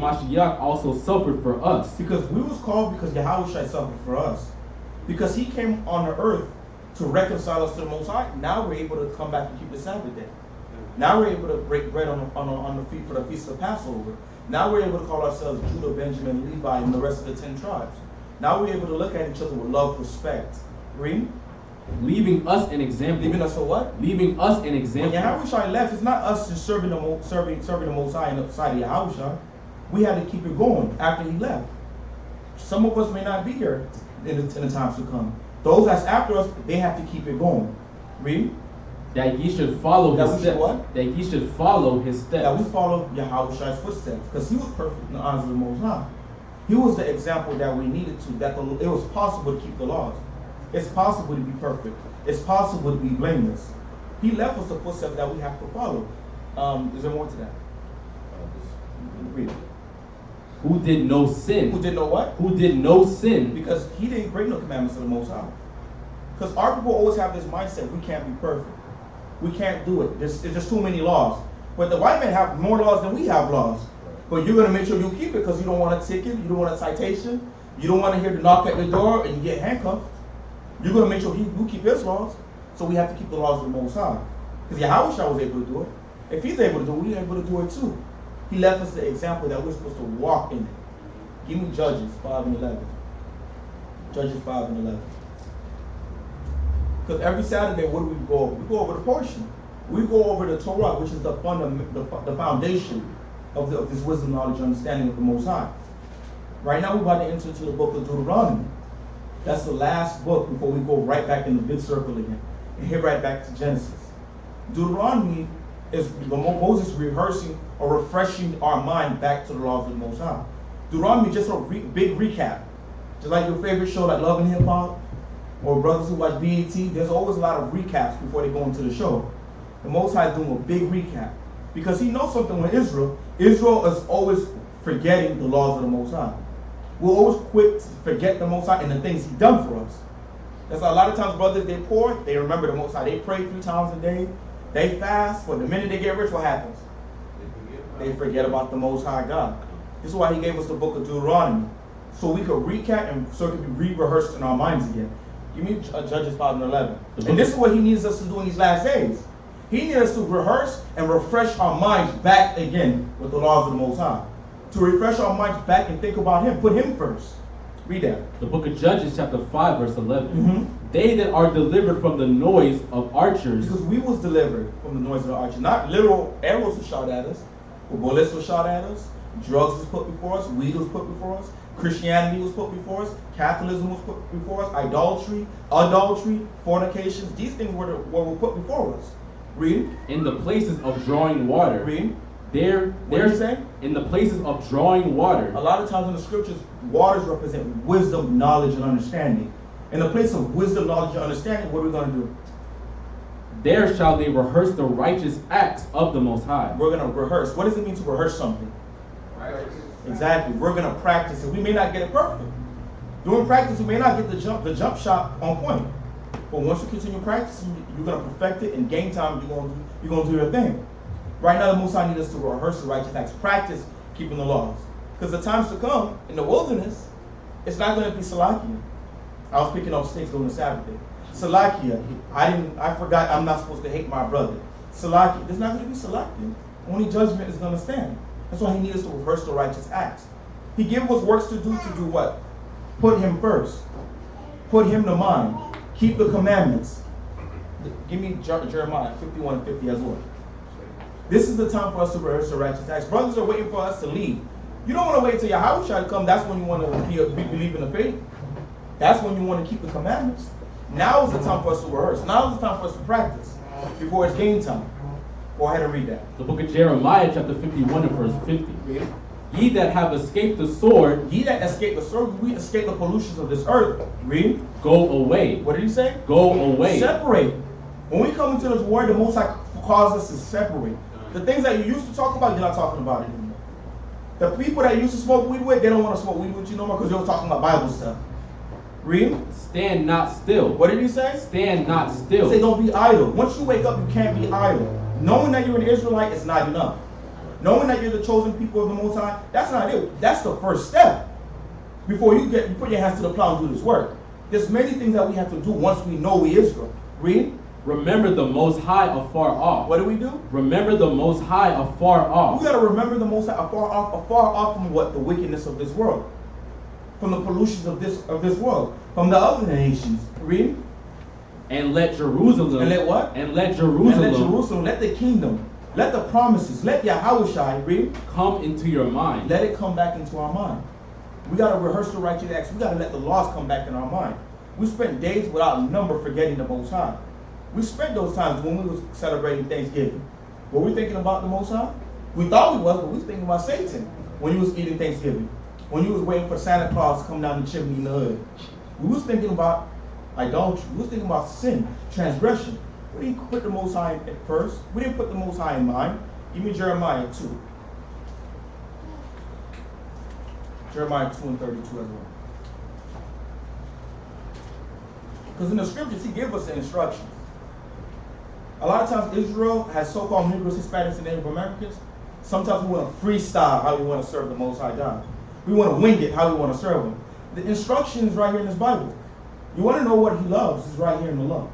Mashiach also suffered for us. Because we was called because Yahushua suffered for us. Because he came on the earth to reconcile us to the Most High. Now we're able to come back and keep the Sabbath day. Now we're able to break bread on the feast for the Feast of Passover. Now we're able to call ourselves Judah, Benjamin, Levi, and the rest of the 10 tribes. Now we're able to look at each other with love, respect. Read. Leaving us an example. Leaving us for what? Leaving us an example. When Yahushua left, it's not us just serving the Most High and the side of Yahushua. We had to keep it going after he left. Some of us may not be here in the times to come. Those that's after us, they have to keep it going. Read. That ye should follow his steps. What? That ye should follow his steps. That we follow Yahushua's footsteps. Because he was perfect in the eyes of the Most High. He was the example that we needed to, that it was possible to keep the laws. It's possible to be perfect. It's possible to be blameless. He left us the footsteps that we have to follow. Is there more to that? Read it. Who did no sin. Who did no what? Who did no sin. Because he didn't break no commandments of the Most High. Because our people always have this mindset, we can't be perfect. We can't do it. There's just too many laws. But the white men have more laws than we have laws. But you're going to make sure you keep it because you don't want a ticket, you don't want a citation, you don't want to hear the knock at the door and you get handcuffed. You're going to make sure you keep his laws. So we have to keep the laws of the Most High. Because Yahushua was able to do it. If he's able to do it, we're able to do it too. He left us the example that we're supposed to walk in it. Give me Judges 5 and 11. Judges 5 and 11. Because every Saturday, what do we go over? We go over the portion. We go over the Torah, which is the foundation of this wisdom, knowledge, understanding of the Most High. Right now, we're about to enter into the book of Deuteronomy. That's the last book before we go right back in the big circle again and hit right back to Genesis. Deuteronomy is Moses rehearsing or refreshing our mind back to the laws of the Most High. Deuteronomy just a big recap. Just like your favorite show like Love and Hip Hop or brothers who watch BET, there's always a lot of recaps before they go into the show. The Most High is doing a big recap because he knows something with Israel. Israel is always forgetting the laws of the Most High. We're always quick to forget the Most High and the things He's done for us. That's why a lot of times brothers, they poor, they remember the Most High. They pray 3 times a day. They fast. But the minute they get rich, what happens? They forget about the Most High God. This is why He gave us the book of Deuteronomy. So we could recap and so it could be re-rehearsed in our minds again. Give me Judges 5 and 11. And this is what He needs us to do in these last days. He needs us to rehearse and refresh our minds back again with the laws of the Most High. To refresh our minds back and think about Him. Put Him first. Read that. The book of Judges chapter 5 verse 11. They that are delivered from the noise of archers. Because we was delivered from the noise of the archers. Not literal arrows were shot at us. Or bullets were shot at us. Drugs was put before us. Weed was put before us. Christianity was put before us. Catholicism was put before us. Idolatry, adultery, fornications. These things were put before us. Read. In the places of drawing water. Read. They're saying in the places of drawing water. A lot of times in the scriptures, waters represent wisdom, knowledge, and understanding. In the place of wisdom, knowledge, and understanding, what are we going to do? There shall they rehearse the righteous acts of the Most High. We're going to rehearse. What does it mean to rehearse something? Exactly. We're going to practice it. We may not get it perfect. During practice, we may not get the jump shot on point. But once you continue practicing, you're going to perfect it. And game time, you're going to do your thing. Right now, the Most High needs us to rehearse the righteous acts, practice keeping the laws. Because the times to come in the wilderness, it's not going to be Salakia. I was picking up sticks on the Sabbath day. Salakia, I forgot I'm not supposed to hate my brother. Salakia, there's not going to be Salakia. Only judgment is going to stand. That's why He needs us to rehearse the righteous acts. He gave us works to do what? Put Him first. Put Him to mind. Keep the commandments. Give me Jeremiah 51 and 50 as well. This is the time for us to rehearse the righteous acts. Brothers are waiting for us to leave. You don't want to wait till Yahushua to come. That's when you want to believe in the faith. That's when you want to keep the commandments. Now is the time for us to rehearse. Now is the time for us to practice before it's game time. Go ahead and read that. The book of Jeremiah chapter 51 and verse 50. Read. Ye that have escaped the sword. Ye that escape the sword, we escape the pollutions of this earth. Read. Go away. What did He say? Go away. Separate. When we come into this word, the Most High calls us to separate. The things that you used to talk about, you're not talking about it anymore. The people that you used to smoke weed with, they don't want to smoke weed with you no more because you're talking about Bible stuff. Read. Stand not still. What did He say? Stand not still. He said don't be idle. Once you wake up, you can't be idle. Knowing that you're an Israelite is not enough. Knowing that you're the chosen people of the Most High, that's not it. That's the first step. Before you put your hands to the plow and do this work. There's many things that we have to do once we know we Israel. Read. Remember the Most High afar off. What do? Remember the Most High afar off. We got to remember the Most High afar off from what? The wickedness of this world. From the pollutions of this world. From the other nations. Read. And let Jerusalem. And let what? And let Jerusalem. And let Jerusalem. Let the kingdom. Let the promises. Let Yahushua. Read. Come into your mind. Let it come back into our mind. We got to rehearse the righteous acts. We got to let the laws come back in our mind. We spent days without number forgetting the Most High. We spent those times when we was celebrating Thanksgiving. Were we thinking about the Most High? We thought we was, but we was thinking about Satan when you was eating Thanksgiving. When you was waiting for Santa Claus to come down the chimney in the hood. We was thinking about idolatry. We was thinking about sin, transgression. We didn't put the Most High at first. We didn't put the Most High in mind. Give me Jeremiah 2. Jeremiah 2 and 32 as well. Because in the scriptures, he gave us the instructions. A lot of times Israel has so-called Negroes, Hispanics, and Native Americans. Sometimes we want to freestyle how we want to serve the Most High God. We want to wing it how we want to serve him. The instruction is right here in this Bible. You want to know what he loves, it's right here in the law.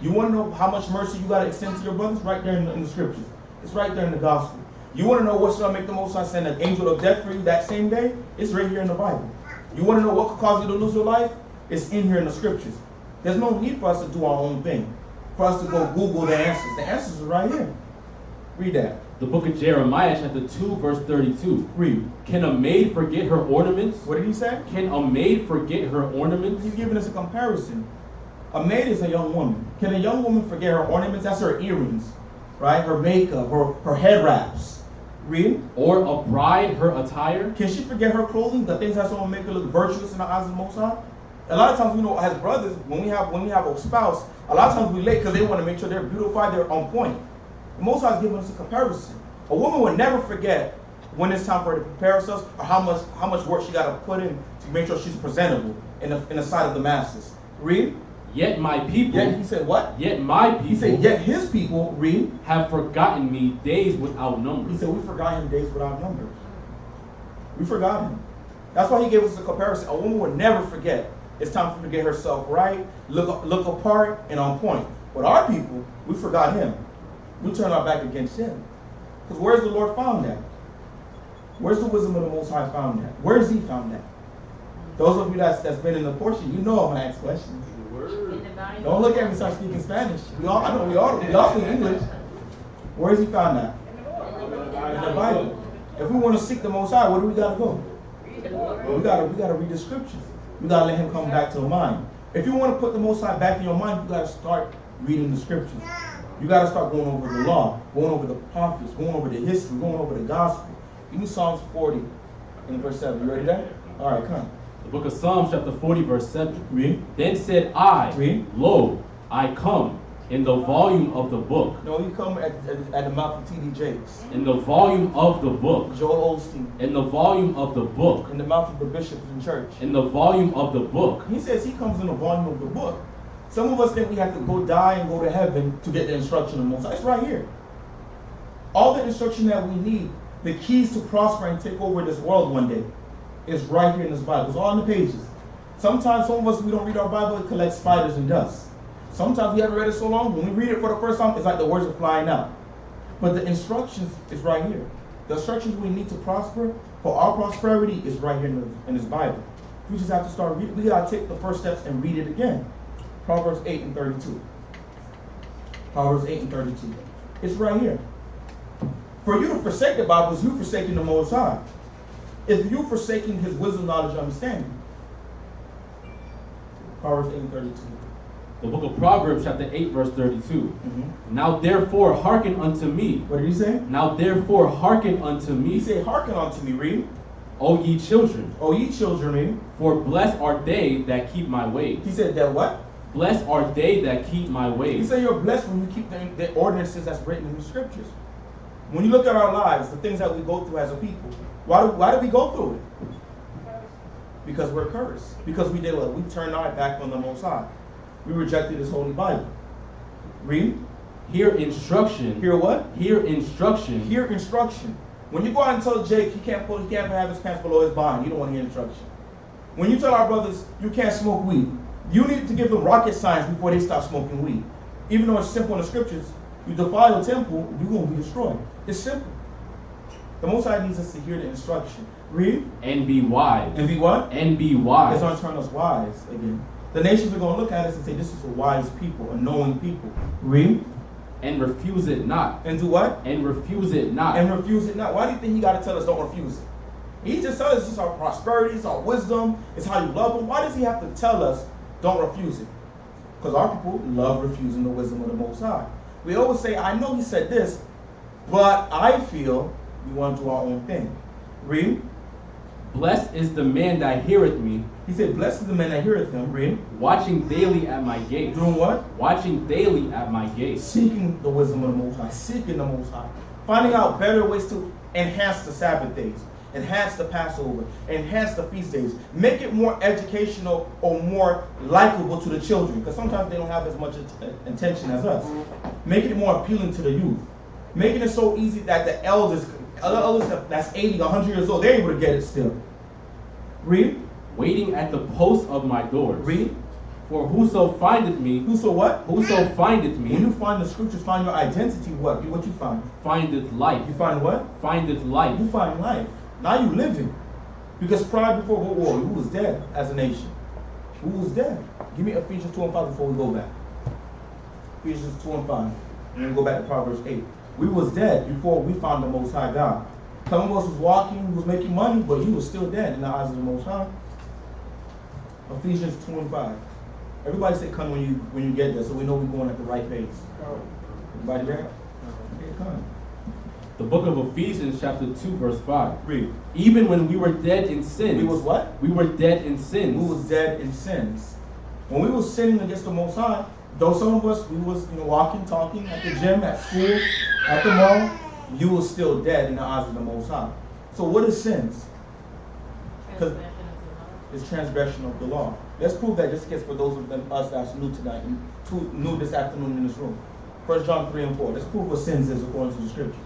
You want to know how much mercy you got to extend to your brothers? Right there in the scriptures. It's right there in the gospel. You want to know what's going to make the Most High send an angel of death for you that same day? It's right here in the Bible. You want to know what could cause you to lose your life? It's in here in the scriptures. There's no need for us to do our own thing. For us to go Google the answers. The answers are right here. Read that. The book of Jeremiah, chapter 2, verse 32. Read. Can a maid forget her ornaments? What did he say? Can a maid forget her ornaments? He's giving us a comparison. A maid is a young woman. Can a young woman forget her ornaments? That's her earrings, right? Her makeup, her head wraps. Read. Or a bride, her attire? Can she forget her clothing? The things that's going to make her look virtuous in the eyes of the Most High? A lot of times, you know, as brothers, when we have a spouse, a lot of times we late because they want to make sure they're beautified, they're on point. The Most High is giving us a comparison. A woman would never forget when it's time for her to prepare herself or how much work she got to put in to make sure she's presentable in the sight of the masses. Read. Yet my people. Yet he said what? Yet my people. He said yet his people. Read. Have forgotten me days without number. He said we forgot him days without number. We forgot him. That's why he gave us a comparison. A woman would never forget. It's time for her to get herself right, look apart, and on point. But our people, we forgot him. We turned our back against him. Because where's the Lord found at? Where's the wisdom of the Most High found at? Where is he found at? Those of you that's been in the portion, you know I'm gonna ask questions. Don't look at me and start speaking Spanish. We all speak English. Where is he found at? In the Bible. If we want to seek the Most High, where do we gotta go? We gotta read the scriptures. We gotta let him come back to the mind. If you want to put the Most High back in your mind, you gotta start reading the scriptures. You gotta start going over the law, going over the prophets, going over the history, going over the gospel. Give me Psalms 40 in verse 7. You ready there? All right, come. The book of Psalms, chapter 40, verse 7. Read. Then said I, Read. Lo, I come in the volume of the book. No, you come at the mouth of T.D. Jakes. In the volume of the book. Joel Osteen. In the volume of the book. In the mouth of the bishops in church. In the volume of the book. He says he comes in the volume of the book. Some of us think we have to go die and go to heaven to get the instruction of Most High. It's right here. All the instruction that we need, the keys to prosper and take over this world one day, is right here in this Bible. It's all in the pages. Sometimes some of us, we don't read our Bible, it collects spiders and dust. Sometimes we haven't read it so long, when we read it for the first time, it's like the words are flying out. But the instructions is right here. The instructions we need to prosper, for our prosperity, is right here in this Bible. We just have to start reading. We got to take the first steps and read it again. Proverbs 8 and 32. Proverbs 8 and 32. It's right here. For you to forsake the Bible is you forsaking the Most High. If you forsaking his wisdom, knowledge, and understanding. Proverbs 8 and 32. The book of Proverbs, chapter 8, verse 32. Now therefore hearken unto me. What did he say? Now therefore hearken unto me. He said, hearken unto me, read. O ye children. O ye children, read. For blessed are they that keep my ways. He said that what? Blessed are they that keep my ways. He said you're blessed when you keep the ordinances that's written in the scriptures. When you look at our lives, the things that we go through as a people, why do we go through it? Because we're cursed. Because we did what? We turned our back on the Most High. We rejected his holy Bible. Read. Hear instruction. Hear what? Hear instruction. Hear instruction. When you go out and tell Jake he can't have his pants below his behind, you don't want to hear instruction. When you tell our brothers you can't smoke weed, you need to give them rocket science before they stop smoking weed. Even though it's simple in the scriptures, you defile the temple, you're going to be destroyed. It's simple. The Most High needs us to hear the instruction. Read. And be wise. And be what? And be wise. It's going to turn us wise again. The nations are going to look at us and say, this is a wise people, a knowing people. Read. And refuse it not. And do what? And refuse it not. And refuse it not. Why do you think he got to tell us don't refuse it? He just tells us it's our prosperity, it's our wisdom, it's how you love him. Why does he have to tell us don't refuse it? Because our people love refusing the wisdom of the Most High. We always say, I know he said this, but I feel we want to do our own thing. Read. Blessed is the man that heareth me. He said, blessed is the man that heareth him. Read. Watching daily at my gates. Doing what? Watching daily at my gates. Seeking the wisdom of the Most High. Seeking the Most High. Finding out better ways to enhance the Sabbath days. Enhance the Passover. Enhance the feast days. Make it more educational or more likable to the children. Because sometimes they don't have as much attention as us. Making it more appealing to the youth. Making it so easy that the elders that's 80, 100 years old, they're able to get it still. Read. Waiting at the post of my doors. Read. For whoso findeth me. Whoso what? Whoso findeth me. When you find the scriptures, find your identity, what you find? Findeth life. You find what? Findeth life. You find life. Now you living. Because prior before World War, who was dead as a nation? Who was dead? Give me Ephesians 2 and 5 before we go back. Ephesians 2 and 5. And then go back to Proverbs 8. We was dead before we found the Most High God. Some of us was walking, was making money, but he was still dead in the eyes of the Most High. Ephesians 2 and 5. Everybody say come when you get there, so we know we're going at the right pace. Everybody there? Okay, come. The book of Ephesians chapter 2 verse 5. Read. Even when we were dead in sins. We was what? We were dead in sins. We was dead in sins. When we was sinning against the Most High, though some of us, we was walking, talking at the gym, at school, at the mall, you was still dead in the eyes of the Most High. So what is sins? Because it's transgression of the law. Let's prove that just gets for those of us that's new tonight, new this afternoon in this room. 1 John 3 and 4. Let's prove what sins is according to the scripture.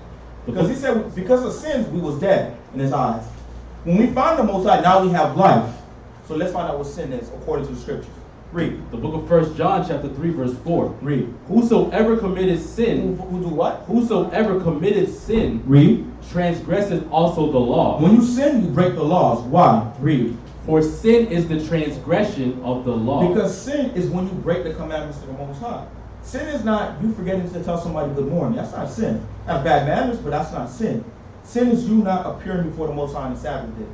Because he said, because of sins, we was dead in his eyes. When we find the Most High, now we have life. So let's find out what sin is according to the scriptures. Read. The book of 1 John chapter 3 verse 4. Read. Whosoever committed sin. Who do what? Whosoever committed sin. Read. Transgresseth also the law. When you sin, you break the laws. Why? Read. For sin is the transgression of the law. Because sin is when you break the commandments of the Most High. Sin is not you forgetting to tell somebody good morning. That's not sin. That's bad manners, but that's not sin. Sin is you not appearing before the Most High on the Sabbath day.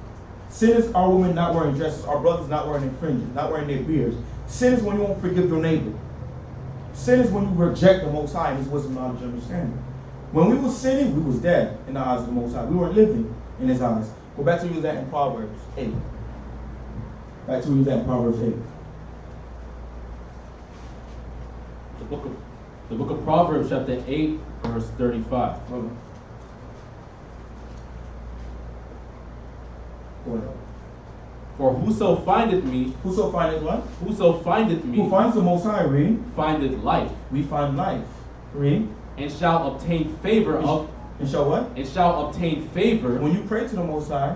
Sin is our women not wearing dresses, our brothers not wearing their fringes, not wearing their beards. Sin is when you won't forgive your neighbor. Sin is when you reject the Most High and his wisdom, knowledge, and understanding. When we were sinning, we was dead in the eyes of the Most High. We weren't living in his eyes. Go back to use that in Proverbs 8. Back to use that in Proverbs 8. The book of Proverbs chapter 8 verse 35. Go ahead. For whoso findeth me. Whoso findeth what? Whoso findeth me. Who finds the Most High, read. Findeth life. We find life. Read. And shall obtain favor of. And shall what? And shall obtain favor. When you pray to the Most High,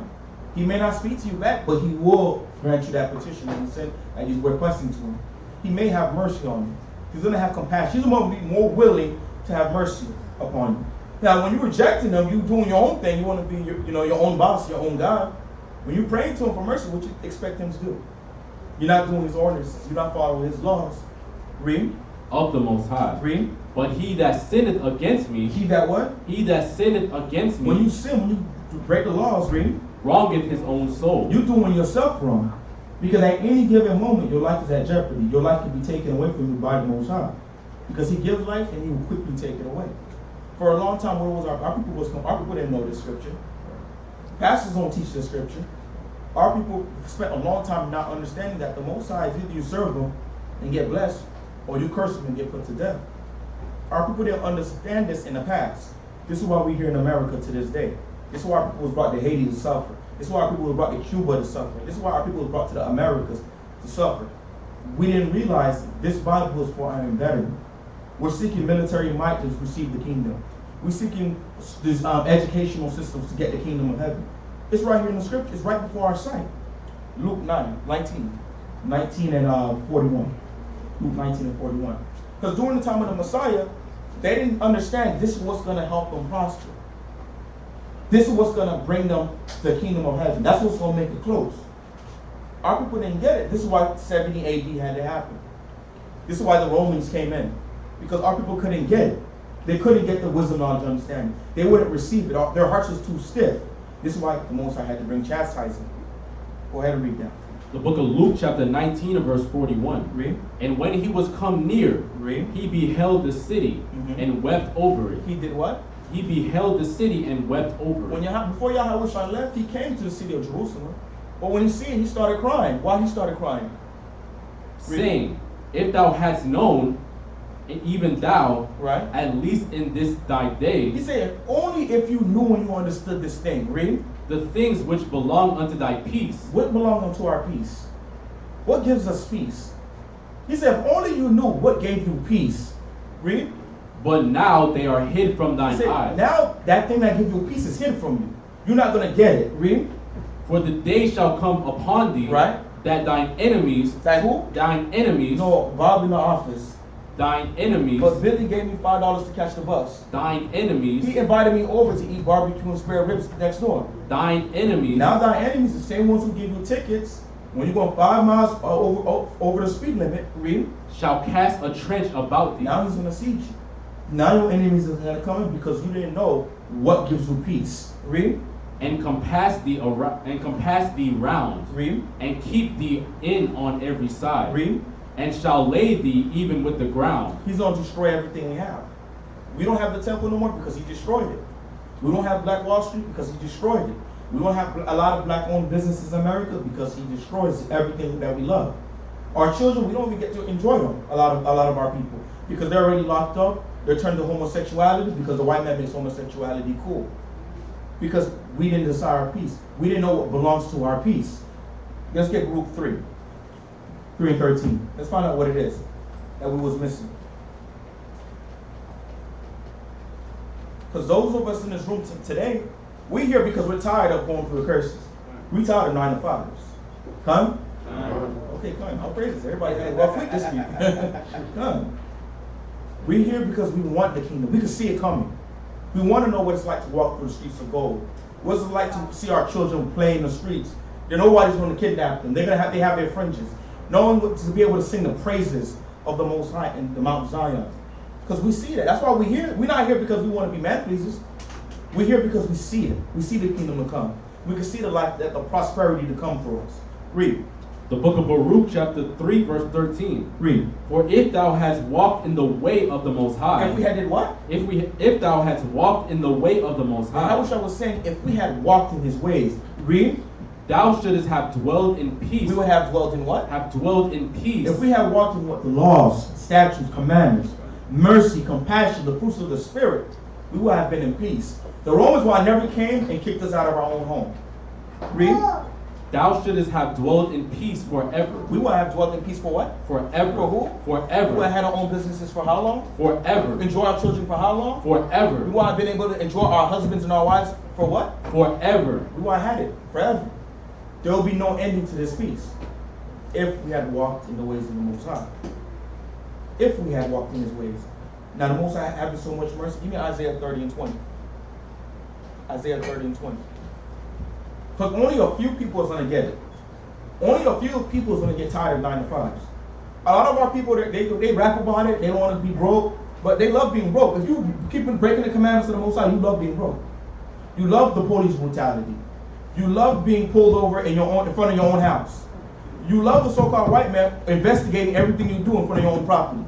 he may not speak to you back, but he will grant you that petition that you're requesting to him. He may have mercy on you. He's going to have compassion. He's going to be more willing to have mercy upon you. Now, when you're rejecting him, you're doing your own thing. You want to be your own boss, your own God. When you pray to him for mercy, what you expect him to do? You're not doing his ordinances. You're not following his laws. Read. Of the Most High. Read. But he that sinneth against me. He that what? He that sinneth against me. When you sin, when you break the laws, read. Wrongeth his own soul. You're doing yourself wrong. Because at any given moment, your life is at jeopardy. Your life can be taken away from you by the Most High. Because he gives life and he will quickly take it away. For a long time, where was our people didn't know this scripture. Pastors don't teach this scripture. Our people spent a long time not understanding that the Most High is either you serve him and get blessed, or you curse him and get put to death. Our people didn't understand this in the past. This is why we're here in America to this day. This is why our people was brought to Haiti to suffer. This is why our people was brought to Cuba to suffer. This is why our people was brought to the Americas to suffer. We didn't realize this Bible was for our betterment. We're seeking military might to receive the kingdom. We're seeking these educational systems to get the kingdom of heaven. It's right here in the scripture. It's right before our sight. Luke 19 and 41. Luke 19 and 41. Because during the time of the Messiah, they didn't understand this is what's going to help them prosper. This is what's going to bring them the kingdom of heaven. That's what's going to make it close. Our people didn't get it. This is why 70 AD had to happen. This is why the Romans came in. Because our people couldn't get it. They couldn't get the wisdom, knowledge, understanding. They wouldn't receive it. Their hearts was too stiff. This is why the Most High had to bring chastising. Go ahead and read that. The book of Luke chapter 19 and verse 41. Read. And when he was come near, Read. he beheld the city and wept over it. He did what? He beheld the city and wept over When it. before Yahweh left, he came to the city of Jerusalem. But when he see it, he started crying. Why he started crying? Read. Saying, if thou hadst known, and even thou, Right. at least in this thy He day, said, only if you knew and you understood this thing. Read. the things which belong unto thy peace, What belongs unto our peace? What gives us peace? He said, if only you knew what gave you peace. Read. but now they are hid from He thine said, eyes. now that thing that gives you peace is hidden from you. You're not going to get it. Read. For the day shall come upon thee, Right. that thine enemies, Like who? thine enemies, No, Bob in the office. thine enemies, But Billy gave me $5 to catch the bus. thine enemies, He invited me over to eat barbecue and spare ribs next door. thine enemies, Now thy enemies, the same ones who give you tickets, when you're going 5 miles over the speed limit, read. shall cast a trench about thee. Now he's going to siege you. Now your enemies are going to come in because you didn't know what gives you peace. Read. And compass thee round, Read. and keep thee in on every side, Read. and shall lay thee even with the ground. He's going to destroy everything we have. We don't have the temple no more because he destroyed it. We don't have Black Wall Street because he destroyed it. We don't have a lot of black-owned businesses in America because he destroys everything that we love. Our children, we don't even get to enjoy them, a lot of our people, because they're already locked up. They're turned to homosexuality because the white man makes homosexuality cool. Because we didn't desire our peace. We didn't know what belongs to our peace. Let's get Luke 3 and 13. Let's find out what it is that we was missing. Because those of us in this room today, we here because we're tired of going through the curses. We tired of 9 to 5s. Come? Okay, come. I'll praise this. Everybody had a rough week this week. Come. We're here because we want the kingdom. We can see it coming. We want to know what it's like to walk through the streets of gold. What's it like to see our children play in the streets? Nobody's going to kidnap them. They have their fringes. No one to be able to sing the praises of the Most High in the Mount Zion. Because we see that. That's why we're here. We're not here because we want to be man pleasers. We're here because we see it. We see the kingdom to come. We can see the life, the prosperity to come for us. Read. The book of Baruch chapter 3 verse 13. Read. For if thou hast walked in the way of the Most High, If we had did what? if thou hast walked in the way of the Most I High, wish I was saying if we had walked in his ways. Read. thou shouldest have dwelled in peace. We would have dwelt in what? Have dwelled in peace. If we had walked in what the laws, statutes, commandments, mercy, compassion, the fruits of the Spirit, we would have been in peace. The Romans never came and kicked us out of our own home. Read. Thou shouldest have dwelled in peace forever. We would have dwelt in peace for what? Forever. For who? Forever. We would have had our own businesses for how long? Forever. Enjoy our children for how long? Forever. We would have been able to enjoy our husbands and our wives for what? Forever. We would have had it forever. There will be no ending to this peace if we had walked in the ways of the Most High. If we had walked in his ways. Now the Most High having so much mercy. Give me Isaiah 30 and 20. Isaiah 30 and 20. Because only a few people is going to get it. Only a few people is going to get tired of 9 to 5s. A lot of our people, they rap about it. They don't want to be broke. But they love being broke. If you keep breaking the commandments of the Most High, you love being broke. You love the police brutality. You love being pulled over in front of your own house. You love the so-called white man investigating everything you do in front of your own property.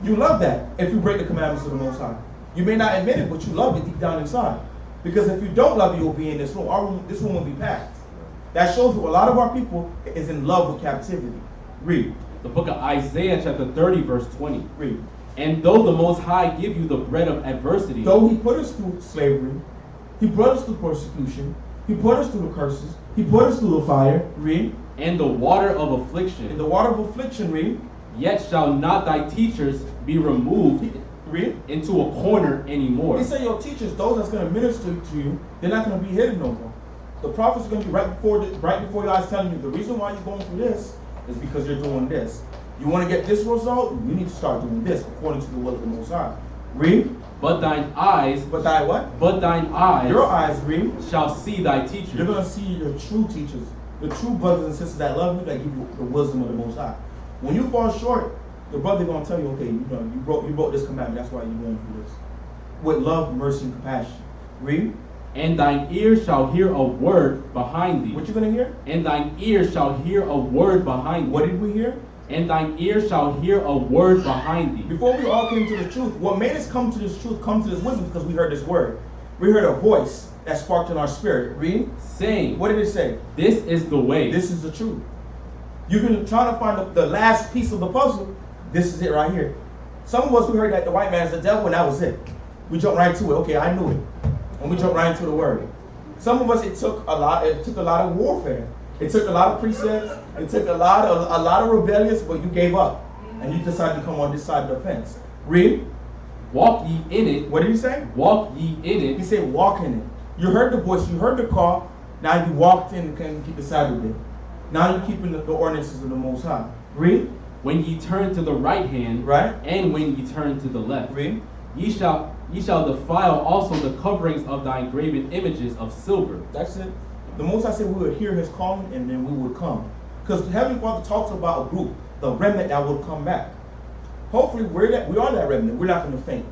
You love that if you break the commandments of the Most High. You may not admit it, but you love it deep down inside. Because if you don't love it, you'll be in this room. This room will be packed. That shows you a lot of our people is in love with captivity. Read. The book of Isaiah chapter 30 verse 20. Read. And though the Most High give you the bread of adversity, Though he put us through slavery, he brought us through persecution, he put us through the curses, he put us through the fire. Read. and the water of In affliction, the water of affliction, read. Yet shall not thy teachers be removed Read. into a corner anymore. He said your teachers, those that's going to minister to you, they're not going to be hidden no more. The prophets are going to be right before your eyes telling you the reason why you're going through this is because you're doing this. You want to get this result, you need to start doing this according to the will of the Most High. Read. But thine eyes, But thy what? but thine eyes, Your eyes, read. shall see thy teachers. You're going to see your true teachers, the true brothers and sisters that love you, that give you the wisdom of the Most High. When you fall short, the brother going to tell you, okay, you broke this commandment, that's why you're going through this. With love, mercy, and compassion. Read. And thine ear shall hear a word behind thee. What you going to hear? And thine ear shall hear a word behind thee. What did we hear? And thine ear shall hear a word behind thee. Before we all came to the truth, what made us come to this truth, come to this wisdom, because we heard this word. We heard a voice that sparked in our spirit. Read. Saying, What did it say? this is the way. This is the truth. You've been trying to find the last piece of the puzzle. This is it right here. Some of us, we heard that the white man is the devil, and that was it. We jumped right to it. Okay, I knew it. And we jumped right into the word. Some of us, it took a lot of warfare. It took a lot of precepts. It took a lot of rebellious, but you gave up. And you decided to come on this side of the fence. Read. Walk ye in it. What did he say? Walk ye in He it. said, walk in it. You heard the voice, you heard the call. Now you walked in and can keep the Sabbath day. Now you're keeping the ordinances of the Most High. Read. When ye turn to the right hand, Right. and when ye turn to the left, Read. ye shall defile also the coverings of thine graven images of silver. That's it. The Most High said we would hear his calling and then we would come. Because the Heavenly Father talks about a group, the remnant that will come back. Hopefully we are that remnant. We're not going to faint.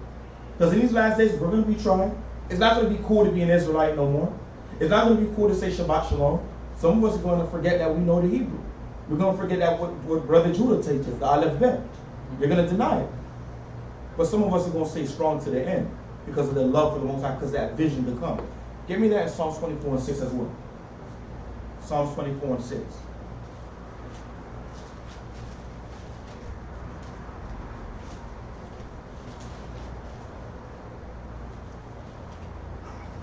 Because in these last days we're going to be tried. It's not going to be cool to be an Israelite no more. It's not going to be cool to say Shabbat Shalom. Some of us are going to forget that we know the Hebrew. We're going to forget that what Brother Judah teaches, the Aleph Bet. You're going to deny it. But some of us are going to stay strong to the end because of their love for the Most High, because that vision to come. Give me that in Psalms 24 and 6 as well. Psalms 24 and 6.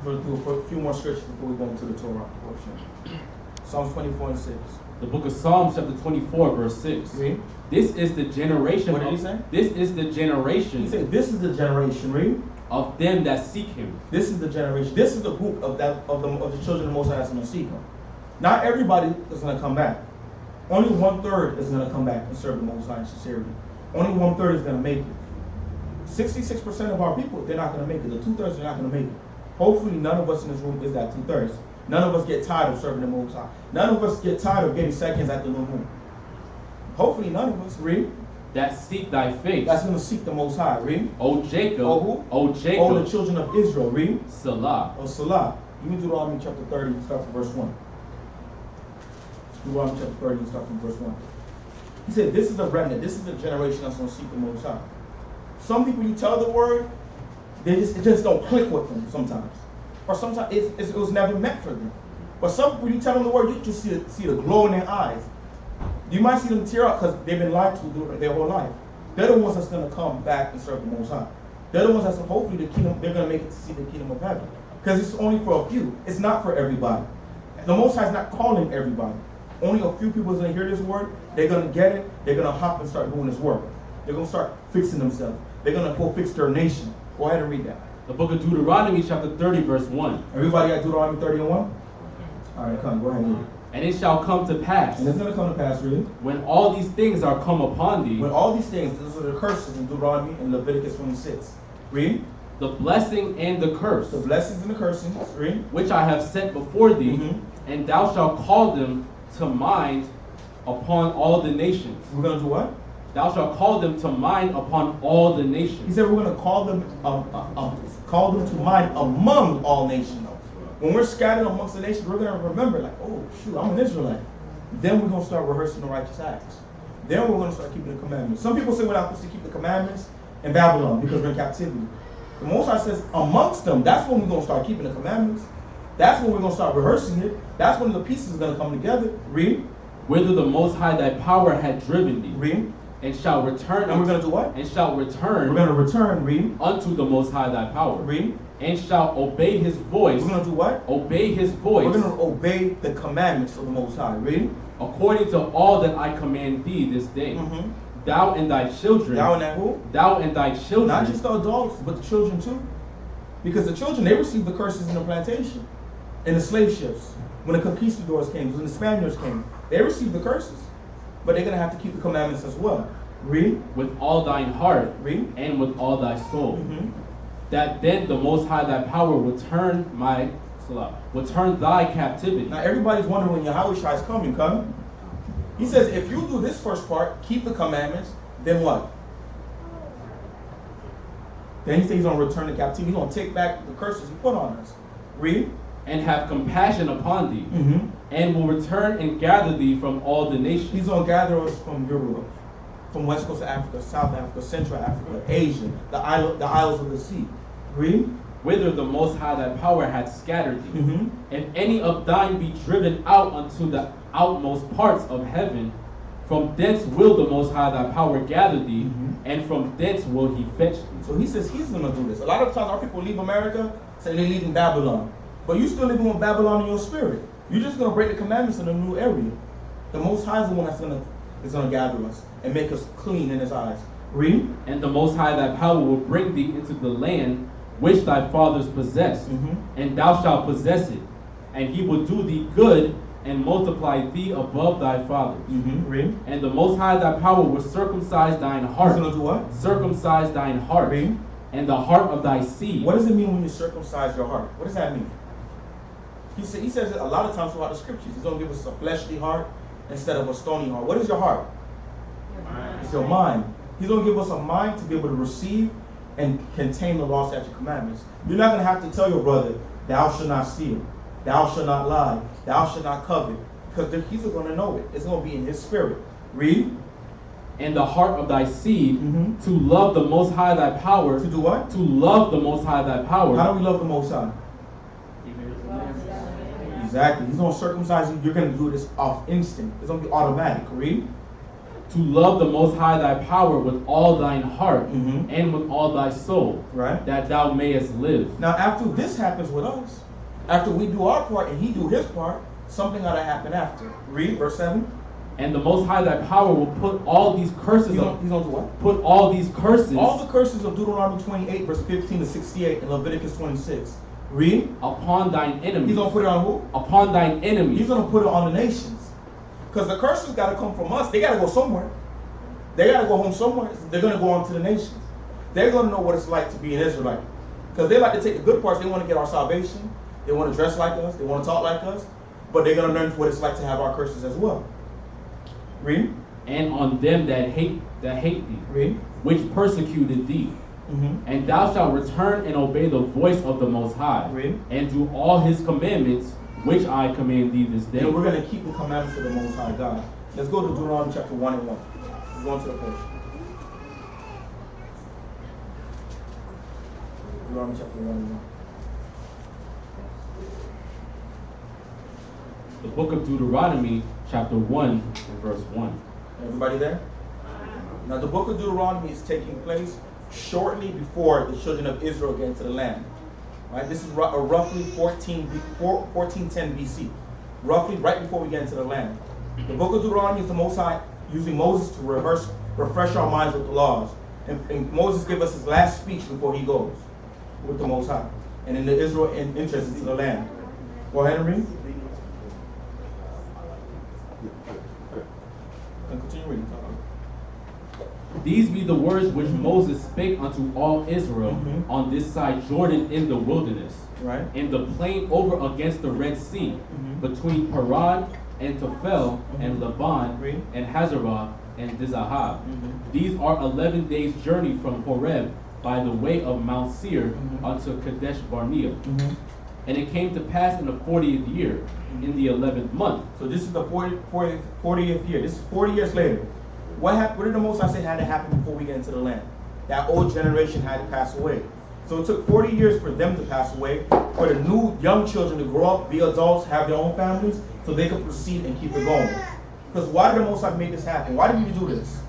We're going to do a few more scriptures before we go into the Torah portion. Psalms 24 and 6. The book of Psalms, chapter 24, verse 6. Read. This is the generation. What did he say? This is the generation. He said, this is the generation, read. Of them that seek him. This is the generation. This is the group of the children of the Most High that's going to seek him. Not everybody is going to come back. Only 1/3 is going to come back and serve the Most High in sincerity. Only 1/3 is going to make it. 66% of our people, they're not going to make it. The 2/3 are not going to make it. Hopefully none of us in this room is that 2/3. None of us get tired of serving the Most High. None of us get tired of getting seconds at the new moon. Hopefully none of us, read. That seek thy face. That's going to seek the Most High, read. O Jacob. O who? O Jacob. O the children of Israel, read. Salah. O Salah. You can do Deuteronomy chapter 30, start from verse 1. Deuteronomy chapter 30, start from verse 1. He said, this is a remnant. This is the generation that's going to seek the Most High. Some people, you tell the word, it just don't click with them sometimes. Or sometimes it was never meant for them. But some people, you tell them the word, you just see the glow in their eyes. You might see them tear up because they've been lied to their whole life. They're the ones that's going to come back and serve the Most High. They're the ones that's hopefully the kingdom, they're going to make it to see the kingdom of heaven. Because it's only for a few. It's not for everybody. The Most High is not calling everybody. Only a few people are going to hear this word. They're going to get it. They're going to hop and start doing this work. They're going to start fixing themselves. They're going to go fix their nation. Go ahead and read that. The book of Deuteronomy, chapter 30, verse 1. Everybody got Deuteronomy 30 and 1? All right, come. Go ahead and read. And it shall come to pass, And it's going to come to pass, really. when all these things are come upon thee, When all these things, these are the curses in Deuteronomy and Leviticus 26. Read. the blessing and the curse, The blessings and the cursings. Read. which I have set before thee, Mhm. and thou shalt call them to mind upon all the nations. We're going to do what? Thou shalt call them to mind upon all the He nations. said we're going to call them to mind among all nations. When we're scattered amongst the nations, we're going to remember, like, oh, shoot, I'm an Israelite. Then we're going to start rehearsing the righteous acts. Then we're going to start keeping the commandments. Some people say we're not supposed to keep the commandments in Babylon because we're in captivity. The Most High says amongst them, that's when we're going to start keeping the commandments. That's when we're going to start rehearsing it. That's when the pieces are going to come together. Read. Whither the Most High thy power had driven thee, Read. and shall return. And we're going to do what? And shall return. We're going to return. Read. Unto the Most High thy power. Read. And shall obey his voice. We're going to do what? Obey his voice. We're going to obey the commandments of the Most High. Read. According to all that I command thee this day. thou and thy children, Thou and that who? thou and thy children, Not just the adults, but the children too. Because the children, they received the curses in the plantation, in the slave ships. When the conquistadors came, when the Spaniards came, they received the curses. But they're going to have to keep the commandments as well. Read. with all thine heart, Read. and with all thy soul. Mm-hmm. That then the Most High thy power will turn thy captivity. Now everybody's wondering when Yahweh Shai is coming, come. He says, if you do this first part, keep the commandments, then what? Then he says he's going to return the captivity. He's going to take back the curses he put on us. Read. And have compassion upon thee, Mm-hmm. and will return and gather thee from all the nations. He's going to gather us from Europe, from West Coast of Africa, South Africa, Central Africa, Asia, the isles of the sea. Read. Whither the Most High thy power hath scattered thee. Mm-hmm. If any of thine be driven out unto the outmost parts of heaven, from thence will the Most High thy power gather thee, Mhm. and from thence will he fetch thee. So he says he's going to do this. A lot of times our people leave America, say they leave in Babylon. But you still living with Babylon in your spirit. You're just going to break the commandments in a new area. The Most High is the one that's going to gather us and make us clean in his eyes. Read. And the Most High thy power will bring thee into the land which thy fathers possessed, Mhm. and thou shalt possess it. And he will do thee good, and multiply thee above thy fathers. Mm-hmm. Read. And the Most High thy power will circumcise thine He's heart. going to do what? Circumcise thine heart, Read. and the heart of thy seed. What does it mean when you circumcise your heart? What does that mean? He says it a lot of times throughout the scriptures. He's going to give us a fleshly heart instead of a stony heart. What is your heart? It's your mind. He's going to give us a mind to be able to receive and contain the law, statute, commandments. You're not going to have to tell your brother, thou shalt not steal, thou shalt not lie, thou shalt not covet, because he's going to know it. It's going to be in his spirit. Read. And the heart of thy seed, Mhm. to love the Most High thy power. To do what? To love the Most High thy power. How do we love the Most High? Exactly. He's going to circumcise you. You're going to do this off instinct. It's going to be automatic. Read. To love the Most High thy power with all thine heart, Mhm. and with all thy soul, Right. that thou mayest live. Now, after this happens with us, after we do our part and he do his part, something got to happen after. Read verse 7. And the Most High thy power will put all these curses He's going to do what? put all these curses All the curses of Deuteronomy 28, verse 15 to 68, and Leviticus 26. Read. upon thine enemies. He's going to put it on who? Upon thine enemies. He's going to put it on the nations. Because the curses got to come from us. They got to go somewhere. They got to go home somewhere. They're going to go on to the nations. They're going to know what it's like to be an Israelite. Because they like to take the good parts. They want to get our salvation. They want to dress like us. They want to talk like us. But they're going to learn what it's like to have our curses as well. Read. And on them that hate thee, Read. which persecuted thee. Mm-hmm. And thou shalt return and obey the voice of the Most High, Read. and do all his commandments, which I command thee this day. And we're going to keep the commandments of the Most High God. Let's go to Deuteronomy chapter 1 and 1. Let's go into the portion. Deuteronomy chapter 1 and 1. The book of Deuteronomy, chapter 1, and verse 1. Everybody there? Now the book of Deuteronomy is taking place shortly before the children of Israel get into the land. Right? This is roughly 1410 BC. Roughly right before we get into the land. The book of Deuteronomy is the Most High using Moses to refresh our minds with the laws. And Moses gives us his last speech before he goes with the Most High. And in the Israel interest into the land. Go ahead and read. And continue reading. These be the words which Moses spake unto all Israel Mhm. on this side Jordan in the wilderness, Right? in the plain over against the Red Sea, Mhm. between Paran and Tophel, and Mhm. Laban, Read. and Hazarah, and Dizahab. Mhm. These are 11 days' journey from Horeb by the way of Mount Seir Mhm. unto Kadesh Barnea. Mm-hmm. And it came to pass in the 40th year, in the 11th month. So this is the 40th year. This is 40 years later. What happened? What did the Most High say had to happen before we get into the land? That old generation had to pass away. So it took 40 years for them to pass away, for the new young children to grow up, be adults, have their own families, so they could proceed and keep it going. Because why did the Most High make this happen? Why did we do this?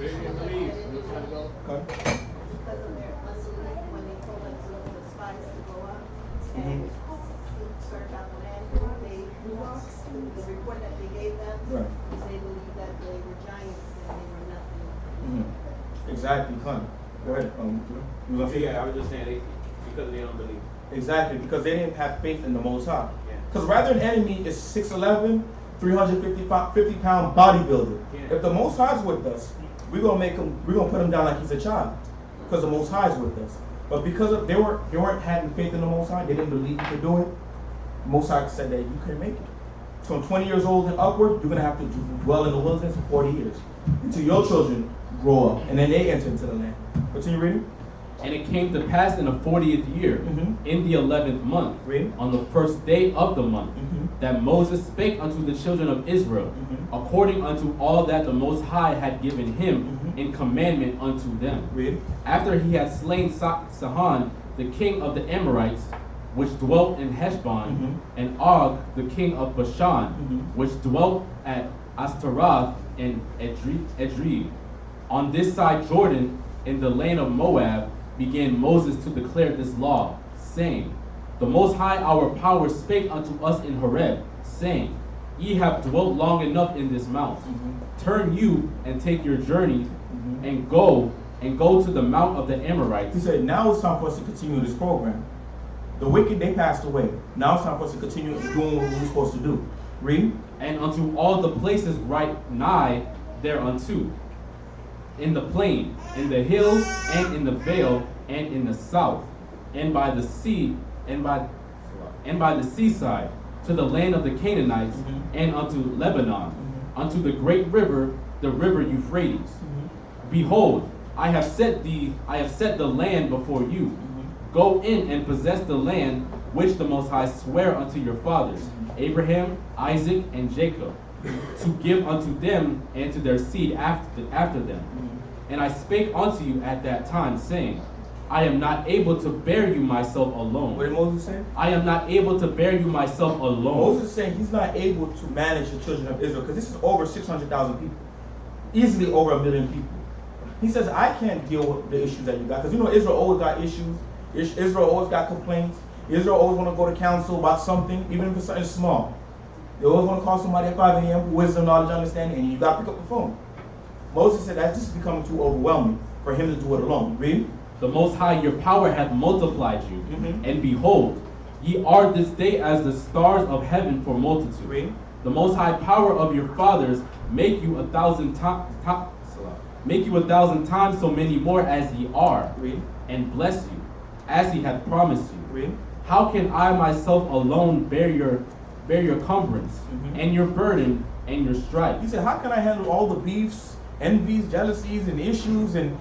Okay. Because of their unbelief when they told us the spies to go up and search out the land, the report that they gave them, Right. they believed that they were giants and they were nothing Exactly, Con. Go ahead. You was gonna say? Yeah, I was just saying because they don't believe. Exactly, because they didn't have faith in the Most High. Yeah. Because rather an enemy is 6'11", 350-pound bodybuilder. Yeah. If the Most High is with us, we're gonna put him down like he's a child, because the Most High is with us. But because they weren't having faith in the Most High, they didn't believe he could do it. The Most High said that you couldn't make it. So from 20 years old and upward, you're gonna have to dwell in the wilderness for 40 years until your children grow up, and then they enter into the land. Continue reading. And it came to pass in the 40th year, in the 11th month, Read. on the first day of the month, that Moses spake unto the children of Israel, according unto all that the Most High had given him in commandment unto them. Read. After he had slain Sihon, the king of the Amorites, which dwelt in Heshbon, and Og, the king of Bashan, which dwelt at Ashtaroth and Edrei. On this side Jordan, in the land of Moab, began Moses to declare this law, saying, The Most High our power spake unto us in Horeb, saying, Ye have dwelt long enough in this mount. Turn you and take your journey, and go to the mount of the Amorites. He said, now it's time for us to continue this program. The wicked, they passed away. Now it's time for us to continue doing what we're supposed to do. Read. And unto all the places right nigh thereunto, in the plain, in the hills, and in the vale, and in the south, and by the sea, and by the seaside, to the land of the Canaanites, and unto Lebanon, unto the great river, the river Euphrates. Behold, I have set the land before you. Go in and possess the land which the Most High sware unto your fathers, Abraham, Isaac, and Jacob, to give unto them and to their seed after them. And I spake unto you at that time, saying, I am not able to bear you myself alone. What did Moses say? I am not able to bear you myself alone. Moses is saying he's not able to manage the children of Israel, because this is over 600,000 people. Easily over 1 million people. He says, I can't deal with the issues that you got. Because you know Israel always got issues. Israel always got complaints. Israel always want to go to council about something, even if it's something small. They always want to call somebody at 5 a.m. for wisdom, knowledge, understanding, and you got to pick up the phone. Moses said that's just becoming too overwhelming for him to do it alone. Read. The Most High your power hath multiplied you, and behold, ye are this day as the stars of heaven for multitude. Read. The Most High power of your fathers make you 1,000 times so many more as ye are, Read. and bless you, as he hath promised you. Read. How can I myself alone bear your cumbrance, and your burden, and your strife? He said, how can I handle all the beefs, envies, jealousies, and issues, and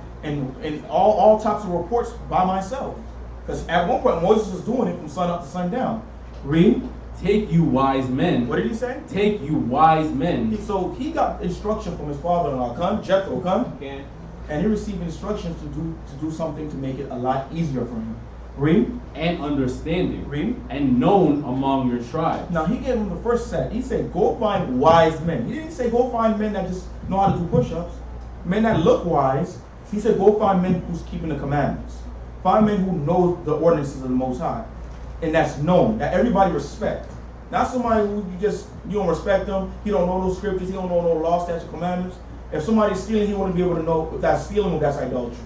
all types of reports by myself? Because at one point Moses was doing it from sun up to sundown. Read. Take you wise men. What did he say? Take you wise men. So he got instruction from his father-in-law, Jethro, and he received instructions to do something to make it a lot easier for him. Read. And understanding. Read. And known among your tribes. Now he gave him the first set. He said, go find wise men. He didn't say go find men that just know how to do push-ups, men that look wise. He said, go find men who's keeping the commandments. Find men who know the ordinances of the Most High. And that's known, that everybody respect. Not somebody who you don't respect them, he don't know those scriptures, he don't know no law, statutes, commandments. If somebody's stealing, he wouldn't be able to know if that's stealing or that's idolatry.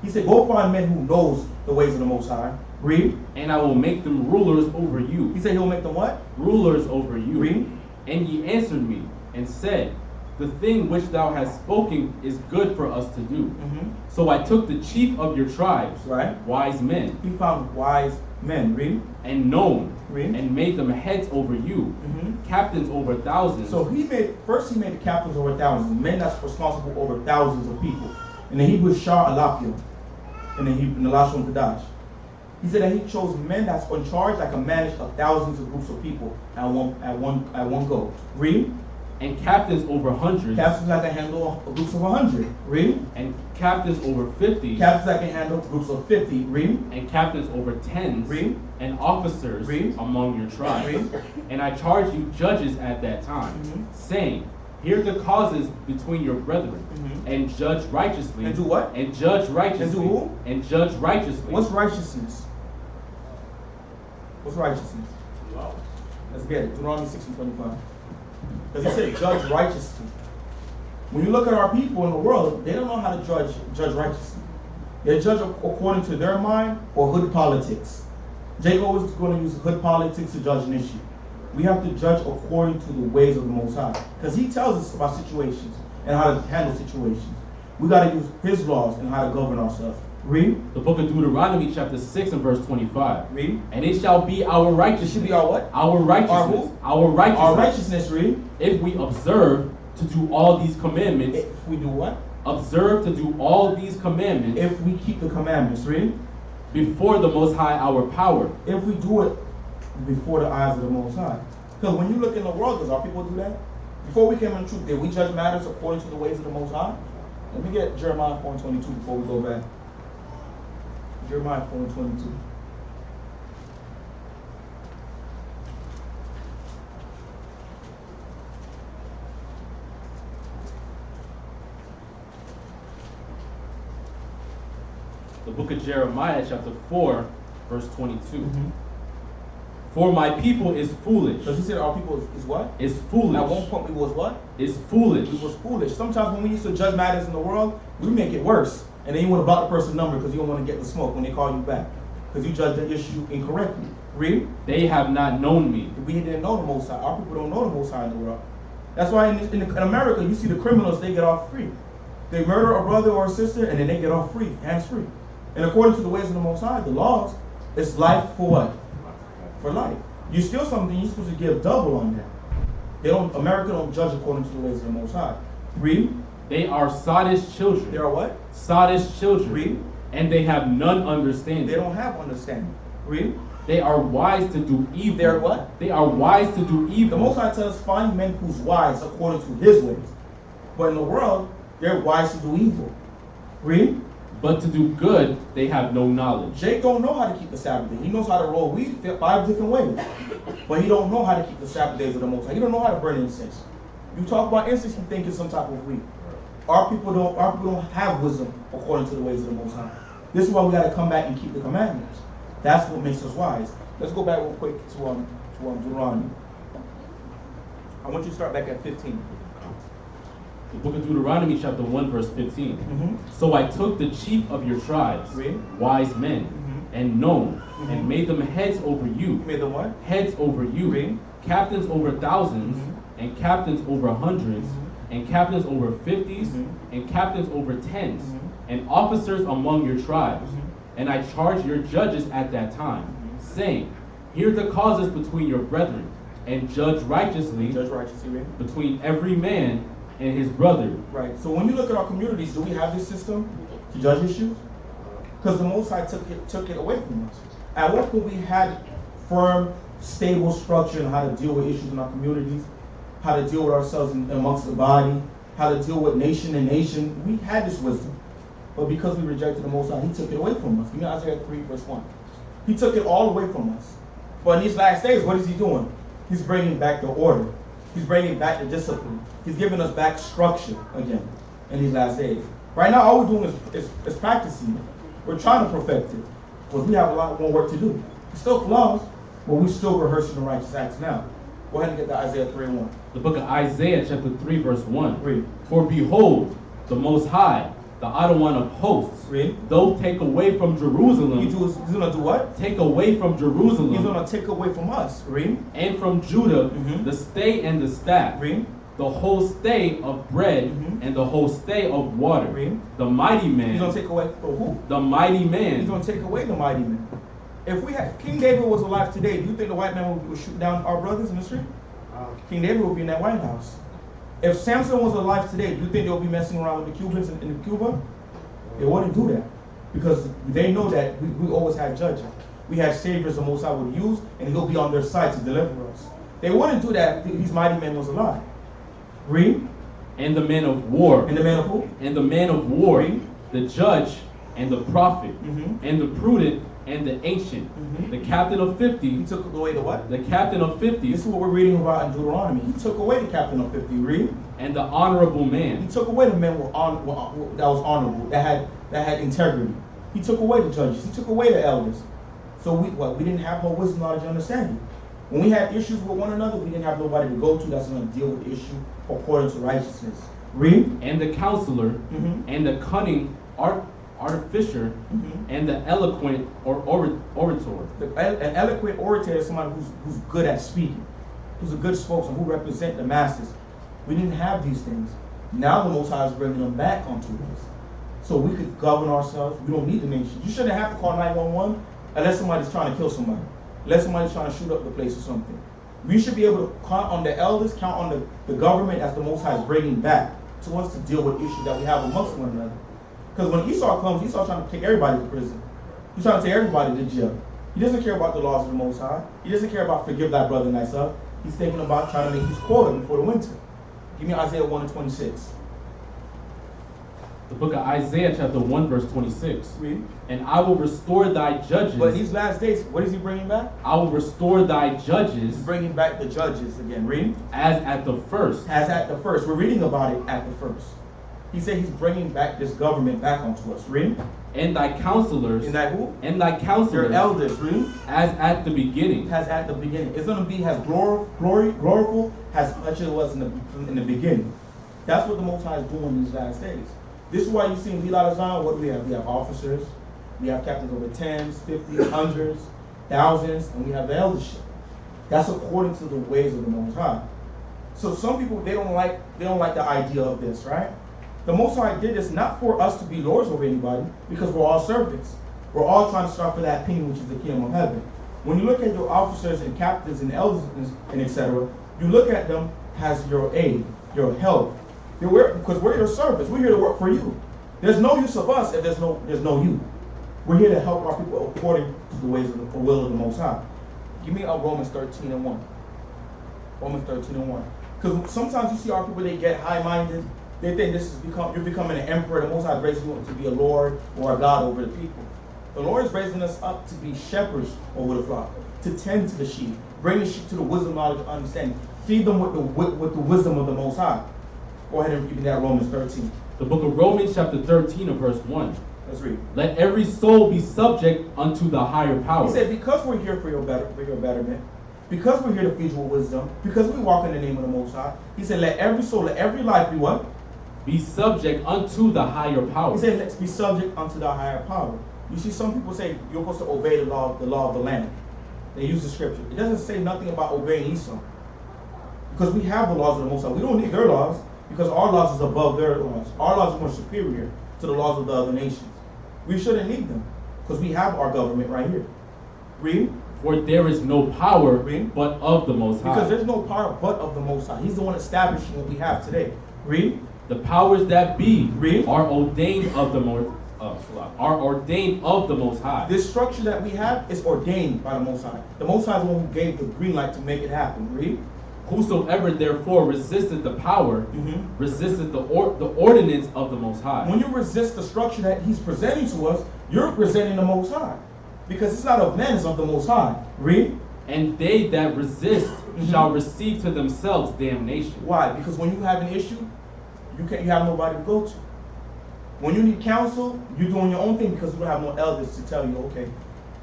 He said, go find men who knows the ways of the Most High. Read. And I will make them rulers over you. He said he'll make them what? Rulers over you. Read. And ye answered me, and said, the thing which thou hast spoken is good for us to do. So I took the chief of your tribes, wise men. He found wise men. Read. And known. Read. And made them heads over you, captains over thousands. So he made the captains over thousands, men that's responsible over thousands of people. And then he was Shah Alapia, and then in the last one Kadash. He said that he chose men that's in charge that can manage thousands of groups of people at one go. Read. And captains over hundreds. Captains that can handle groups of 100. Read. And captains over 50. Captains that can handle groups of 50. Read. And captains over tens. Read. And officers among your tribes. Read. And I charged you judges at that time, saying, hear the causes between your brethren, and judge righteously. And do what? And judge righteously. And do who? And judge righteously. What's righteousness? What's righteousness? Wow. Let's get it. Deuteronomy 6:25. Because he said judge righteously. When you look at our people in the world, they don't know how to judge righteously. They judge according to their mind or hood politics. Jacob is going to use hood politics to judge an issue. We have to judge according to the ways of the Most High, because He tells us about situations and how to handle situations. We got to use His laws and how to govern ourselves. Read. The book of Deuteronomy chapter 6 and verse 25. Read. And it shall be our righteousness. It should be our what? Our righteousness. Our righteousness. Our righteousness, read. If we observe to do all these commandments. If we do what? Observe to do all these commandments. If we keep the commandments, read. Before the Most High our power. If we do it before the eyes of the Most High. Because when you look in the world, does our people do that? Before we came in truth, did we judge matters according to the ways of the Most High? Let me get Jeremiah 4:22 before we go back. Jeremiah 4:22. The book of Jeremiah chapter 4 verse 22. For my people is foolish. So he said our people is what? Is foolish. At one point we was what? Is foolish. We was foolish. Sometimes when we used to judge matters in the world, we make it worse. And then you want to block the person's number because you don't want to get the smoke when they call you back. Because you judged the issue incorrectly. Read. They have not known me. We didn't know the Most High. Our people don't know the Most High in the world. That's why in America, you see the criminals, they get off free. They murder a brother or a sister, and then they get off free, hands free. And according to the ways of the Most High, the laws, it's life for what? For life. You steal something, you're supposed to give double on that. America don't judge according to the ways of the Most High. Read. They are sottish children. They are what? Sottish children. Read. And they have none understanding. They don't have understanding. Read. They are wise to do evil. They are what? They are wise to do evil. The Most High tells us, find men who's wise according to His ways. But in the world, they're wise to do evil. Read. But to do good, they have no knowledge. Jake don't know how to keep the Sabbath day. He knows how to roll weed 5 different ways. But he don't know how to keep the Sabbath days of the Most High. He don't know how to burn incense. You talk about incense, you think it's some type of weed. Our people don't have wisdom according to the ways of the Most High. This is why we got to come back and keep the commandments. That's what makes us wise. Let's go back real quick to Deuteronomy. I want you to start back at 15. The book of Deuteronomy chapter 1 verse 15. So I took the chief of your tribes, wise men, and known, and made them heads over you. Made them what? Heads over you. Captains over thousands, and captains over hundreds, and captains over 50s, and captains over 10s, and officers among your tribes. And I charged your judges at that time, saying, hear the causes between your brethren, and judge righteously, between every man and his brother. Right. So when you look at our communities, do we have this system to judge issues? Because the Most High took it away from us. At one point we had firm, stable structure on how to deal with issues in our communities, how to deal with ourselves amongst the body, how to deal with nation and nation. We had this wisdom. But because we rejected the Most High, He took it away from us. You know Isaiah 3 verse 1. He took it all away from us. But in these last days, what is He doing? He's bringing back the order. He's bringing back the discipline. He's giving us back structure again in these last days. Right now, all we're doing is practicing it. We're trying to perfect it. Because we have a lot more work to do. It's still flaws, but we're still rehearsing the righteous acts now. Go ahead and get to Isaiah 3:1. The book of Isaiah chapter 3 verse 1. Read. For behold, the Most High, the One of hosts, though take away from Jerusalem. He's going to do what? Take away from Jerusalem. He's going to take away from us. Read. And from Judah, the stay and the staff. Read. The whole stay of bread and the whole stay of water. Read. The mighty man. He's going to take away from who? The mighty man. He's going to take away the mighty man. If King David was alive today, do you think the white man would shoot down our brothers in the street? King David would be in that White House. If Samson was alive today, do you think they'll be messing around with the Cubans in Cuba? They wouldn't do that. Because they know that we always have judges. We have saviors the Most High would use, and He'll be on their side to deliver us. They wouldn't do that if these mighty men was alive. Read. And the man of war. And the man of who? And the man of war. Read. The judge and the prophet. And the prudent and the ancient. The captain of 50. He took away the what? The captain of 50. This is what we're reading about in Deuteronomy. He took away the captain of 50. Read. And the honorable man. He took away the men that was honorable, that had integrity. He took away the judges. He took away the elders. So we didn't have no wisdom, knowledge, and understanding. When we had issues with one another, we didn't have nobody to go to that's going to deal with the issue according to righteousness. Read. and the counselor, and the cunning artificer, and the eloquent orator. An eloquent orator is somebody who's good at speaking, who's a good spokesman, who represent the masses. We didn't have these things. Now the Most High is bringing them back onto us, so we could govern ourselves. We don't need the nation. You shouldn't have to call 911 unless somebody's trying to kill somebody, unless somebody's trying to shoot up the place or something. We should be able to count on the elders, count on the government as the Most High is bringing back to us to deal with issues that we have amongst one another. Because when Esau comes, Esau's trying to take everybody to prison. He's trying to take everybody to jail. He doesn't care about the laws of the Most High. He doesn't care about forgive thy brother and thyself. He's thinking about trying to make his quota before the winter. Give me Isaiah 1:26. The book of Isaiah chapter 1 verse 26. Read. And I will restore thy judges. But these last days, what is he bringing back? I will restore thy judges. He's bringing back the judges again. Read. As at the first. As at the first. We're reading about it at the first. He said he's bringing back this government back onto us. Read. And thy counselors. And that who? And thy counselors. Your elders. Read. As at the beginning. As at the beginning. It's going to be as gloriful as much as it was in the beginning. That's what the Most High is doing in these last days. This is why you see in Lead Zion, what do we have? We have officers, we have captains over 10s, 50s, 100s, thousands, and we have the eldership. That's according to the ways of the Most High. So some people, they don't like the idea of this, right? The Most High did this not for us to be lords over anybody, because we're all servants. We're all trying to strive for that kingdom, which is the kingdom of heaven. When you look at your officers and captains and elders and etc., you look at them as your aid, your help. Because we're your servants. We're here to work for you. There's no use of us if there's no you. We're here to help our people according to the ways of the will of the Most High. Give me Romans 13:1. Romans 13:1. Because sometimes you see our people, they get high-minded. They think you're becoming an emperor. The Most High is raising you up to be a lord or a god over the people. The Lord is raising us up to be shepherds over the flock, to tend to the sheep, bring the sheep to the wisdom, knowledge, and understanding, feed them with the wisdom of the Most High. Go ahead and read that Romans 13. The book of Romans chapter 13 of verse 1. Let's read. Let every soul be subject unto the higher power. He said, because we're here for your betterment, because we're here to feed you with wisdom, because we walk in the name of the Most High, he said, let every soul, let every life be what? Be subject unto the higher power. He said, let's be subject unto the higher power. You see, some people say you're supposed to obey the law of the land. They use the scripture. It doesn't say nothing about obeying Esau. Because we have the laws of the Most High. We don't need their laws, because our laws is above their laws. Our laws are more superior to the laws of the other nations. We shouldn't need them, because we have our government right here. Read. For there is no power Read. but of the Most High. Because there's no power but of the Most High. He's the one establishing what we have today. Read. The powers that be Read. are ordained of the Most High. This structure that we have is ordained by the Most High. The Most High is the one who gave the green light to make it happen. Read. Whosoever therefore resisteth the power, resisteth the ordinance of the Most High. When you resist the structure that he's presenting to us, you're presenting the Most High. Because it's not of men, it's of the Most High. Read. And they that resist shall receive to themselves damnation. Why? Because when you have an issue, you have nobody to go to. When you need counsel, you're doing your own thing because you don't have no elders to tell you, okay,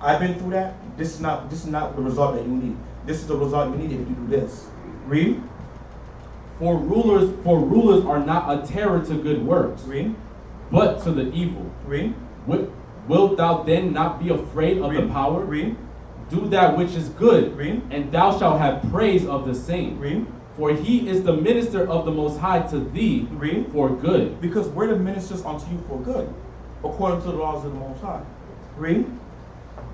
I've been through that. This is not the result that you need. This is the result you need if you do this. Read. For rulers are not a terror to good works, Read. but to the evil. Read. Wilt thou then not be afraid of the power? Read. Do that which is good, Read. and thou shalt have praise of the same. Read. For he is the minister of the Most High to thee Read. for good. Because we're the ministers unto you for good, according to the laws of the Most High. Read.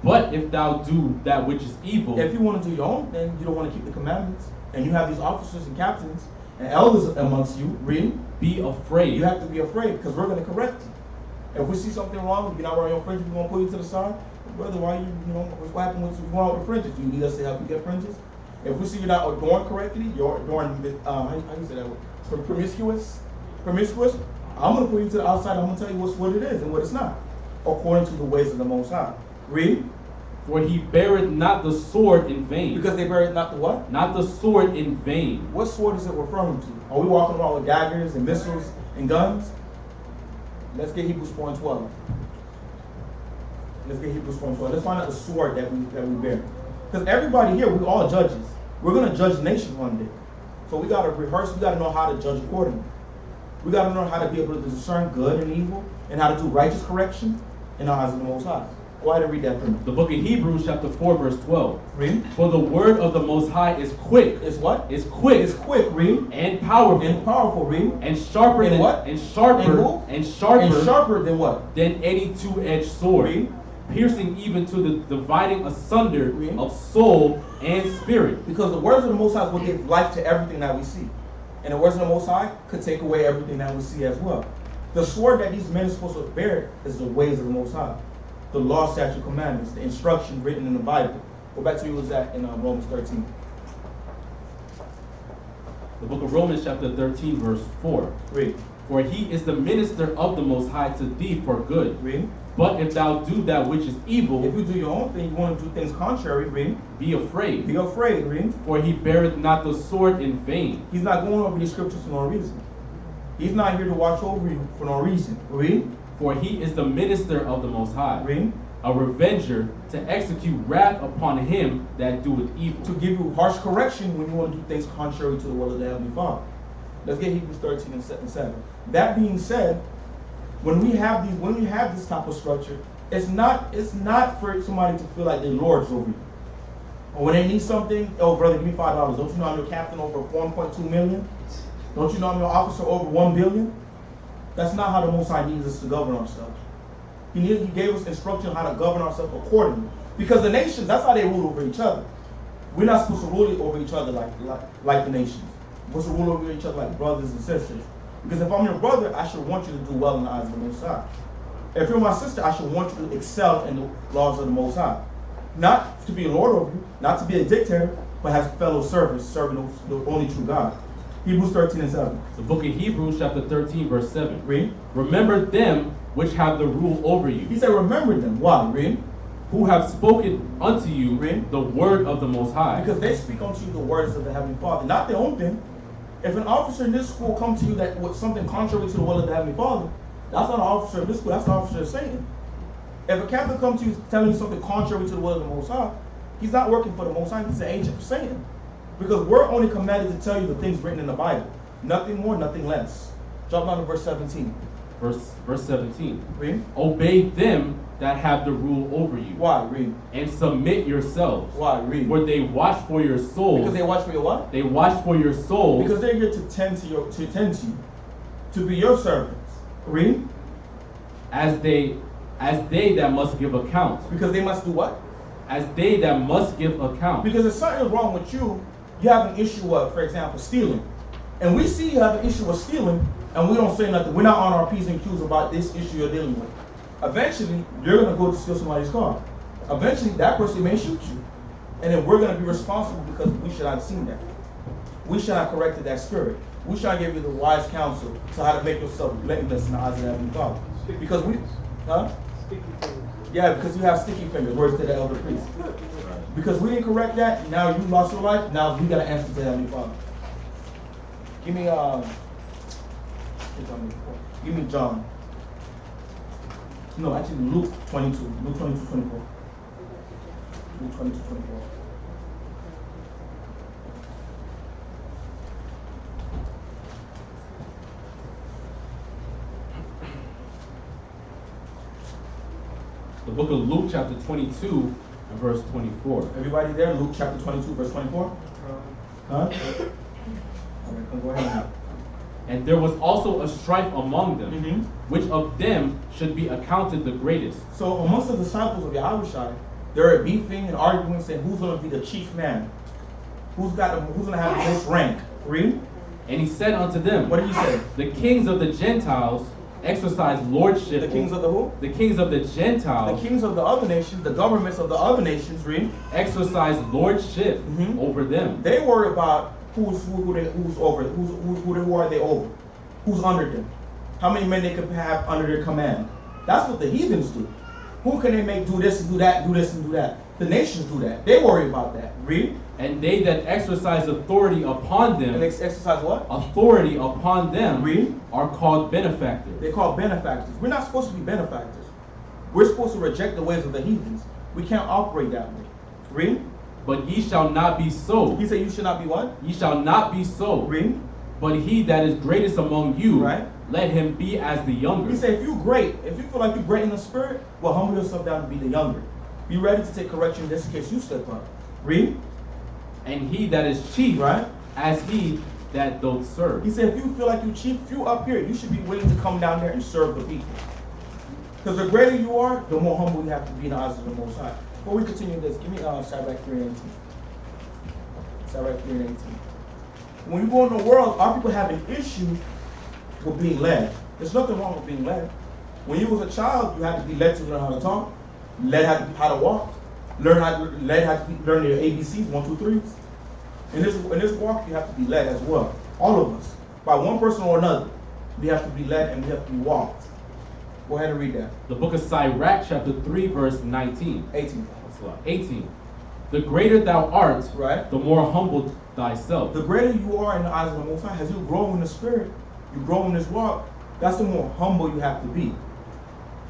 But if thou do that which is evil, If you want to do your own thing, you don't want to keep the commandments, and you have these officers and captains and elders amongst you, read, be afraid. you have to be afraid, because we're going to correct you. If we see something wrong, you're not wearing your fringes, we're going to pull you to the side. Brother, why what happened with you going with the fringes? Do you need us to help you get fringes? If we see you're not adorned correctly, you're adorned, how you say that word? Promiscuous, I'm going to pull you to the outside, I'm going to tell you what it is and what it's not, according to the ways of the Most High. Read. For he beareth not the sword in vain. Because they buried not the what? Not the sword in vain. What sword is it referring to? Are we walking around with daggers and missiles and guns? Let's get Hebrews 4:12. Let's get Hebrews 4:12. Let's find out the sword that we bear. Because everybody here, we're all judges. We're going to judge the nation one day. So we got to rehearse. We got to know how to judge accordingly. We got to learn how to be able to discern good and evil and how to do righteous correction in the eyes of the Most High. Go ahead and read that for me. The book of Hebrews chapter 4 verse 12. Read. For the word of the Most High is quick. It's what? Is quick. It's quick. Read. And powerful. And powerful. Read. And sharper And than what? And sharper. And who? And sharper. And sharper than what? Than any two-edged sword. Read. Piercing even to the dividing asunder Read. of soul and spirit. Because the words of the Most High will give life to everything that we see. And the words of the Most High could take away everything that we see as well. The sword that these men are supposed to bear is the ways of the Most High. The law, statute, commandments, the instruction written in the Bible. Go back to where it was at in Romans 13. The book of Romans chapter 13 verse 4. Read. For he is the minister of the Most High to thee for good. Read. But if thou do that which is evil, If you do your own thing, you want to do things contrary, read. be afraid. Be afraid, read. For he beareth not the sword in vain. He's not going over these scriptures for no reason. He's not here to watch over you for no reason. Read. For he is the minister of the Most High, Read. a revenger to execute wrath upon him that doeth evil. To give you harsh correction when you want to do things contrary to the will of the Heavenly Father. Let's get Hebrews 13 and 7. That being said, when we have this type of structure, it's not for somebody to feel like they're lords over you. Or when they need something, oh brother, give me $5. Don't you know I'm your captain over 1.2 million? Don't you know I'm your officer over 1 billion? That's not how the Most High needs us to govern ourselves. He gave us instruction on how to govern ourselves accordingly. Because the nations, that's how they rule over each other. We're not supposed to rule over each other like the nations. We're supposed to rule over each other like brothers and sisters. Because if I'm your brother, I should want you to do well in the eyes of the Most High. If you're my sister, I should want you to excel in the laws of the Most High. Not to be a lord over you, not to be a dictator, but as fellow servants, serving the only true God. Hebrews 13 and 7. The book of Hebrews chapter 13 verse 7. Read. Remember them which have the rule over you, He said, remember them. Why? Read. who have spoken unto you Read. the word of the Most High. Because they speak unto you the words of the Heavenly Father, not their own thing. If an officer in this school comes to you that with something contrary to the will of the Heavenly Father, that's not an officer of this school, that's an officer of Satan. If a captain comes to you telling you something contrary to the will of the Most High, he's not working for the Most High, he's an agent for Satan. Because we're only commanded to tell you the things written in the Bible. Nothing more, nothing less. Drop down to verse 17. Verse 17. Read. Obey them that have the rule over you. Why? Read. And submit yourselves. Why? Read. For they watch for your souls. Because they watch for your what? They watch for your souls. Because they're here to tend to you, to be your servants. Read. as they that must give account. Because they must do what? As they that must give account. Because if something is wrong with you, you have an issue of, for example, stealing. And we see you have an issue of stealing, and we don't say nothing. We're not on our P's and Q's about this issue you're dealing with. Eventually, you're going to go to steal somebody's car. Eventually, that person may shoot you. And then we're going to be responsible because we should not have seen that. We should not have corrected that spirit. We should not give you the wise counsel to how to make yourself blameless in the eyes of the Heavenly Father. Because we, Sticky fingers. yeah, because you have sticky fingers, words to the elder priest. Because we didn't correct that, now you lost your life, now we got to answer to the Heavenly Father. Give me, John. No, actually Luke 22. Luke 22, 24. Luke 22, 24. The book of Luke chapter 22 and verse 24. Everybody there? Luke chapter 22, verse 24? Huh? All right, come go ahead now. And there was also a strife among them, Mhm. which of them should be accounted the greatest. So amongst the disciples of Yahushua, they were beefing and arguing, saying who's going to be the chief man? Who's going to have the most rank? Read. And he said unto them, What did he say? the kings of the Gentiles exercise lordship. The kings of the who? The kings of the The Gentiles kings of the other nations, the governments of the other nations, read. exercise lordship Mhm. over them. They worry about who are they over? Who's under them? How many men they could have under their command? That's what the heathens do. Who can they make do this and do that, do this and do that? The nations do that. They worry about that. Read. And they that exercise authority upon And them, they exercise what? authority upon them, Read. are called benefactors. They're called benefactors. We're not supposed to be benefactors. We're supposed to reject the ways of the heathens. We can't operate that way. Read. But ye shall not be so. He said you should not be what? Ye shall not be so. Read. But he that is greatest among you, Right. let him be as the younger. He said, if you're great, if you feel like you're great in the spirit, well, humble yourself down to be the younger. Be ready to take correction just in case you slip up. Read. And he that is chief, Right. as he that doth serve. He said, if you feel like you're chief, if you up here, you should be willing to come down there and serve the people. Because the greater you are, the more humble you have to be in the eyes of the Most High. Before we continue this, give me Sirach 3:18. Sirach 3:18. When you go in the world, our people have an issue with being led. There's nothing wrong with being led. When you was a child, you had to be led to learn how to talk, led how to walk, learn your ABCs, 1, 2, 3s. In this walk, you have to be led as well. All of us, by one person or another, we have to be led and we have to be walked. Go ahead and read that. The book of Sirach, chapter 3, verse 19. 18. 18. The greater thou art, Right. the more humbled thyself. The greater you are in the eyes of the Most High, as you grow in the spirit, you grow in this walk, that's the more humble you have to be.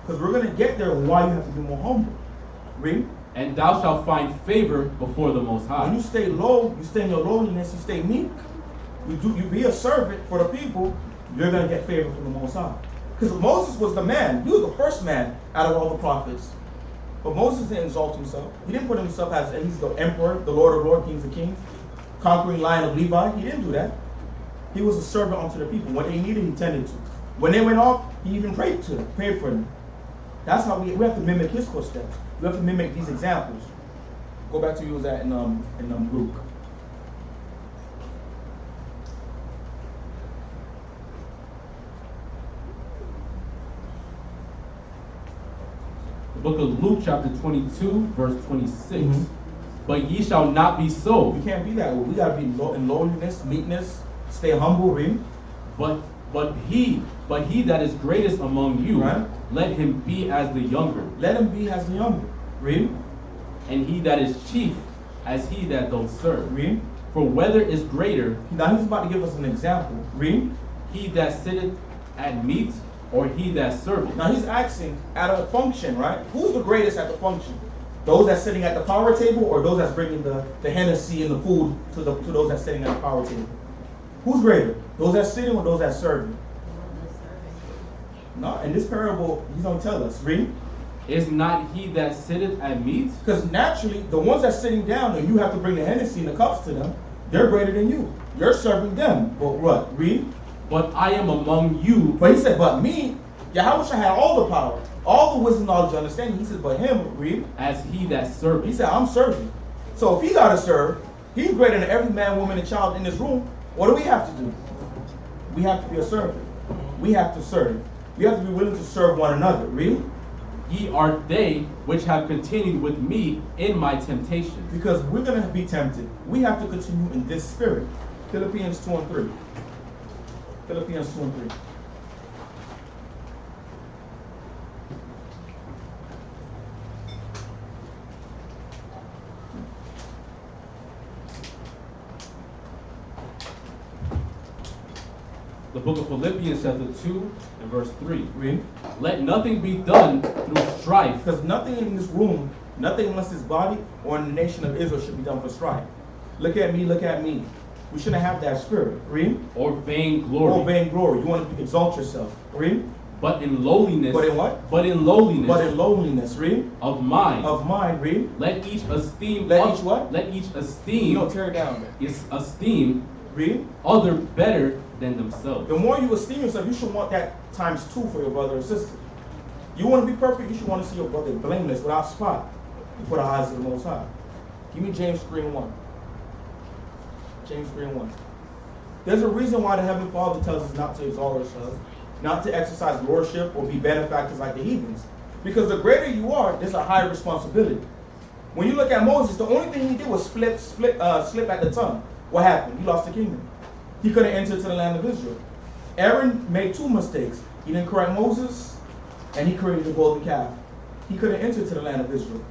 Because we're going to get there why you have to be more humble. Read. And thou shalt find favor before the Most When High. you stay low, you stay in your lowliness, you stay meek, you be a servant for the people, you're going to get favor from the Most High. Because Moses was the man. He was the first man out of all the prophets. But Moses didn't exalt himself. He didn't put himself as he's the emperor, the Lord of lords, kings of kings, conquering lion of Levi. He didn't do that. He was a servant unto the people. What they needed, he tended to. When they went off, he even prayed to them, prayed for them. That's how we have to mimic his footsteps. We have to mimic these examples. Go back to you was at in Luke. The book of Luke, chapter 22, verse 26. Mhm. But ye shall not be so, We can't be that way. We gotta be in lowliness, meekness, stay humble, read. but he that is greatest among you, Right. let him be as the younger. Let him be as the younger. Read. And he that is chief, as he that doth serve. Read. For whether is greater, Now he's about to give us an example. Read. he that sitteth at meat, or he that serveth? Now he's asking at a function, right? Who's the greatest at the function? Those that's sitting at the power table, or those that's bringing the Hennessy and the food to those that's sitting at the power table? Who's greater? Those that's sitting or those that's serving? No, in this parable, he's gonna tell us. Read. Is not he that sitteth at meat? Because naturally, the ones that's sitting down and you have to bring the Hennessy and the cups to them, they're greater than you. You're serving them. But what? Read. But I am among you. But he said, but me, Yahweh had all the power, all the wisdom, knowledge, and understanding. He said, but him, read. As he that serveth. He said, I'm serving. So if he got to serve, he's greater than every man, woman, and child in this room. What do we have to do? We have to be a servant. We have to serve. We have to be willing to serve one another. Read. Ye are they which have continued with me in my temptations. Because we're going to be tempted. We have to continue in this spirit. Philippians 2 and 3. Philippians 2 and 3. The book of Philippians, chapter 2 and verse 3. Read. Let nothing be done through strife, Because nothing in this room, nothing unless this body or in the nation of Israel should be done for strife. Look at me, look at me. We shouldn't have that spirit. Read. or vain glory, Or vainglory. You want to exalt yourself. Read. but in lowliness. But in what? But in lowliness But in lowliness. Read. of mind. Of mind. Read. Let each esteem. Let each what? Let each esteem. No, tear it down. Is esteem Read. other better than themselves. The more you esteem yourself, you should want that times 2 for your brother or sister. You want to be perfect, you should want to see your brother blameless, without spot, before the eyes of the Most High. Give me James 3 and 1. James 3 and 1. There's a reason why the Heavenly Father tells us not to exalt ourselves, not to exercise lordship or be benefactors like the heathens. Because the greater you are, there's a higher responsibility. When you look at Moses, the only thing he did was slip at the tongue. What happened? He lost the kingdom. He couldn't enter to the land of Israel. Aaron made 2 mistakes. He didn't correct Moses, and he created the golden calf. He couldn't enter to the land of Israel.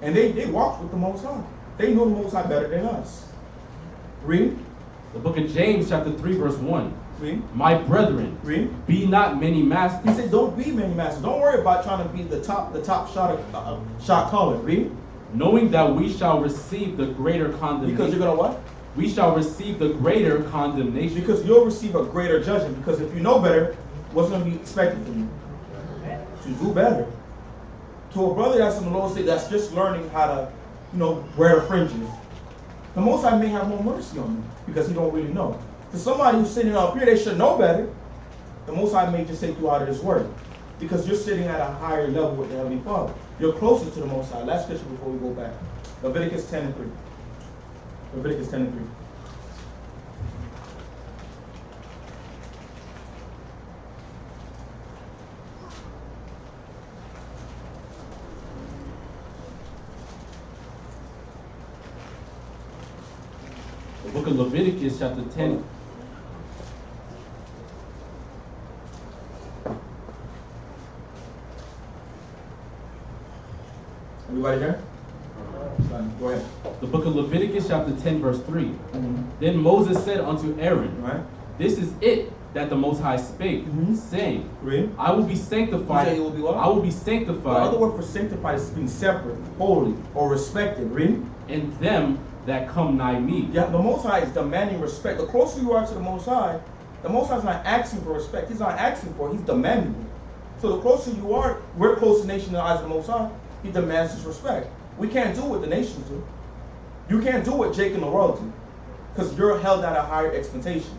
And they walked with the Most High. They know the Most High better than us. Read. The book of James, chapter 3, verse 1. Read. My brethren, Read. be not many He masters, said, don't be many masters. Don't worry about trying to be the top shot caller. Read. knowing that we shall receive the greater Because you're condemnation. going to what? we shall receive the greater condemnation. Because you'll receive a greater judgment. Because if you know better, what's going to be expected from you? To do better. To a brother that's in the low state that's just learning how to, wear the fringes, the Most High may have more mercy on you because he don't really know. To somebody who's sitting up here, they should know better. The Most High may just take you out of this word because you're sitting at a higher level with the Heavenly Father. You're closer to the Most High. Last scripture before we go back. Leviticus 10:3. Leviticus 10:3. The book of Leviticus chapter 10. Everybody there? Go ahead. The book of Leviticus chapter 10 verse 3. Mm-hmm. Then Moses said unto Aaron, Right. This is it that the Most High spake, saying, Read. I will be sanctified. You say it will be what? I will be The sanctified other word for sanctified is being separate, holy, or respected. Read. in them that come nigh me. Yeah, the Most High is demanding respect. The closer you are to the Most High is not asking for respect. He's not asking for it. He's demanding it. So the closer you are, we're close to nation in the eyes of the Most High. He demands his respect. We can't do what the nations do. You can't do what Jake and the world do, because you're held at a higher expectation.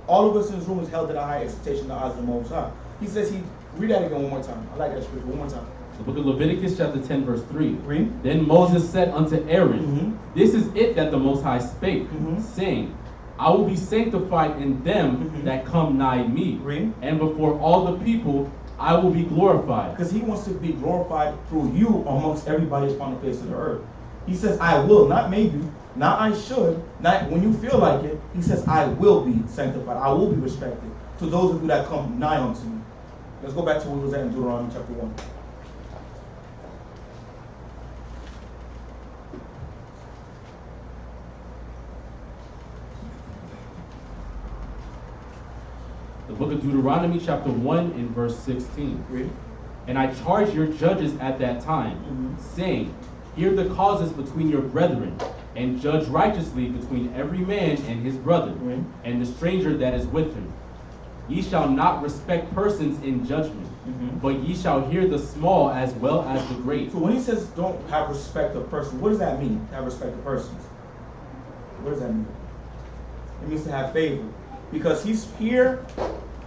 All of us in this room is held at a higher expectation in the eyes of the Most High. He says read that again one more time. I like that scripture. One more time. The book of Leviticus chapter 10 verse 3. Read. Then Moses said unto Aaron, Mhm. This is it that the Most High spake, Mhm. saying, I will be sanctified in them Mhm. that come nigh me, Read. and before all the people I will be glorified. Because he wants to be glorified through you amongst everybody upon the face of the earth. He says, I will, not maybe, not I should, not when you feel like it. He says, I will be sanctified. I will be respected to those of you that come nigh unto me. Let's go back to where we was at in Deuteronomy chapter 1. The book of Deuteronomy chapter 1 in verse 16. Read. And I charge your judges at that time, saying, Hear the causes between your brethren, and judge righteously between every man and his brother, and the stranger that is with him. Ye shall not respect persons in judgment, but ye shall hear the small as well as the great. So when he says don't have respect of persons, what does that mean? Have respect of persons. What does that mean? It means to have favor. Because he's here,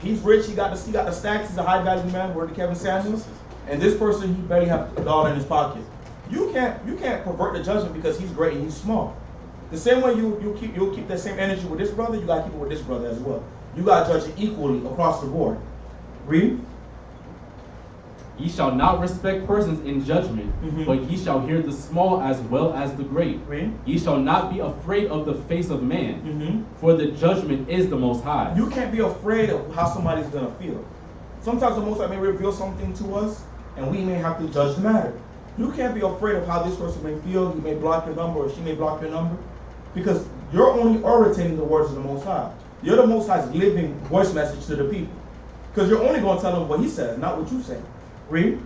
he's rich, he got the stacks, he's a high value man, word to Kevin Samuels, and this person, he barely has a dollar in his pocket. You can't pervert the judgment because he's great and he's small. The same way you'll keep that same energy with this brother, you gotta keep it with this brother as well. You gotta judge it equally across the board. Read. Ye shall not respect persons in judgment, but ye shall hear the small as well as the great. Read. Ye shall not be afraid of the face of man, for the judgment is the Most High. You can't be afraid of how somebody's gonna feel. Sometimes the Most High may reveal something to us, and we may have to judge the matter. You can't be afraid of how this person may feel. He may block your number, or she may block your number, because you're only originating the words of the Most High. You're the Most High's living voice message to the people, because you're only going to tell them what He says, not what you say. Read.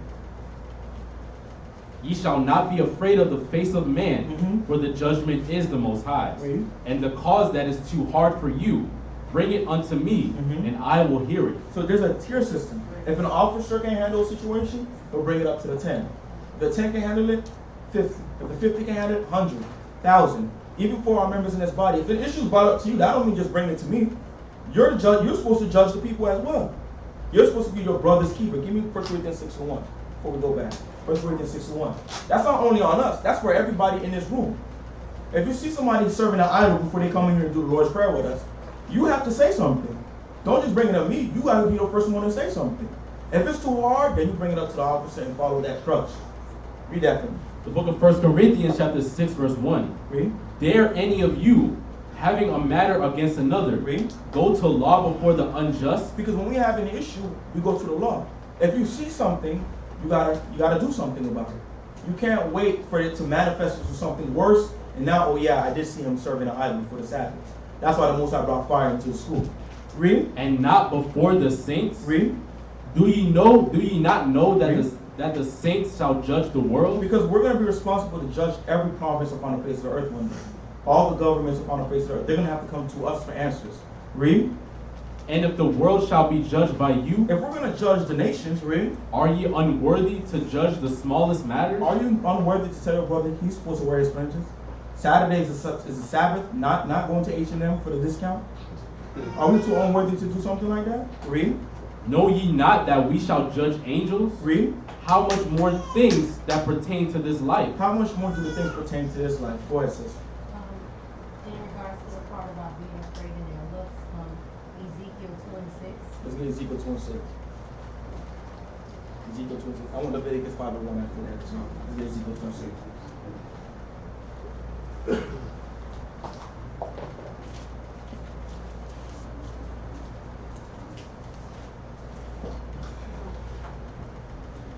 Ye shall not be afraid of the face of man, for the judgment is the Most High. Read. And the cause that is too hard for you, bring it unto me, and I will hear it. So there's a tier system. If an officer can handle a situation, he'll bring it up to the 10. If the 10 can handle it, 50. If the 50 can handle it, 100, 1,000. Even for our members in this body, if an issue is brought up to you, that don't mean just bring it to me. You're the judge. You're supposed to judge the people as well. You're supposed to be your brother's keeper. Give me 1 Corinthians 6:1 before we go back. 1 Corinthians 6:1. That's not only on us. That's for everybody in this room. If you see somebody serving an idol before they come in here and do the Lord's Prayer with us, you have to say something. Don't just bring it up to me. You got to be the first one to say something. If it's too hard, then you bring it up to the officer and follow that instruction. Read that for me. The book of 1 Corinthians chapter 6 verse 1. Read. Dare any of you, having a matter against another, Read. go to law before the unjust? Because when we have an issue, we go to the law. If you see something, you gotta do something about it. You can't wait for it to manifest into something worse. And now, oh yeah, I did see him serving an idol for the Sabbath. That's why the Most High brought fire into the school. Read. And not before the saints? Read. Do ye not know that Read. that the saints shall judge the world? Because we're going to be responsible to judge every province upon the face of the earth one day. all the governments upon the face of the earth. They're going to have to come to us for answers. Read. And if the world shall be judged by you, If we're going to judge the nations, read. are ye unworthy to judge the smallest matters? Are you unworthy to tell your brother he's supposed to wear his fringes? Saturday is a Sabbath, not going to H&M for the discount? Are we too unworthy to do something like that? Read. Know ye not that we shall judge angels? Read. How much more things that pertain to this life? How much more do the things pertain to this life? Go ahead, sis. In regards to the part about being afraid in their looks, Ezekiel 26. Let's get Ezekiel 26. Ezekiel 26. I want Leviticus 5:1 after that. So let's get Ezekiel 26.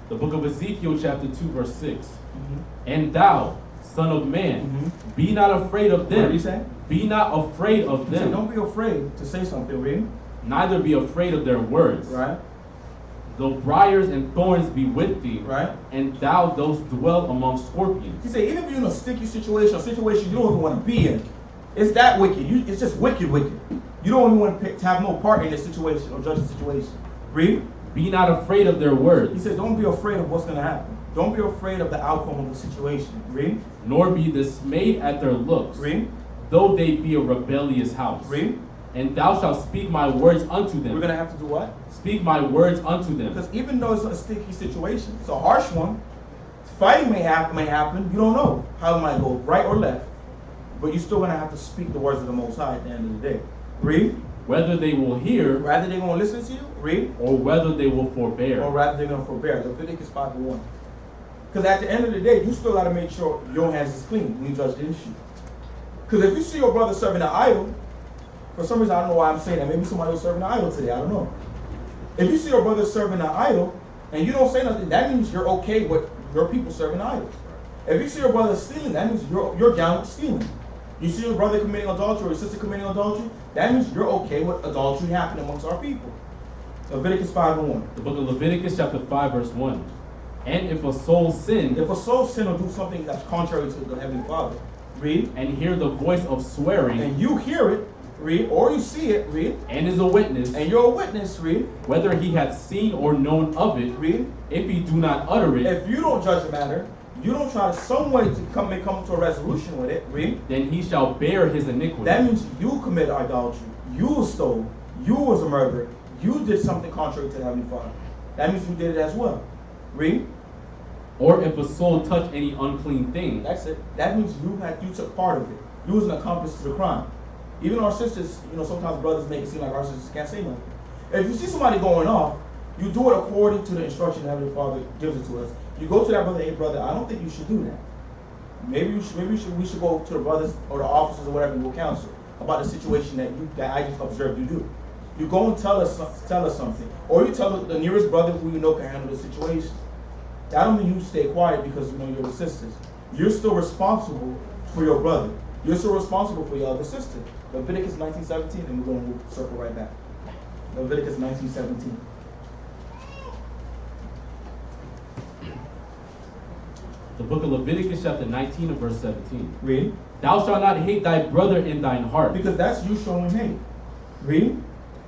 The book of Ezekiel chapter 2 verse 6. Mm-hmm. And thou, son of man, be not afraid of them. What are you saying? Be not afraid of He said, them. don't be afraid to say something, read. Neither be afraid of their words. Right? Though briars and thorns be with thee, Right? and thou dost dwell among scorpions. He said, even if you're in a sticky situation, a situation you don't even want to be in, it's that wicked. It's just wicked. You don't even want to have no part in this situation or judge the situation. Read. Be not afraid of their He words, said, don't be afraid of what's going to happen. Don't be afraid of the outcome of the situation. Read. nor be dismayed at their looks, Read. though they be a rebellious house. Read. And thou shalt speak my words unto them. We're going to have to do what? Speak my words unto them. Because even though it's a sticky situation, it's a harsh one, fighting may happen, you don't know how it might go, right or left. But you're still going to have to speak the words of the Most High at the end of the day. Read. Whether they will hear, Rather they're going to listen to you, read. or whether they will forbear. Or rather they're going to forbear. Leviticus 5:1. Because at the end of the day, you still got to make sure your hands is clean when you judge the issue. Because if you see your brother serving an idol, for some reason, I don't know why I'm saying that. Maybe somebody was serving an idol today. I don't know. If you see your brother serving an idol and you don't say nothing, that means you're okay with your people serving idols. If you see your brother stealing, that means you're down with stealing. You see your brother committing adultery or your sister committing adultery, that means you're okay with adultery happening amongst our people. Leviticus 5:1. The book of Leviticus chapter 5 verse 1. And if a soul sin, If a soul sin or do something that's contrary to the Heavenly Father, read, and hear the voice of swearing, and you hear it, read, or you see it, read, and is a witness, and you're a witness, read, whether he hath seen or known of it, read. if he do not utter it, If you don't judge the matter, you don't try to some way to come to a resolution with it, read. then he shall bear his iniquity. That means you committed idolatry, you stole, you was a murderer, you did something contrary to the Heavenly Father. That means you did it as well. Read. Or if a soul touch any unclean thing, That's it. That means you took part of it. You was an accomplice to the crime. Even our sisters, sometimes brothers make it seem like our sisters can't say nothing. If you see somebody going off, you do it according to the instruction the Heavenly Father gives it to us. You go to that brother, hey brother, I don't think you should do that. Maybe we should go to the brothers or the officers or whatever, and we'll counsel about the situation that I just observed you do. You go and tell us something, or you tell the nearest brother who you know can handle the situation. That don't mean you stay quiet because you're the sisters. You're still responsible for your brother. You're still responsible for your other sister. Leviticus 19:17, and we're going to circle right back. Leviticus 19:17. the book of Leviticus chapter 19 and verse 17. Read. Thou shalt not hate thy brother in thine heart. Because that's you showing hate. Read.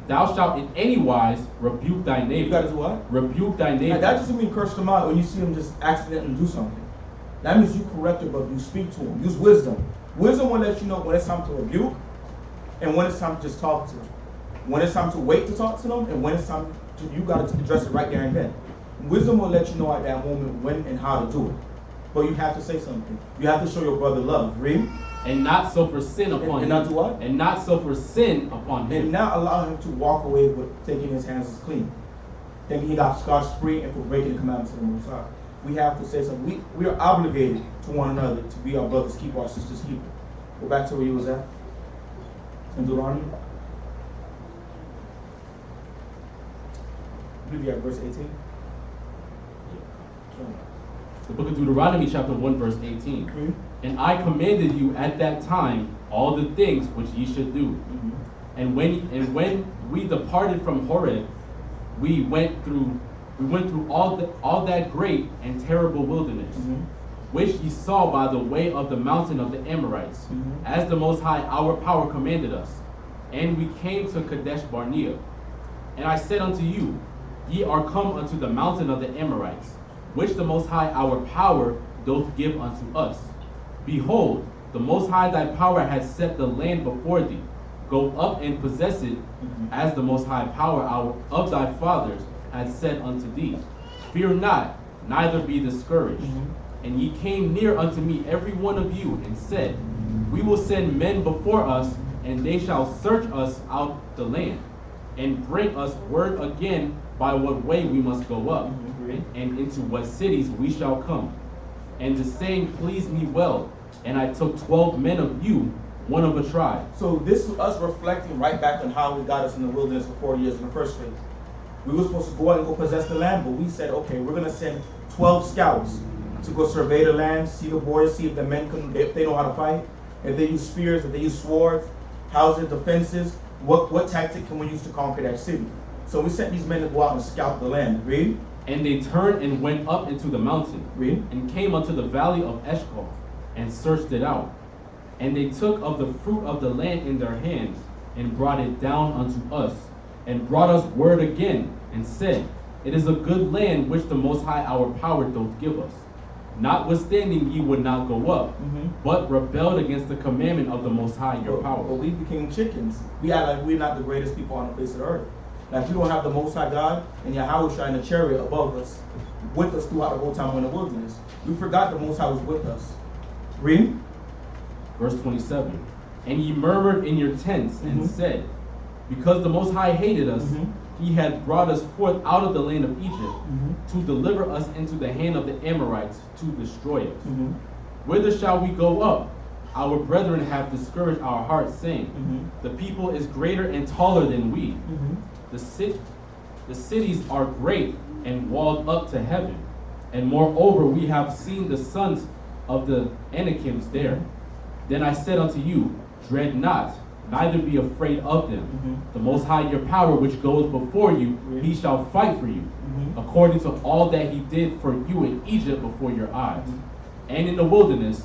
Thou shalt in any wise rebuke thy neighbor. You got to do what? Rebuke thy Now, neighbor. that doesn't mean curse them out when you see them just accidentally do something. That means you correct your brother. You speak to him. Use wisdom. Wisdom will let you know when it's time to rebuke and when it's time to just talk to them. When it's time to wait to talk to them and when it's time to, you got to address it right there and then. Wisdom will let you know at that moment when and how to do it. But you have to say something. You have to show your brother love. Read. And not suffer sin upon him. And not do what? And not suffer sin upon him. And not allow him to walk away with thinking his hands is clean. Thinking he got scotched free and for breaking the commandments of the Most High. We have to say something. We are obligated to one another to be our brother's keeper, our sister's keeper. Go back to where you was at. In Deuteronomy. I believe you're at verse 18. The book of Deuteronomy chapter 1 verse 18. Read. And I commanded you at that time all the things which ye should do. Mm-hmm. And when we departed from Horeb, we went through all that great and terrible wilderness. Mm-hmm. which ye saw by the way of the mountain of the Amorites, as the Most High our power commanded us. And we came to Kadesh Barnea. And I said unto you, ye are come unto the mountain of the Amorites, which the Most High our power doth give unto us. Behold, the Most High thy power hath set the land before thee. Go up and possess it, as the Most High power of thy fathers hath said unto thee. Fear not, neither be discouraged. And ye came near unto me every one of you, and said, We will send men before us, and they shall search us out the land, and bring us word again by what way we must go up, and into what cities we shall come. And the saying pleased me well, and I took 12 men of you, one of a tribe. So this is us reflecting right back on how we got us in the wilderness for 40 years in the first place. We were supposed to go out and go possess the land, but we said, okay, we're going to send 12 scouts to go survey the land, see the borders, see if the men if they know how to fight, if they use spears, if they use swords, how's their defenses, what tactic can we use to conquer that city. So we sent these men to go out and scout the land. Read. And they turned and went up into the mountain, Read. and came unto the valley of Eshcol, and searched it out. And they took of the fruit of the land in their hands, and brought it down unto us, and brought us word again, and said, It is a good land which the Most High our power doth give us. Notwithstanding ye would not go up, but rebelled against the commandment of the Most High your power. But we became chickens. We act like we're not the greatest people on the face of the earth. Like you don't have the Most High God and Yahweh shine a chariot above us, with us throughout the whole time we're in the wilderness. We forgot the Most High was with us. Read. Verse 27. And ye murmured in your tents, and said, Because the Most High hated us, he hath brought us forth out of the land of Egypt, to deliver us into the hand of the Amorites, to destroy us. Whither shall we go up? Our brethren have discouraged our hearts, saying, The people is greater and taller than we. The cities are great and walled up to heaven. And moreover, we have seen the sons of the Anakims there. Then I said unto you, Dread not, neither be afraid of them. The Most High your power, which goes before you, he shall fight for you, according to all that he did for you in Egypt before your eyes. And in the wilderness,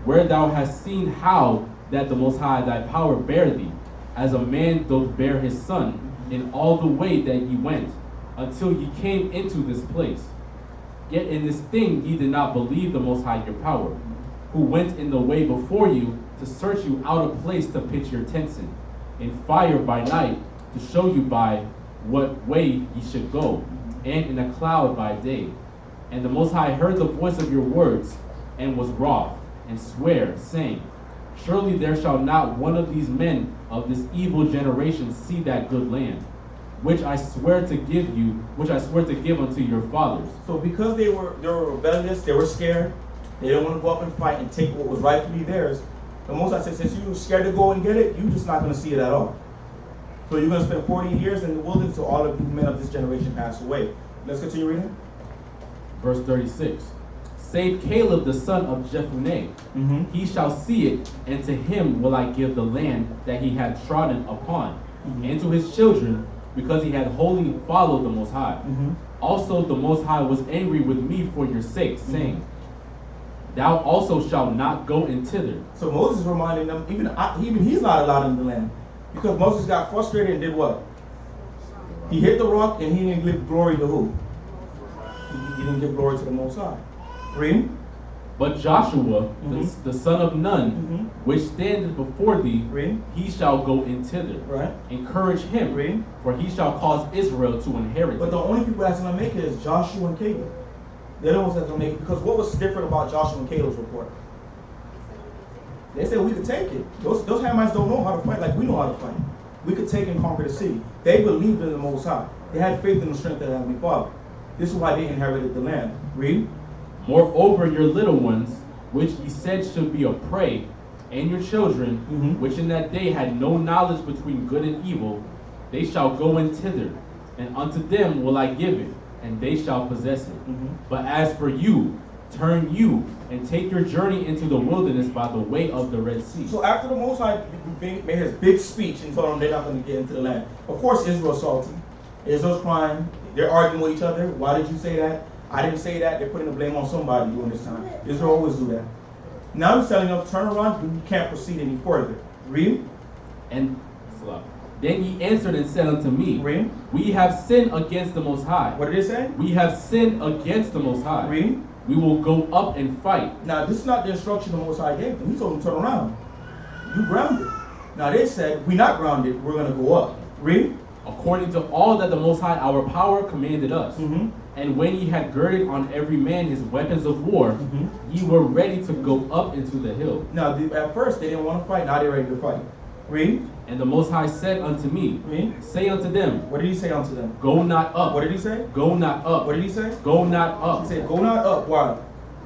where thou hast seen how that the Most High thy power bare thee, as a man doth bear his son, in all the way that ye went, until ye came into this place. Yet in this thing ye did not believe the Most High your power, who went in the way before you to search you out a place to pitch your tents in fire by night, to show you by what way ye should go, and in a cloud by day. And the Most High heard the voice of your words, and was wroth, and sware, saying, Surely there shall not one of these men of this evil generation see that good land, which I swear to give you, which I swear to give unto your fathers. So because they were rebellious, they were scared, they didn't want to go up and fight and take what was rightfully theirs. The Most High said, since you were scared to go and get it, you're just not going to see it at all. So you're going to spend 40 years in the wilderness till all of the men of this generation pass away. Let's continue reading. Verse 36. Save Caleb the son of Jephunneh. He shall see it, and to him will I give the land that he hath trodden upon, and to his children, because he had wholly followed the Most High. Also the Most High was angry with me for your sake, saying, Thou also shalt not go in thither. So Moses reminding them, even he's not allowed in the land. Because Moses got frustrated and did what? He hit the rock and he didn't give glory to who? He didn't give glory to the Most High. Read. But Joshua, the son of Nun, which standeth before thee, he shall go in thither. Right. Encourage him, for he shall cause Israel to inherit But it. the only people that's going to make it is Joshua and Caleb. They're the ones that's going to make it. Because what was different about Joshua and Caleb's report? They said we could take it. Those Hamites don't know how to fight like we know how to fight. We could take and conquer the city. They believed in the Most High. They had faith in the strength of the Heavenly Father. This is why they inherited the land. Read. Moreover, your little ones, which ye said should be a prey, and your children, which in that day had no knowledge between good and evil, they shall go in thither, and unto them will I give it, and they shall possess it. But as for you, turn you, and take your journey into the wilderness by the way of the Red Sea. So after the Most High made his big speech and told them they're not going to get into the land, of course Israel's salty. Israel's crying. They're arguing with each other. Why did you say that? I didn't say that. They're putting the blame on somebody during this time. Israel always do that. Now he's telling them, turn around, you can't proceed any further. Read. And then he answered and said unto me, Read. We have sinned against the Most High. What did it say? We have sinned against the Most High. Read. We will go up and fight. Now this is not the instruction the Most High gave them. He told them, turn around. You grounded. Now they said, we're not grounded, we're going to go up. Read. According to all that the Most High our power commanded us. And when ye had girded on every man his weapons of war, ye were ready to go up into the hill. Now at first they didn't want to fight, now they're ready to fight. Read. And the Most High said unto me, Read. Say unto them, What did he say unto them? Go not up. What did he say? Go not up. What did he say? Go not up. He said, go not up. Why?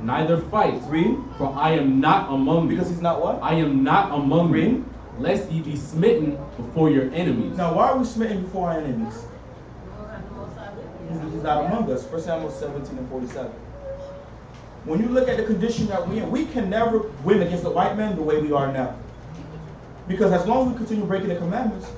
Neither fight. Read. For I am not among you. Because he's not what? I am not among Read. you, lest ye be smitten before your enemies. Now why are we smitten before our enemies? He's not among us. 1 Samuel 17 and 47. When you look at the condition that we're in, we can never win against the white man the way we are now. Because as long as we continue breaking the commandments,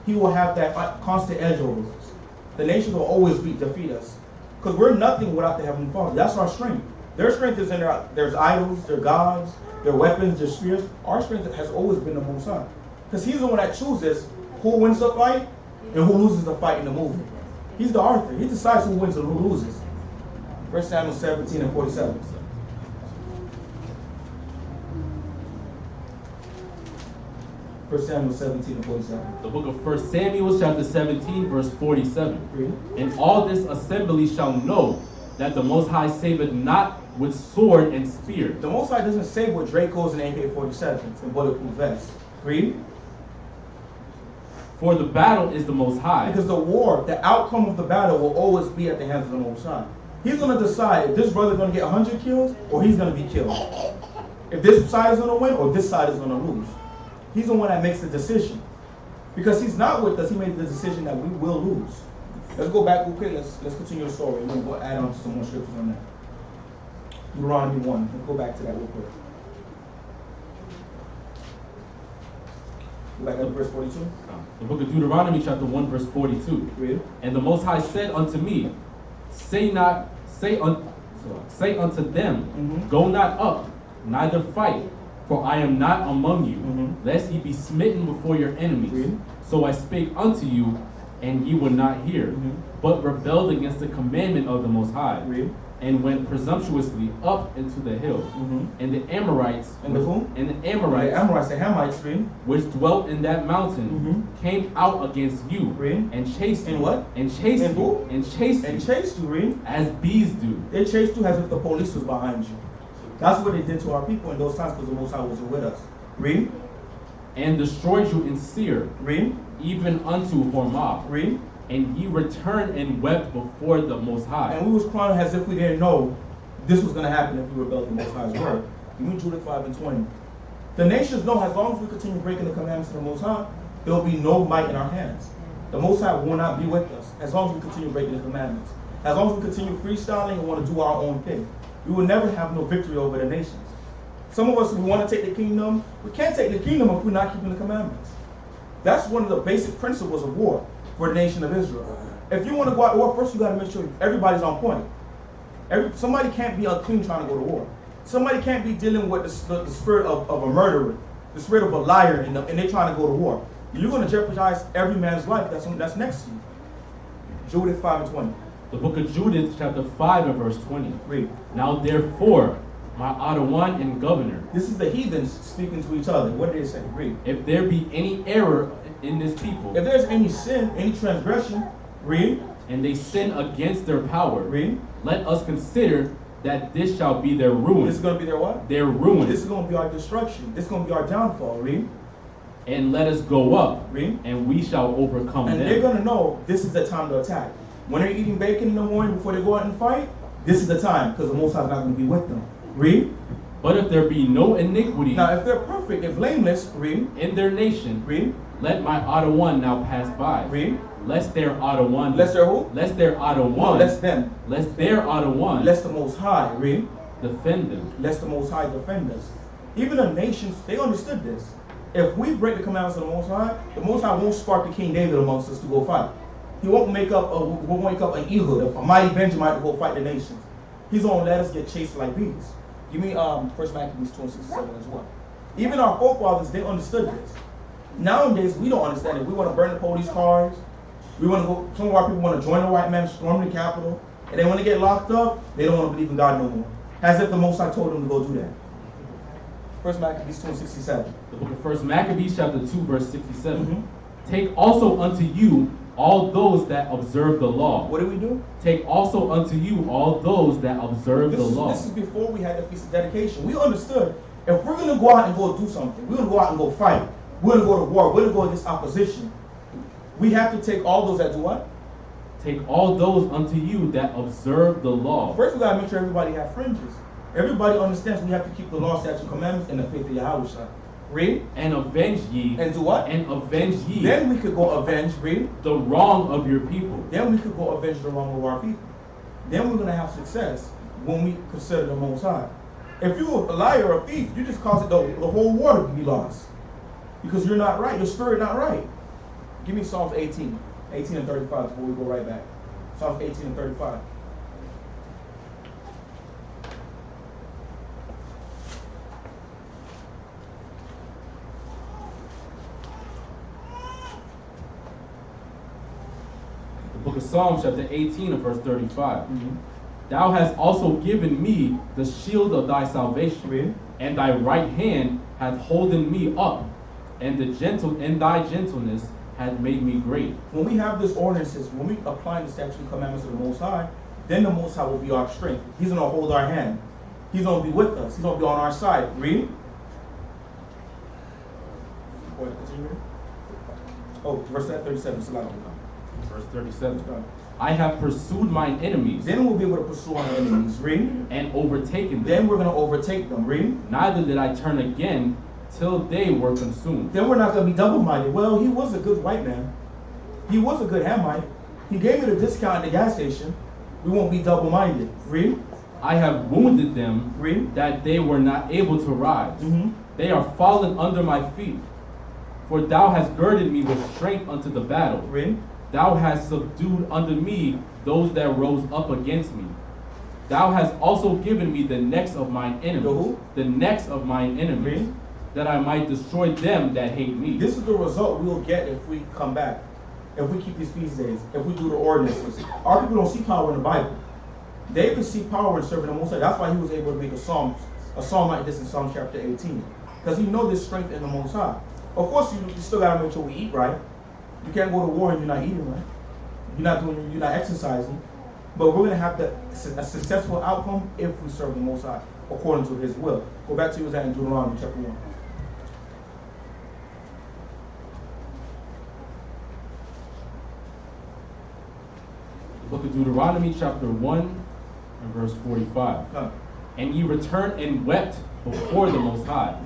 he will have that constant edge over us. The nations will always defeat us. Because we're nothing without the Heavenly Father. That's our strength. Their strength is in there's idols, their gods, their weapons, their spears. Our strength has always been the Most High. Because he's the one that chooses who wins the fight and who loses the fight in the movement. He's the author. He decides who wins and who loses. 1 Samuel 17 and 47. 1 Samuel 17 and 47. The book of 1 Samuel chapter 17 verse 47. Read. And all this assembly shall know that the Most High saveth not with sword and spear. The Most High doesn't save with Dracos and AK-47s and bulletproof vests. Read. For the battle is the Most High. Because the war, the outcome of the battle will always be at the hands of the Most High. He's going to decide if this brother is going to get 100 kills or he's going to be killed. If this side is going to win or this side is going to lose. He's the one that makes the decision. Because he's not with us, he made the decision that we will lose. Let's go back real quick. Let's continue the story. We're going to go add on to some more scriptures on that. Deuteronomy 1. Let's go back to that real quick. Go back up to verse 42. The book of Deuteronomy chapter 1 verse 42. Read. And the Most High said unto me, say unto them, Go not up, neither fight, for I am not among you, lest ye be smitten before your enemies. Read. So I spake unto you, and ye would not hear, but rebelled against the commandment of the Most High, Read. and went presumptuously up into the hill. And the Amorites, And the who? and the The Amorites, Amorites, the Hamites, read. which dwelt in that mountain, came out against you, Read. and chased you, And what? and chased And you, who? and chased And you, chased you, read. as bees do. They chased you as if the police was behind you. That's what they did to our people in those times because the Most High wasn't with us. Read. And destroyed you in Seir, Read. even unto Hormah. Read. And ye returned and wept before the Most High. And we was crying as if we didn't know this was going to happen if we rebelled the Most High's word. Read Judah 5 and 20. The nations know as long as we continue breaking the commandments of the Most High, there will be no might in our hands. The Most High will not be with us as long as we continue breaking the commandments. As long as we continue freestyling and want to do our own thing. We will never have no victory over the nations. Some of us, we want to take the kingdom. We can't take the kingdom if we're not keeping the commandments. That's one of the basic principles of war for the nation of Israel. If you want to go out to war, first you got to make sure everybody's on point. Somebody can't be unclean trying to go to war. Somebody can't be dealing with the spirit of a murderer, the spirit of a liar, and they're trying to go to war. You're going to jeopardize every man's life that's next to you. Judith 5 and 20. The book of Judith, chapter 5 and verse 20. Read. Now therefore, my Adawan and governor, This is the heathens speaking to each other. What did they say? Read. if there be any error in this people, If there's any sin, any transgression, read. and they sin against their power, Read. let us consider that this shall be their ruin. This is going to be their what? Their ruin. This is going to be our destruction. This is going to be our downfall. Read. And let us go up, Read. and we shall overcome And them. they're going to know this is the time to attack. When they're eating bacon in the morning before they go out and fight, this is the time because the Most High is not going to be with them. Read. But if there be no iniquity Now, if they're perfect and blameless, read. in their nation, Read. let my Adawan now pass by. Read. Lest their Adawan, Lest their who? lest their No, Adawan, lest them. lest their Adawan Lest the Most High, read. defend them. Lest the Most High defend us. Even the nations, they understood this. If we break the commandments of the Most High won't spark a King David amongst us to go fight. He won't wake up an Ehud, a mighty Benjamin to go fight the nations. He's gonna let us get chased like bees. Give me First Maccabees 2:67 as well. Even our forefathers, they understood this. Nowadays, we don't understand it. We want to burn the police cars. We want to go. Some of our people want to join the white man, storm the Capitol, and then when they get locked up, they don't want to believe in God no more. As if the Most High told them to go do that. First Maccabees 2:67. The book of First Maccabees chapter 2 verse 67. Take also unto you all those that observe the law. What do we do? Take also unto you all those that observe the law. This is before we had the Feast of Dedication. We understood if we're going to go out and go do something, we're going to go out and go fight, we're going to go to war, we're going to go against opposition, we have to take all those that do what? Take all those unto you that observe the law. First, we got to make sure everybody have fringes. Everybody understands we have to keep the law, statutes, and commandments, and the faith of Yahweh. Read. And avenge ye. And do what? And avenge ye. Then we could go avenge, read. The wrong of your people. Then we could go avenge the wrong of our people. Then we're going to have success when we consider the Most High. If you're a liar or a thief, you just cause it the whole war to be lost. Because you're not right. Your spirit not right. Give me Psalms 18. 18 and 35 before we go right back. Psalms 18 and 35. Book of Psalms chapter 18 and verse 35. Thou hast also given me the shield of thy salvation, and thy right hand hath holden me up, and thy gentleness hath made me great. When we have this ordinances, when we apply the statutes and commandments of the Most High, then the Most High will be our strength. He's going to hold our hand. He's going to be with us. He's going to be on our side. Read. Oh, verse 37. Verse 37. I have pursued mine enemies. Then we'll be able to pursue our enemies. Read. And overtaken them. Then we're going to overtake them. Read. Neither did I turn again till they were consumed. Then we're not going to be double-minded. Well, he was a good white man. He was a good Hamite. He gave me the discount at the gas station. We won't be double-minded. Read. I have wounded them. Read. That they were not able to rise. They are fallen under my feet. For thou hast girded me with strength unto the battle. Read. Thou hast subdued unto me those that rose up against me. Thou hast also given me the necks of mine enemies. The necks of mine enemies, that I might destroy them that hate me. This is the result we will get if we come back. If we keep these feast days. If we do the ordinances. Our people don't see power in the Bible. They could see power in serving the Most High. That's why he was able to make a psalm like this in Psalm chapter 18. Because he knows there's strength in the Most High. Of course, you still got to make sure we eat right. You can't go to war and you're not eating right. You're not exercising. But we're going to have a successful outcome if we serve the Most High according to his will. Go back to that in Deuteronomy chapter 1. The book of Deuteronomy chapter 1 and verse 45. And ye returned and wept before the Most High.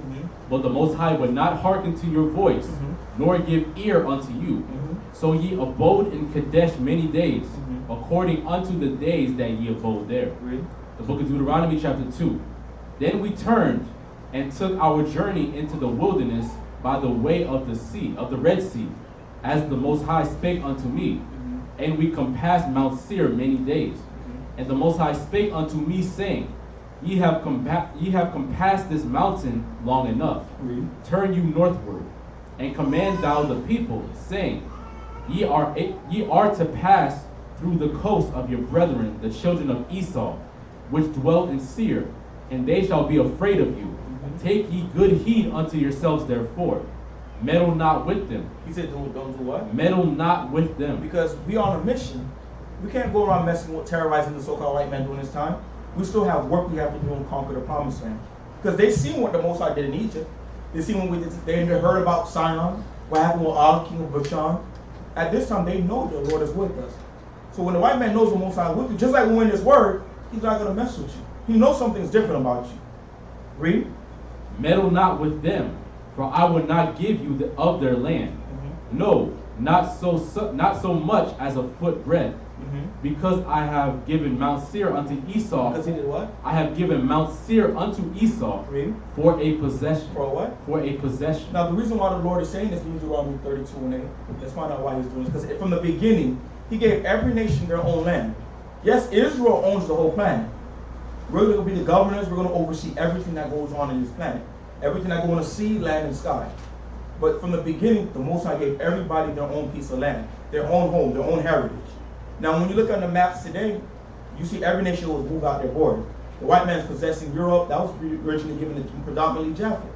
But the Most High would not hearken to your voice, nor give ear unto you. So ye abode in Kadesh many days, according unto the days that ye abode there. The book of Deuteronomy chapter 2. Then we turned and took our journey into the wilderness by the way of the sea, of the Red Sea, as the Most High spake unto me. And we compassed Mount Seir many days. And the Most High spake unto me, saying, Ye have compassed this mountain long enough. Turn you northward, and command thou the people, saying, Ye are to pass through the coast of your brethren, the children of Esau, which dwell in Seir, and they shall be afraid of you. Take ye good heed unto yourselves, therefore. Meddle not with them. He said, don't do what? Meddle not with them. Because we are on a mission. We can't go around messing with, terrorizing the so-called white man during this time. We still have work we have to do and conquer the promised land. Because they seen what the Most High did in Egypt. They seen what we did. They heard about Sion, what happened with Og, king of Bashan. At this time, they know the Lord is with us. So when the white man knows the Most High is with you, just like when we're in this word, he's not going to mess with you. He knows something's different about you. Read. Meddle not with them, for I will not give you of their land. No, not so much as a foot breadth. Because I have given Mount Seir unto Esau. Because he did what? I have given Mount Seir unto Esau. Read. For a possession. For a what? For a possession. Now the reason why the Lord is saying this in Deuteronomy 32 and 8, let's find out why he's doing this. Because from the beginning, he gave every nation their own land. Yes, Israel owns the whole planet. We're going to be the governors. We're going to oversee everything that goes on in this planet. Everything that goes on the sea, land, and sky. But from the beginning, the Most High gave everybody their own piece of land, their own home, their own heritage. Now, when you look at the maps today, you see every nation was moved out their border. The white man's possessing Europe. That was originally given to predominantly Japheth.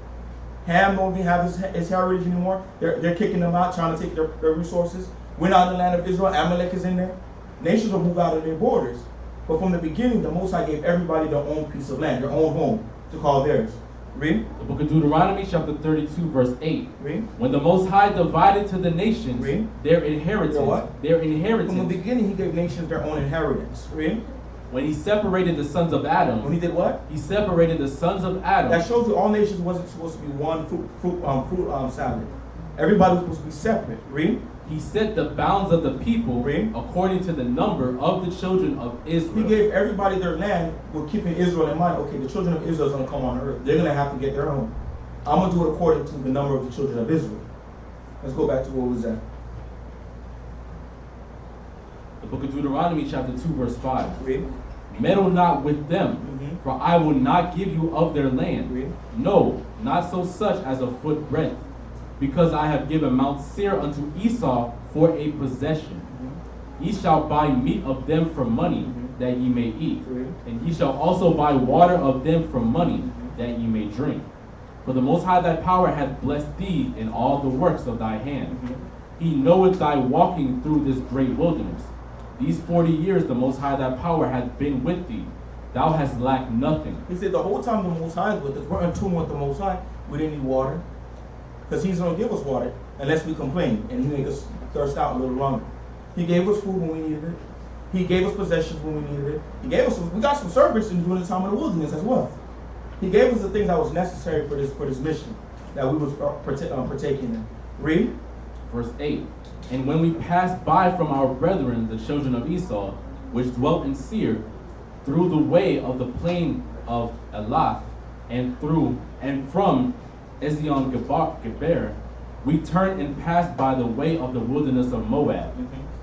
Ham don't even have his heritage anymore. They're kicking them out, trying to take their resources. We're not in the land of Israel. Amalek is in there. Nations will move out of their borders. But from the beginning, the Most High gave everybody their own piece of land, their own home, to call theirs. Read. The book of Deuteronomy, chapter 32, verse 8. Read. When the Most High divided to the nations Read. their inheritance, From the beginning, he gave nations their own inheritance. Read. When he separated the sons of Adam. When he did what? He separated the sons of Adam. That shows you all nations wasn't supposed to be one fruit salad. Everybody was supposed to be separate. Read. He set the bounds of the people according to the number of the children of Israel. He gave everybody their land with keeping Israel in mind. Okay, the children of Israel is going to come on earth. They're going to have to get their own. I'm going to do it according to the number of the children of Israel. Let's go back to what was that? The book of Deuteronomy, chapter 2, verse 5. Read. Meddle not with them, for I will not give you of their land. Read. No, not so such as a foot breadth, because I have given Mount Seir unto Esau for a possession. Ye shall buy meat of them for money, that ye may eat. And ye shall also buy water of them for money, that ye may drink. For the Most High thy power hath blessed thee in all the works of thy hand. He knoweth thy walking through this great wilderness. These 40 years the Most High thy power hath been with thee. Thou hast lacked nothing. He said the whole time the Most High is with us, we're in tune with the Most High. We didn't need water. Because he's going to give us water unless we complain. And he made us thirst out a little longer. He gave us food when we needed it. He gave us possessions when we needed it. He gave us we got some service during the time of the wilderness as well. He gave us the things that was necessary for this mission that we was partaking in. Read. Verse 8. And when we passed by from our brethren, the children of Esau, which dwelt in Seir, through the way of the plain of Elath, and from Ezion Geber, we turned and passed by the way of the wilderness of Moab.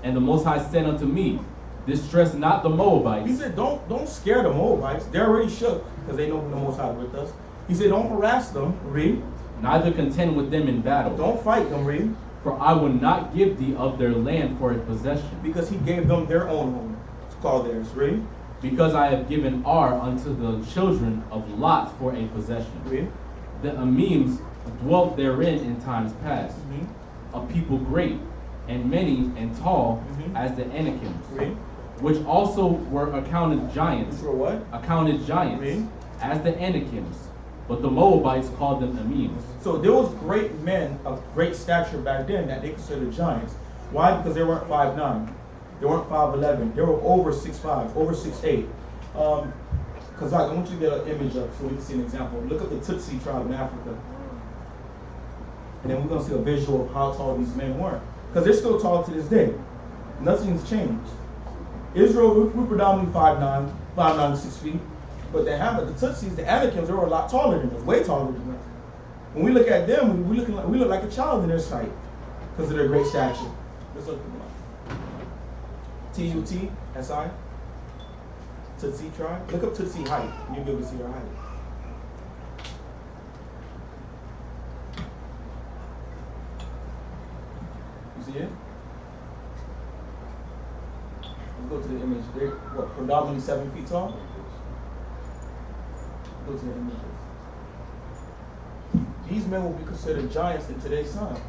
And the Most High said unto me, distress not the Moabites. He said, don't scare the Moabites. They're already shook because they know the Most High is with us. He said, don't harass them. Read. Neither contend with them in battle. Don't fight them. Read. For I will not give thee of their land for a possession. Because he gave them their own home to call theirs. Read. Because I have given Ar unto the children of Lot for a possession. Read. The Amims dwelt therein in times past, a people great, and many and tall as the Anakims, which also were accounted giants. Which were what? Accounted giants, as the Anakims. But the Moabites called them Amims. So there was great men of great stature back then that they considered giants. Why? Because they weren't 5'9". They weren't 5'11". They were over 6'5", over 6'8". Because I want you to get an image up so we can see an example. Look at the Tutsi tribe in Africa. And then we're going to see a visual of how tall these men were. Because they're still tall to this day. Nothing's changed. Israel, we're predominantly 5'9", to 6 feet. But the Tutsis, the Anakims, they were a lot taller than us, way taller than us. When we look at them, we look like a child in their sight because of their great stature. Let's look at them up. T-U-T-S-I. Tutsi tribe. Look up Tutsi height. You'll be able to see their height. You see it? Let's go to the image. They're predominantly 7 feet tall? Go to the images. These men will be considered giants in today's time.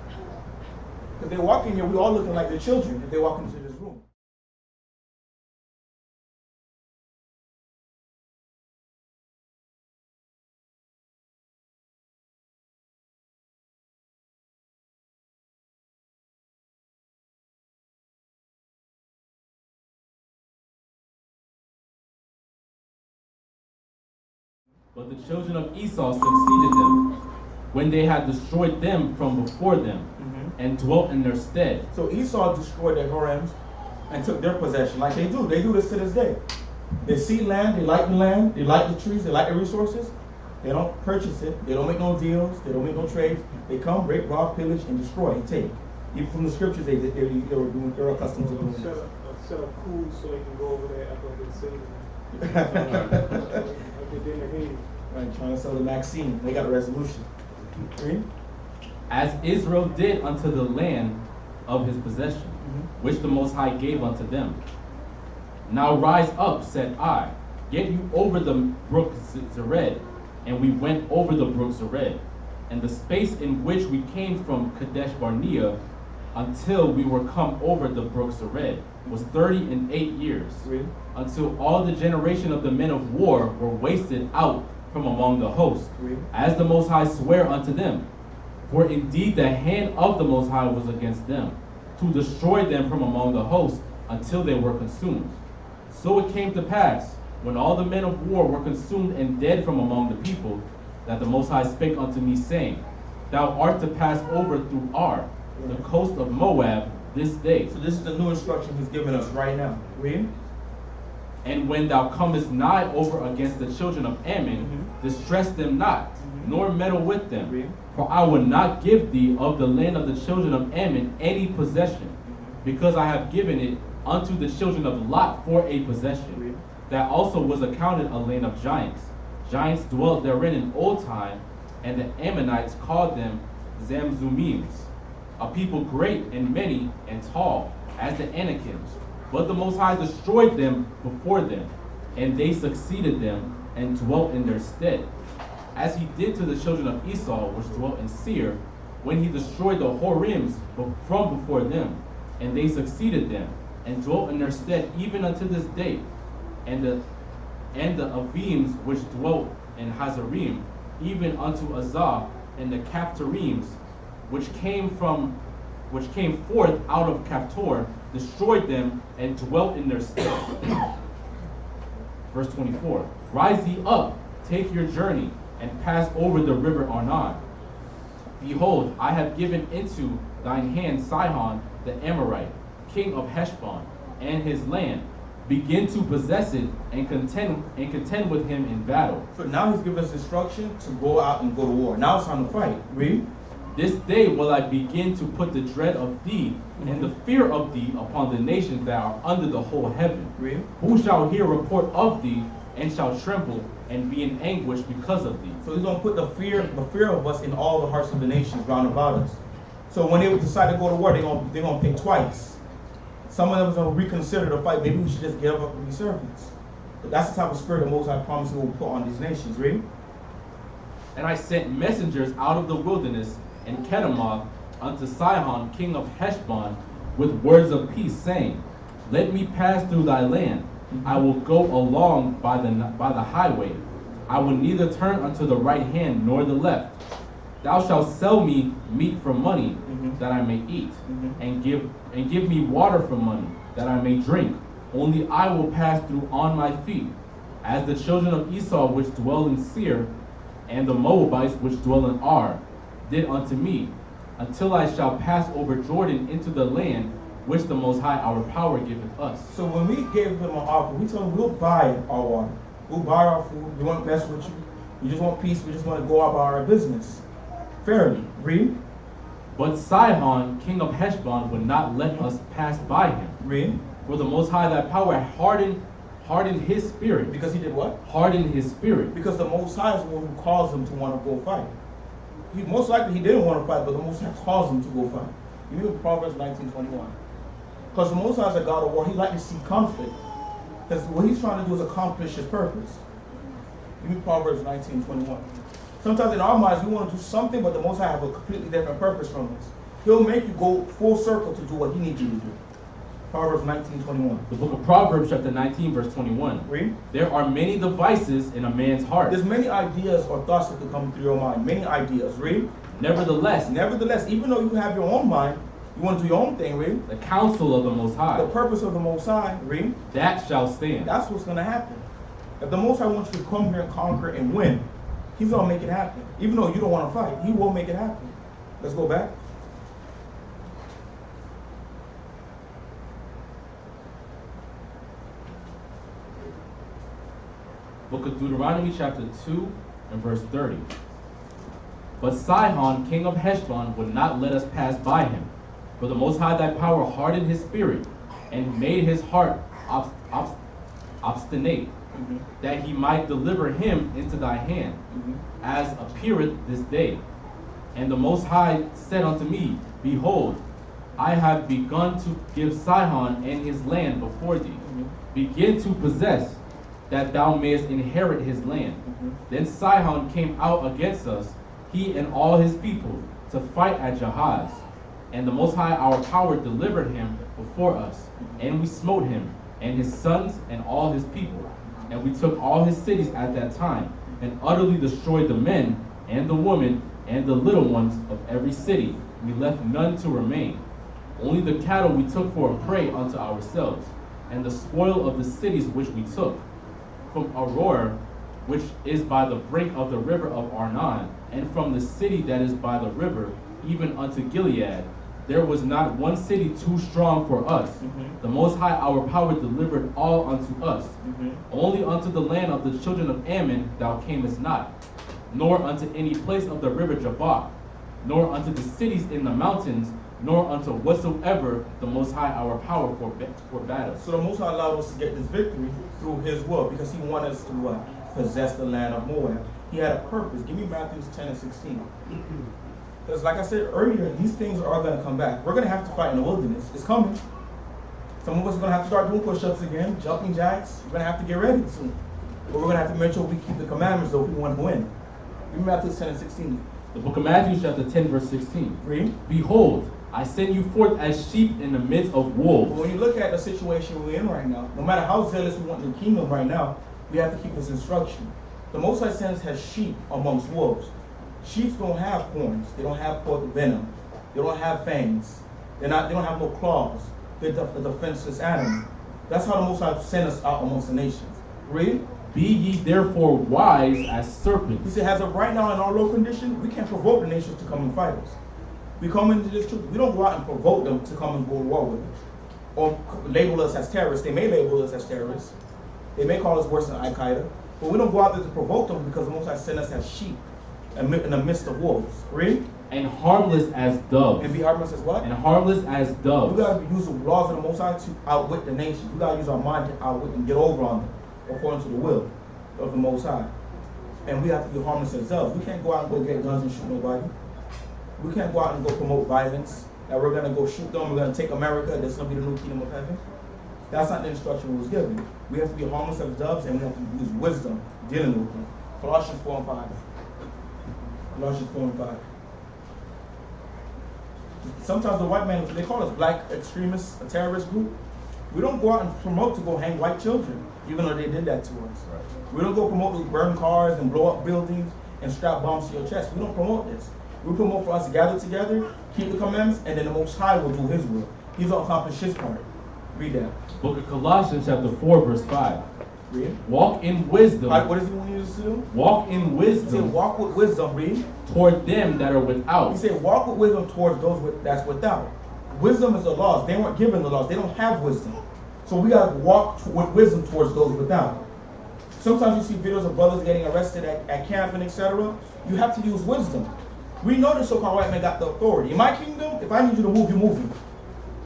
Because they walk in here, we all looking like their children if they walk into this room. But the children of Esau succeeded them, when they had destroyed them from before them, and dwelt in their stead. So Esau destroyed their harems and took their possession, like they do. They do this to this day. They see land, they like the land, they like the trees, they like the resources. They don't purchase it, they don't make no deals, they don't make no trades. They come, rape, rob, pillage, and destroy and take. Even from the scriptures, they were accustomed to doing Set this. up crews so they can go over there after they say like they did in Haiti. Right, trying to sell the Maxine. They got a resolution. Read. As Israel did unto the land of his possession, which the Most High gave unto them. Now rise up, said I, get you over the brook Zered. And we went over the brook Zered, and the space in which we came from Kadesh Barnea until we were come over the brook Zered was 38 years, Read. until all the generation of the men of war were wasted out from among the host, Read. as the Most High sware unto them. For indeed the hand of the Most High was against them, to destroy them from among the host until they were consumed. So it came to pass, when all the men of war were consumed and dead from among the people, that the Most High spake unto me, saying, Thou art to pass over through Ar, the coast of Moab, this day. So this is the new instruction he's giving us right now. Read. And when thou comest nigh over against the children of Ammon, distress them not, nor meddle with them. Read. For I will not give thee of the land of the children of Ammon any possession, because I have given it unto the children of Lot for a possession. Read. That also was accounted a land of giants. Giants dwelt therein in old time, and the Ammonites called them Zamzumims, a people great and many and tall, as the Anakims. But the Most High destroyed them before them, and they succeeded them, and dwelt in their stead. As he did to the children of Esau, which dwelt in Seir, when he destroyed the Horims from before them, and they succeeded them, and dwelt in their stead even unto this day. And the Avims which dwelt in Hazarim, even unto Azah, and the Captorims, which came forth out of Captor, destroyed them and dwelt in their stead. Verse 24. Rise ye up, take your journey, and pass over the river Arnon. Behold, I have given into thine hand Sihon the Amorite, king of Heshbon, and his land. Begin to possess it and contend with him in battle. So now he's giving us instruction to go out and go to war. Now it's time to fight. Read. This day will I begin to put the dread of thee and the fear of thee upon the nations that are under the whole heaven. Read. Who shall hear report of thee and shall tremble and be in anguish because of thee? So he's going to put the fear of us in all the hearts of the nations round about us. So when they decide to go to war, they're going to think twice. Some of them are going to reconsider the fight. Maybe we should just give up and be servants. But that's the type of spirit the Most High promised he will put on these nations. Read. And I sent messengers out of the wilderness and Kedemoth unto Sihon, king of Heshbon, with words of peace, saying, Let me pass through thy land. I will go along by the highway. I will neither turn unto the right hand nor the left. Thou shalt sell me meat for money, that I may eat, and give me water for money, that I may drink. Only I will pass through on my feet, as the children of Esau which dwell in Seir, and the Moabites which dwell in Ar, did unto me, until I shall pass over Jordan into the land which the Most High our power giveth us. So when we gave them an offer, we told them we'll buy our water. We'll buy our food. We won't mess with you. We just want peace. We just want to go about our business fairly. Read. But Sihon, king of Heshbon, would not let us pass by him. Read. For the Most High thy power hardened his spirit. Because he did what? Hardened his spirit. Because the Most High is the one who caused him to want to go fight. Most likely he didn't want to fight, but the Most High caused him to go fight. You read Proverbs 19:21. Because the Most High is a God of war. He likes to see conflict. Because what he's trying to do is accomplish his purpose. You read Proverbs 19:21. Sometimes in our minds we want to do something, but the Most High have a completely different purpose from us. He'll make you go full circle to do what he needs you to do. Proverbs 19:21. The book of Proverbs chapter 19 verse 21. Read. There are many devices in a man's heart. There's many ideas or thoughts that could come through your mind. Many ideas. Read. Nevertheless, Even though you have your own mind, you want to do your own thing. Read. the counsel of the Most High, The purpose of the Most High. Read. that shall stand. That's what's going to happen. If the Most High wants you to come here and conquer and win, he's going to make it happen. Even though you don't want to fight, he will make it happen. Let's go back. Book of Deuteronomy chapter 2 and verse 30. But Sihon, king of Heshbon, would not let us pass by him. For the Most High thy power hardened his spirit, and made his heart obstinate, that he might deliver him into thy hand, as appeareth this day. And the Most High said unto me, Behold, I have begun to give Sihon and his land before thee. Begin to possess, that thou mayest inherit his land. Then Sihon came out against us, he and all his people, to fight at Jahaz. And the Most High our power delivered him before us, and we smote him, and his sons, and all his people. And we took all his cities at that time, and utterly destroyed the men, and the women, and the little ones of every city. We left none to remain. Only the cattle we took for a prey unto ourselves, and the spoil of the cities which we took. From Aurora, which is by the brink of the river of Arnon, and from the city that is by the river, even unto Gilead, there was not one city too strong for us. The Most High our power delivered all unto us. Only unto the land of the children of Ammon thou camest not, nor unto any place of the river Jabbok, nor unto the cities in the mountains, nor unto whatsoever the Most High our power forbade us. So the Most High allowed us to get this victory through his will, because he wanted us to possess the land of Moab. He had a purpose. Give me Matthew 10 and 16. Because like I said earlier, these things are going to come back. We're going to have to fight in the wilderness. It's coming. Some of us are going to have to start doing push-ups again, jumping jacks. We're going to have to get ready soon. But we're going to have to make sure we keep the commandments though if we want to win. Give me Matthew 10 and 16. The book of Matthew chapter 10 verse 16. Read. Behold, I send you forth as sheep in the midst of wolves. But when you look at the situation we're in right now, no matter how zealous we want the kingdom right now, we have to keep this instruction. The Most High sends has sheep amongst wolves. Sheep don't have horns. They don't have venom. They don't have fangs. They don't have no claws. They're a defenseless animal. That's how the Most High sent us out amongst the nations. Read. Be ye therefore wise as serpents. He said, as of right now in our low condition, we can't provoke the nations to come and fight us. We come into this truth. We don't go out and provoke them to come and go to war with us. Or label us as terrorists. They may label us as terrorists. They may call us worse than Al-Qaeda. But we don't go out there to provoke them because the Most High sent us as sheep in the midst of wolves. Read. And harmless as doves. And be harmless as what? And harmless as doves. We got to use the laws of the Most High to outwit the nations. We got to use our mind to outwit and get over on them according to the will of the Most High. And we have to be harmless as doves. We can't go out and go get guns and shoot nobody. We can't go out and go promote violence. That we're going to go shoot them. We're going to take America. That's going to be the new kingdom of heaven. That's not the instruction we was given. We have to be harmless as doves, and we have to use wisdom dealing with them. Colossians 4 and 5. Colossians 4 and 5. Sometimes the white man, they call us black extremists, a terrorist group. We don't go out and promote to go hang white children, even though they did that to us. Right. We don't go promote to burn cars and blow up buildings and strap bombs to your chest. We don't promote this. We promote for us to gather together, keep the commandments, and then the Most High will do his will. He's going to accomplish his part. Read that. Book of Colossians chapter 4 verse 5. Read. Walk in wisdom. Right, what does he want you to do? Walk in wisdom. He said, walk with wisdom. Read. Toward them that are without. He said, walk with wisdom towards those that's without. Wisdom is the laws. They weren't given the laws. They don't have wisdom. So we got to walk with wisdom towards those without. Sometimes you see videos of brothers getting arrested at camp and etc. You have to use wisdom. We know the so-called white man got the authority. In my kingdom, if I need you to move, you move me.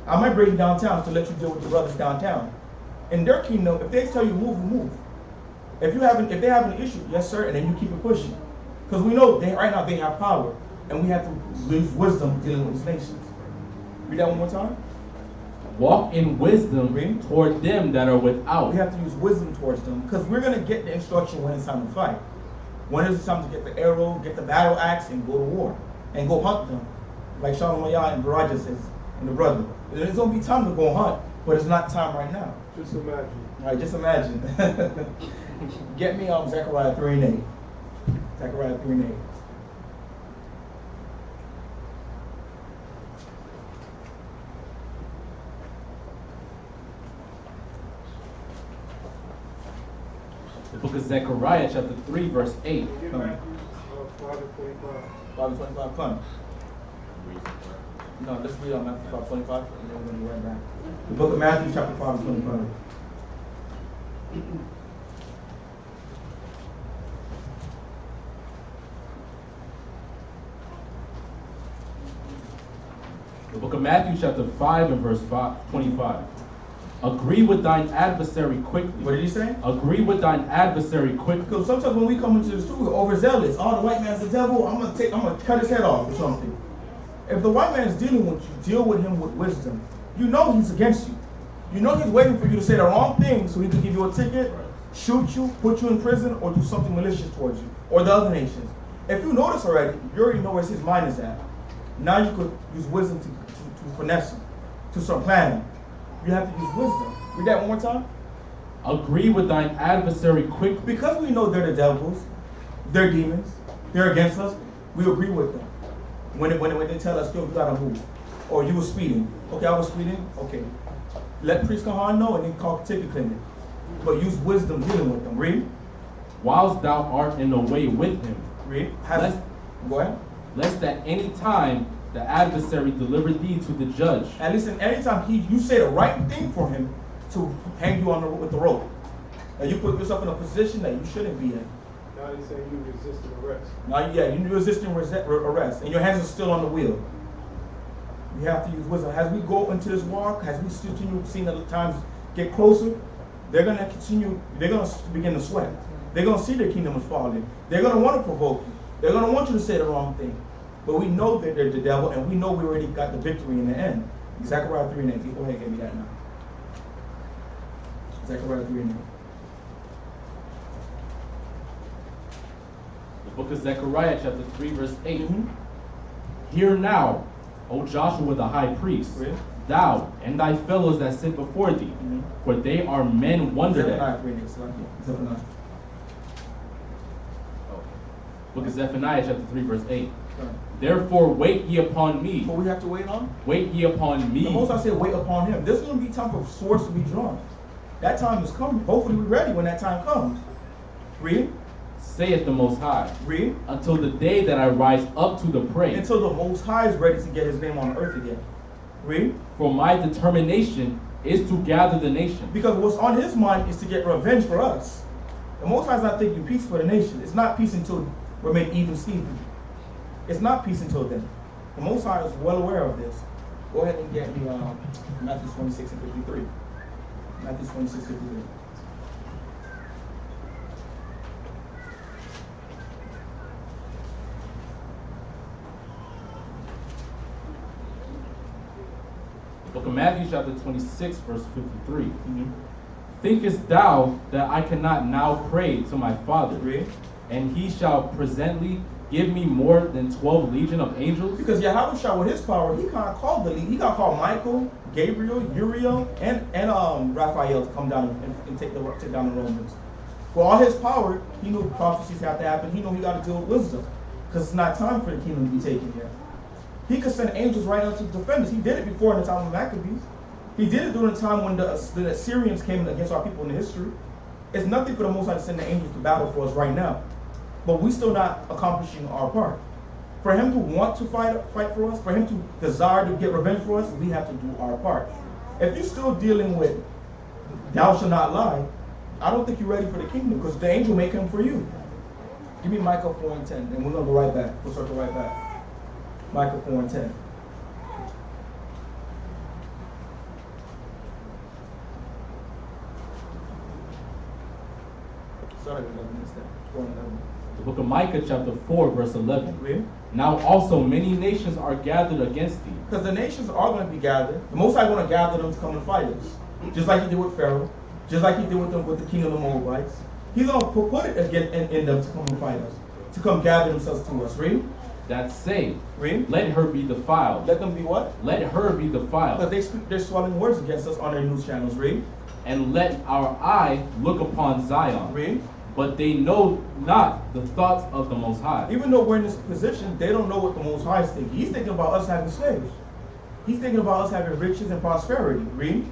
I might bring you downtown to let you deal with the brothers downtown. In their kingdom, if they tell you move, you move. If they have an issue, yes sir, and then you keep it pushing. Because we know right now they have power, and we have to use wisdom dealing with these nations. Read that one more time. Walk in wisdom Read. toward them that are without. We have to use wisdom towards them, because we're going to get the instruction when it's time to fight. When it's time to get the arrow, get the battle axe, and go to war, and go hunt them, like Shalom Maya and Baraja says, and the brother. There's going to be time to go hunt, but it's not time right now. Just imagine. All right, just imagine. Get me Zechariah 3 and 8. Zechariah 3 and 8. The book of Zechariah chapter 3 verse 8. Give Matthew 5 and 25. 5 and 25, come. No, let's read on Matthew 5, 25, and then we're going to be right back. The book of Matthew, chapter 5 and 25. The book of Matthew chapter 5 and verse 25. Agree with thine adversary quickly. What did he say? Agree with thine adversary quickly. Because sometimes when we come into the street, we're overzealous. Oh, the white man's the devil. I'm gonna cut his head off or something. If the white man is dealing with you, deal with him with wisdom. You know he's against you. You know he's waiting for you to say the wrong thing so he can give you a ticket, shoot you, put you in prison, or do something malicious towards you, or the other nations. If you know this already, you already know where his mind is at. Now you could use wisdom to finesse him, to start planning. You have to use wisdom. Read that one more time. Agree with thine adversary quickly. Because we know they're the devils, they're demons, they're against us, we agree with them. When they tell us, yo, you gotta move. Or you were speeding. Okay, I was speeding. Okay. Let Priest Kahan know and then call ticket clinic. But use wisdom dealing with them. Read. Whilst thou art in the way with him. Read. Go ahead. Lest at any time the adversary deliver thee to the judge. And listen, anytime you say the right thing for him to hang you on with the rope. And you put yourself in a position that you shouldn't be in. Now they say you resisting arrest. Now, yeah, you're resisting arrest, and your hands are still on the wheel. We have to use wisdom. As we go into this walk, as we continue seeing the times get closer, they're going to continue, they're going to begin to sweat. They're going to see their kingdom is falling. They're going to want to provoke you. They're going to want you to say the wrong thing. But we know that they're the devil, and we know we already got the victory in the end. Zechariah 3:19. Go ahead, give me that now. Zechariah 3:19. The book of Zechariah chapter 3 verse 8. Mm-hmm. Hear now, O Joshua the high priest, Really? thou and thy fellows that sit before thee, Mm-hmm. for they are men wondered at. Zephaniah. Book of Zephaniah chapter 3 verse 8. Right. Therefore wait ye upon me. What we have to wait on? Wait ye upon me. The most I said, wait upon him. There's going to be time for swords to be drawn. That time is coming. Hopefully we're ready when that time comes. Read. Saith the Most High. Read. Until the day that I rise up to the prey. Until the Most High is ready to get his name on earth again. Read. For my determination is to gather the nation. Because what's on his mind is to get revenge for us. The Most High is not thinking peace for the nation. It's not peace until we're made even Stephen. It's not peace until then. The Most High is well aware of this. Go ahead and get me Matthew 26 and 53. Matthew 26, 53. Book of Matthew chapter 26 verse 53. Mm-hmm. Thinkest thou that I cannot now pray to my Father, Read. and he shall presently give me more than 12 legion of angels? Because Yahushua, with his power, he kind of called the lead. He got called Michael, Gabriel, Uriel, and Raphael to come down and take down the Romans. With all his power, he knew prophecies had to happen. He knew he got to deal with wisdom, because it's not time for the kingdom to be taken yet. He could send angels right out to defend us. He did it before in the time of Maccabees. He did it during the time when the Assyrians came against our people in the history. It's nothing for the Most High to send the angels to battle for us right now. But we still not accomplishing our part. For him to want to fight for us, for him to desire to get revenge for us, we have to do our part. If you're still dealing with thou shalt not lie, I don't think you're ready for the kingdom, because the angel may come for you. Give me Micah 4 and 10, and we're going to go right back. We'll circle right back. Micah 4 and 10. Sorry, 11 instead. 4 and 11. The book of Micah chapter 4 verse 11. Read. Now also many nations are gathered against thee. Because the nations are going to be gathered. The Most High going to gather them to come and fight us. Just like he did with Pharaoh. Just like he did with the king of the Moabites. He's going to put it again in them to come and fight us. To come gather themselves to us. Read. That say, Read. let her be defiled. Let them be what? Let her be defiled. Because they speak their swelling words against us on their news channels. Read. And let our eye look upon Zion. Read. But they know not the thoughts of the Most High. Even though we're in this position, they don't know what the Most High is thinking. He's thinking about us having slaves. He's thinking about us having riches and prosperity. Read.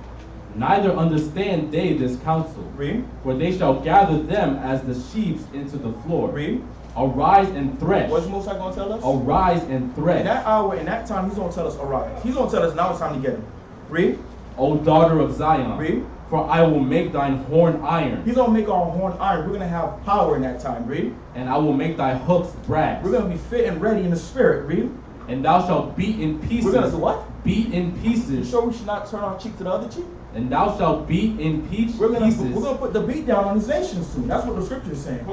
Neither understand they this counsel. Read. For they shall gather them as the sheaves into the floor. Read. Arise and thresh. What's the Most High going to tell us? Arise and thresh. In that hour, in that time, he's going to tell us, arise. He's going to tell us, now it's time to get him. Read. O daughter of Zion. Read. For I will make thine horn iron. He's going to make our horn iron. We're going to have power in that time. Read. And I will make thy hooks brass. We're going to be fit and ready in the spirit. Read. And thou shalt beat in pieces. We're going to do what? beat in You pieces, sure we should not turn our cheek to the other cheek? and thou shalt beat in We're gonna pieces put the beat down on these nations soon. That's what the scripture is saying.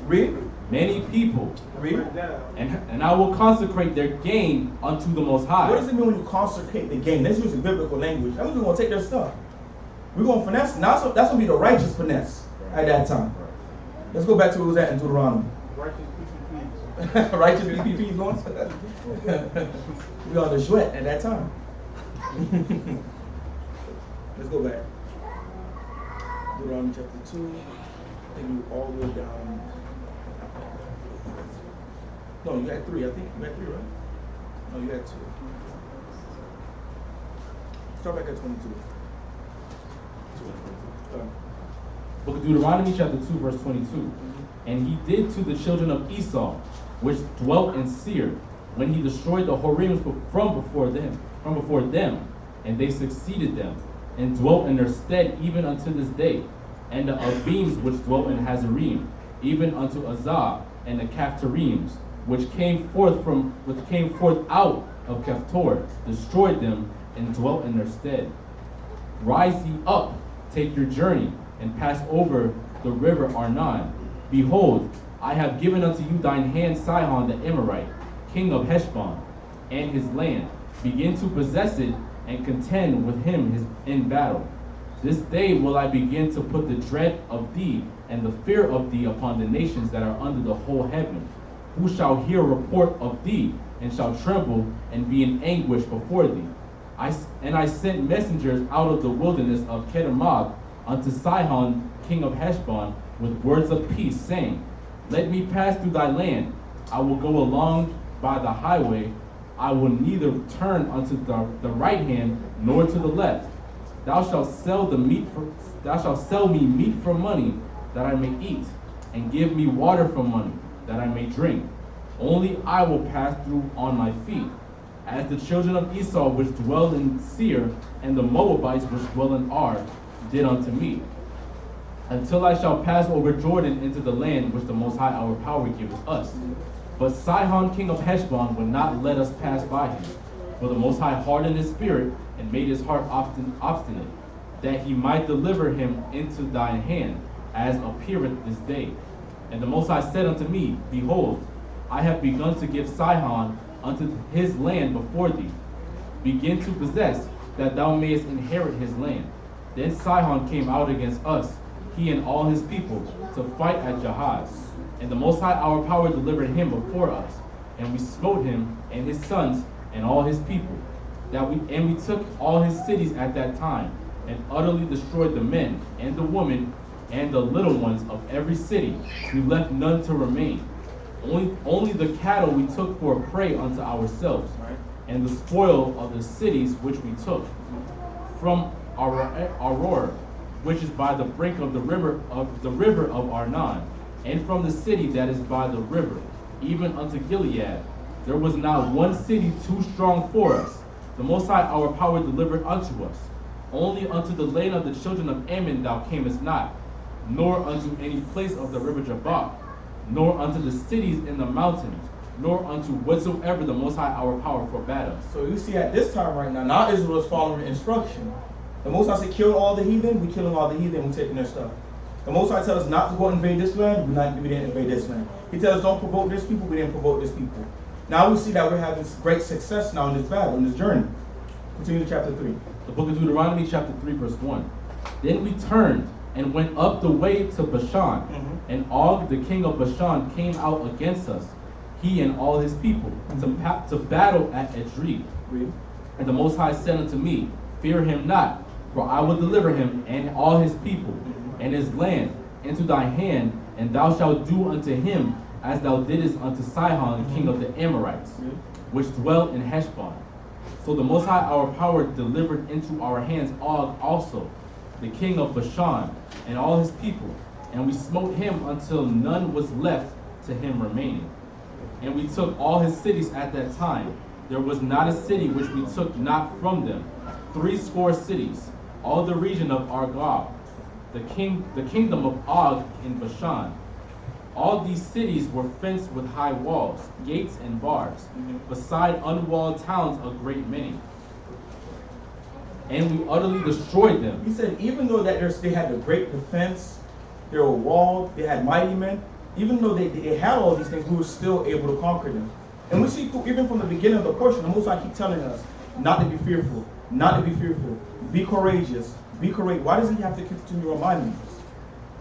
Read. many people, Read. and I will consecrate their gain unto the Most What does High. it mean when you consecrate the gain? Let's use biblical language. That means we're gonna take their stuff. We're gonna finesse. Now that's gonna be the righteous finesse at that time. Let's go back to what was that in Deuteronomy. Righteous PPPs. Righteous PPPs going. We on the sweat at that time. Let's go back. Deuteronomy chapter 2. I think you all the way down. No, you had 3. I think you had 3, right? No, you had 2. Start back at 22. Book of Deuteronomy chapter 2 verse 22. And he did to the children of Esau, which dwelt in Seir, when he destroyed the Horims from before them, and they succeeded them, and dwelt in their stead even unto this day, and the Avims which dwelt in Hazarim, even unto Azah, and the Caphtorims, which came forth out of Caphtor, destroyed them, and dwelt in their stead. Rise ye up, take your journey, and pass over the river Arnon. Behold, I have given unto you thine hand Sihon the Amorite, king of Heshbon, and his land. Begin to possess it, and contend with him in battle. This day will I begin to put the dread of thee and the fear of thee upon the nations that are under the whole heaven, who shall hear a report of thee, and shall tremble and be in anguish before thee. I sent messengers out of the wilderness of Kedemoth unto Sihon king of Heshbon with words of peace, saying, Let me pass through thy land. I will go along by the highway. I will neither turn unto the right hand nor to the left. Thou shalt sell me meat for money, that I may eat, and give me water for money, that I may drink. Only I will pass through on my feet, as the children of Esau which dwell in Seir, and the Moabites which dwell in Ar, did unto me, until I shall pass over Jordan into the land which the Most High our power giveth us. But Sihon king of Heshbon would not let us pass by him, for the Most High hardened his spirit, and made his heart obstinate, that he might deliver him into thine hand, as appeareth this day. And the Most High said unto me, Behold, I have begun to give Sihon unto his land before thee. Begin to possess, that thou mayest inherit his land. Then Sihon came out against us, he and all his people, to fight at Jahaz. And the Most High our power delivered him before us, and we smote him and his sons and all his people. And we took all his cities at that time, and utterly destroyed the men and the women and the little ones of every city. We left none to remain. Only the cattle we took for a prey unto ourselves, and the spoil of the cities which we took from Aurora, which is by the brink of the river of Arnon, and from the city that is by the river, even unto Gilead. There was not one city too strong for us. The Most High our power delivered unto us. Only unto the land of the children of Ammon thou camest not, nor unto any place of the river Jabbok, nor unto the cities in the mountains, nor unto whatsoever the Most High our power forbade us. So you see at this time right now Israel is following instruction. The Most High said, kill all the heathen. We killing all the heathen. We taking their stuff. The Most High tells us not to go invade this land. We didn't invade this land. He tells us don't provoke this people. We didn't provoke this people. Now we see that we're having great success now in this battle, in this journey. Continue to chapter 3. The book of Deuteronomy chapter 3 verse 1. Then we turned and went up the way to Bashan, and Og the king of Bashan came out against us, he and all his people, to battle at Edrei. And the Most High said unto me, Fear him not, for I will deliver him and all his people and his land into thy hand, and thou shalt do unto him as thou didst unto Sihon king of the Amorites, which dwelt in Heshbon. So the Most High our power delivered into our hands Og also, the king of Bashan, and all his people, and we smote him until none was left to him remaining. And we took all his cities at that time. There was not a city which we took not from them. 80 cities, all the region of Argob, the kingdom of Og in Bashan. All these cities were fenced with high walls, gates, and bars, beside unwalled towns a great many. and we utterly destroyed them. He said, even though that they had a great defense, they were walled, they had mighty men, even though they had all these things, we were still able to conquer them. And we see, even from the beginning of the portion, the Most High keep telling us not to be fearful, not to be fearful, be courageous, be courageous. Why doesn't he have to continue reminding us?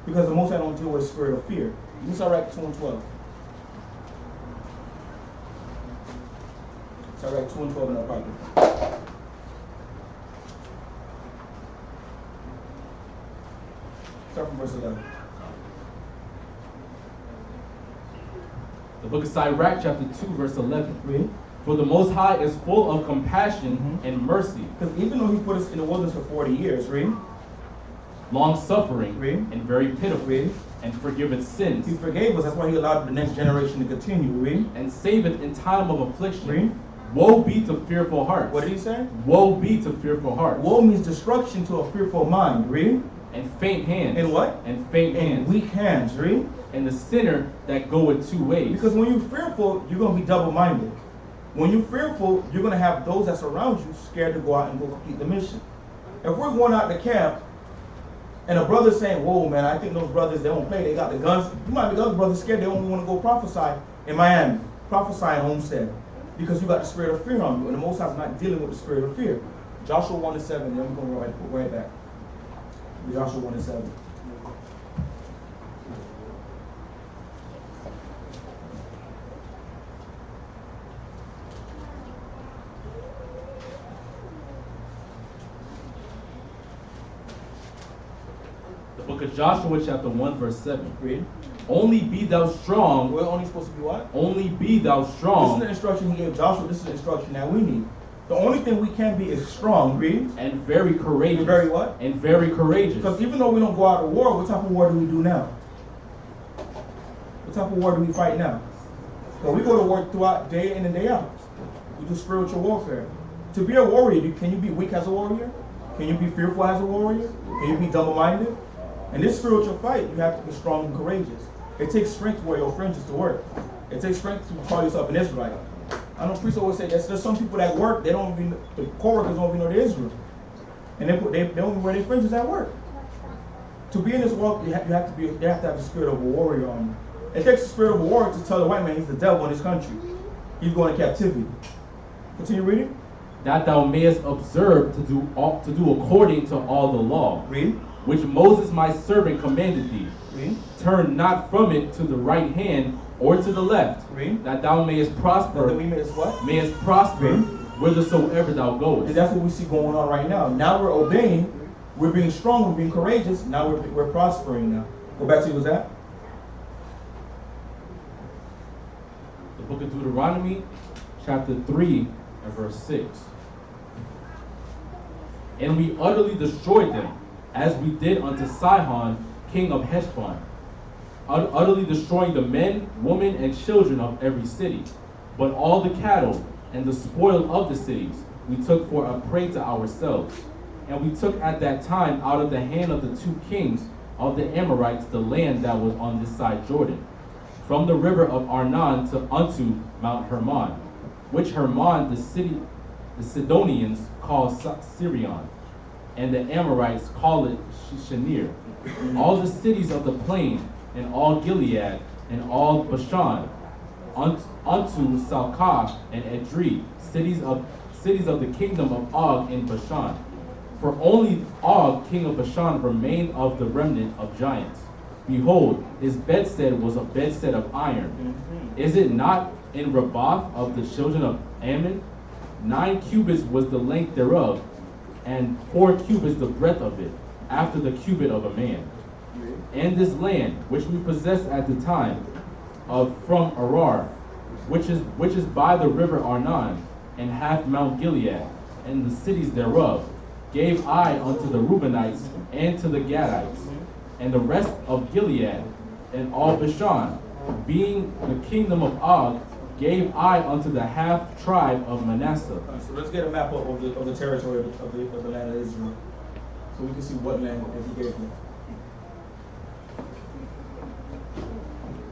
Because the Most High don't deal with a spirit of fear. You start right 2 and 12. Start right 2 and 12 in our Bible. Start from verse 11. The book of Sirach, chapter 2, verse 11. Read. For the Most High is full of compassion and mercy, Because even though he put us in the wilderness for 40 years, read. long-suffering, Read. and very pitiful, Read. and forgiveth sins, He forgave us. That's why he allowed the next generation to continue. Read. and saveth in time of affliction. Read. Woe be to fearful hearts. What did he say? Woe be to fearful hearts. Woe means destruction to a fearful mind. Read. And faint hands. And what? And faint And hands. weak hands. Read. And the sinner that goeth two ways. Because when you're fearful, you're going to be double-minded. When you're fearful, you're going to have those that surround you scared to go out and go complete the mission. If we're going out to camp, and a brother's saying, whoa, man, I think those brothers, they don't play, they got the guns. You might be the other brothers scared, they only want to go prophesy in Miami, prophesy in Homestead. Because you got the spirit of fear on you, and the Most High is not dealing with the spirit of fear. Joshua 1 and 7, then we're going to go right back. Joshua 1 and 7. The book of Joshua, chapter 1, verse 7. Read. Only be thou strong. We're only supposed to be what? Only be thou This is strong the instruction he gave Joshua. This is the instruction that we need. The only thing we can be is strong. Read. and very courageous. And very what? And very courageous. Because even though we don't go out to war, what type of war do we do now? What type of war do we fight now? Well, we go to war throughout day in and day out. We do spiritual warfare. To be a warrior, can you be weak as a warrior? Can you be fearful as a warrior? Can you be double-minded? In this spiritual fight, you have to be strong and courageous. It takes strength to wear your fringes to work. It takes strength to call yourself an Israelite. I know priests always say that there's some people that work, they don't even, the co-workers don't even know they're Israel. And they don't wear their fringes at work. To be in this world, you have to have the spirit of a warrior on you. It takes the spirit of a warrior to tell the white man he's the devil in his country. He's going to captivity. Continue reading. That thou mayest observe to do according to all the law, Read. which Moses my servant commanded thee. Read. Turn not from it to the right hand or to the left, Read. that thou mayest prosper, That we made us what? mayest prosper Read. whithersoever thou And goest. that's what we see going on right now. Now we're obeying, we're being strong, we're being courageous. Now we're prospering now. Go back to what's that? The book of Deuteronomy, chapter 3, and verse 6. And we utterly destroyed them, as we did unto Sihon, king of Heshbon, utterly destroying the men, women, and children of every city. But all the cattle and the spoil of the cities we took for a prey to ourselves. And we took at that time out of the hand of the two kings of the Amorites the land that was on this side Jordan, from the river of Arnon unto Mount Hermon, which Hermon the Sidonians call Sirion, and the Amorites call it Shinir. All the cities of the plain, and all Gilead, and all Bashan, unto Salcah and Edrei, cities of the kingdom of Og in Bashan. For only Og, king of Bashan, remained of the remnant of giants. Behold, his bedstead was a bedstead of iron. Is it not in Rabath of the children of Ammon? 9 cubits was the length thereof, and 4 cubits the breadth of it, after the cubit of a man. And this land, which we possessed at the time, from Arar, which is by the river Arnon, and half Mount Gilead, and the cities thereof, gave I unto the Reubenites and to the Gadites, and the rest of Gilead, and all Bashan, being the kingdom of Og, gave I unto the half tribe of Manasseh. So let's get a map of the territory of the land of Israel, so we can see what land that he gave them.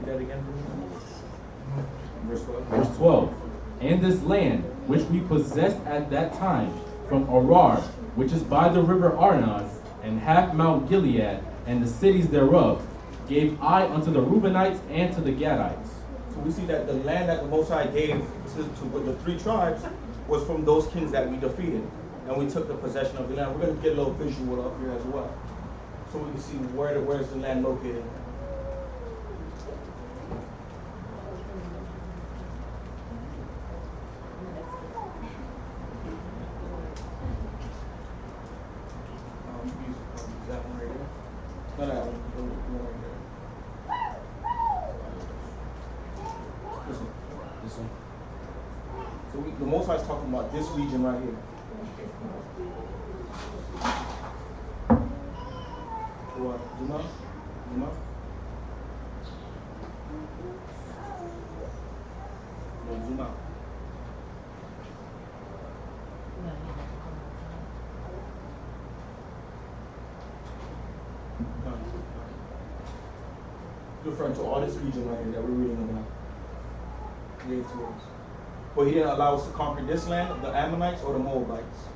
Read that again, verse 12. Verse 12. And this land, which we possessed at that time, from Arar, which is by the river Arnon, and half Mount Gilead, and the cities thereof, gave I unto the Reubenites and to the Gadites. So we see that the land that the Most High gave to the three tribes was from those kings that we defeated. And we took the possession of the land. We're going to get a little visual up here as well, so we can see where's the land located. Use that one right there. No, that one. The one right there. This one. This one. So the Most High is talking about this region right here. Zoom out. Zoom out. No, zoom out. Referring to all this region right here that we're reading about. Gave to us. But he didn't allow us to conquer this land, the Ammonites or the Moabites.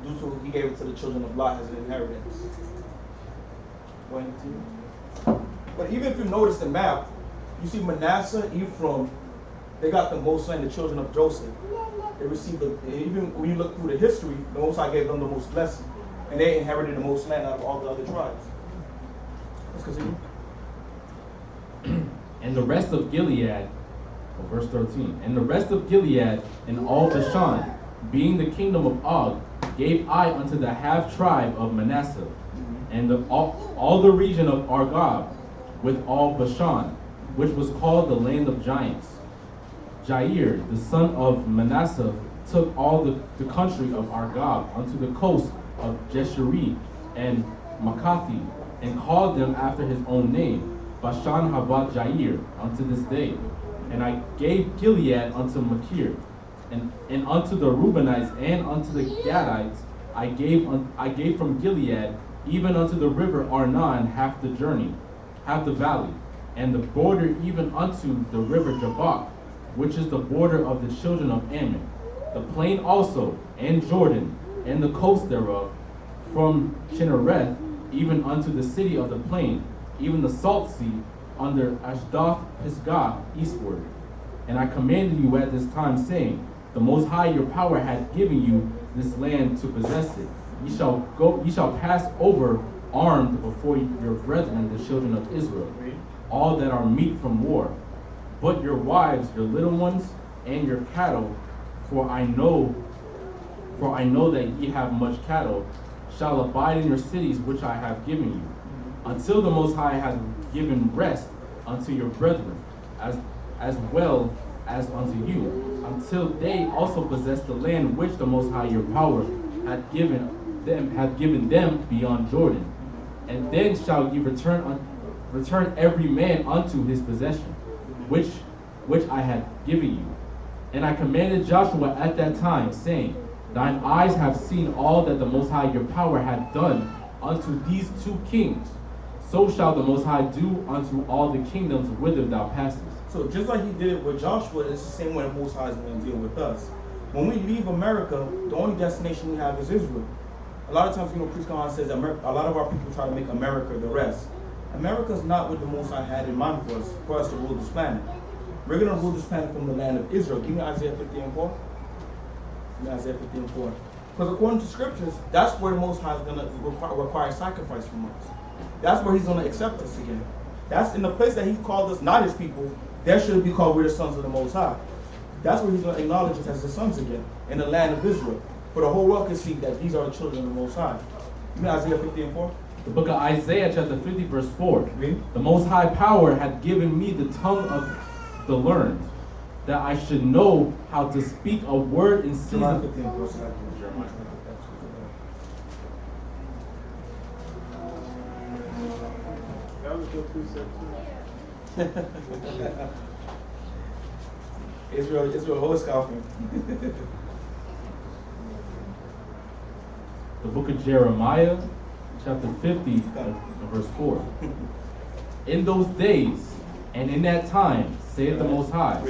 Due to he gave it to the children of Lot as an inheritance. But even if you notice the map, you see Manasseh, Ephraim, they got the most land, the children of Joseph. They received even when you look through the history, the Most High gave them the most blessing. And they inherited the most land out of all the other tribes. Let's continue. And the rest of Gilead, verse 13, and the rest of Gilead and all Bashan, being the kingdom of Og, gave I unto the half tribe of Manasseh, and all the region of Argob, with all Bashan, which was called the land of giants. Jair, the son of Manasseh, took all the country of Argob unto the coast of Jeshurun and Makathi, and called them after his own name, Bashan Habat Jair, unto this day. And I gave Gilead unto Machir, and unto the Reubenites and unto the Gadites I gave from Gilead, even unto the river Arnon half the journey, half the valley, and the border even unto the river Jabbok, which is the border of the children of Ammon, the plain also, and Jordan, and the coast thereof, from Chinnereth even unto the city of the plain, even the salt sea, under Ashdoth Pisgah eastward. And I commanded you at this time, saying, the Most High your power hath given you this land to possess it. Ye shall pass over armed before your brethren, the children of Israel, all that are meat from war. But your wives, your little ones, and your cattle, for I know that ye have much cattle, shall abide in your cities which I have given you, until the Most High has given rest unto your brethren, as well as unto you, until they also possess the land which the Most High your power hath given them beyond Jordan. And then shall ye return every man unto his possession, which I had given you. And I commanded Joshua at that time, saying, thine eyes have seen all that the Most High your power hath done unto these two kings. So shall the Most High do unto all the kingdoms whither thou passest. So just like he did it with Joshua, it's the same way the Most High is going to deal with us. When we leave America, the only destination we have is Israel. A lot of times, Priest Khan says a lot of our people try to make America the rest. America is not what the Most High had in mind for us to rule this planet. We're going to rule this planet from the land of Israel. Give me Isaiah 50:4. Give me Isaiah 50:4. Because according to scriptures, that's where the Most High is going to require sacrifice from us. That's where he's going to accept us again. That's in the place that he called us not his people. There should be called we're the sons of the Most High. That's where he's going to acknowledge us as the sons again, in the land of Israel. For the whole world can see that these are the children of the Most High. You mean Isaiah 50:4? The book of Isaiah chapter 50 verse 4. Read. The Most High power hath given me the tongue of the learned, that I should know how to speak a word in season. Jeremiah 15:4. Jeremiah. That was your precept too. Israel always scoffing. The book of Jeremiah chapter 50 verse 4. In those days and in that time, saith the Most High,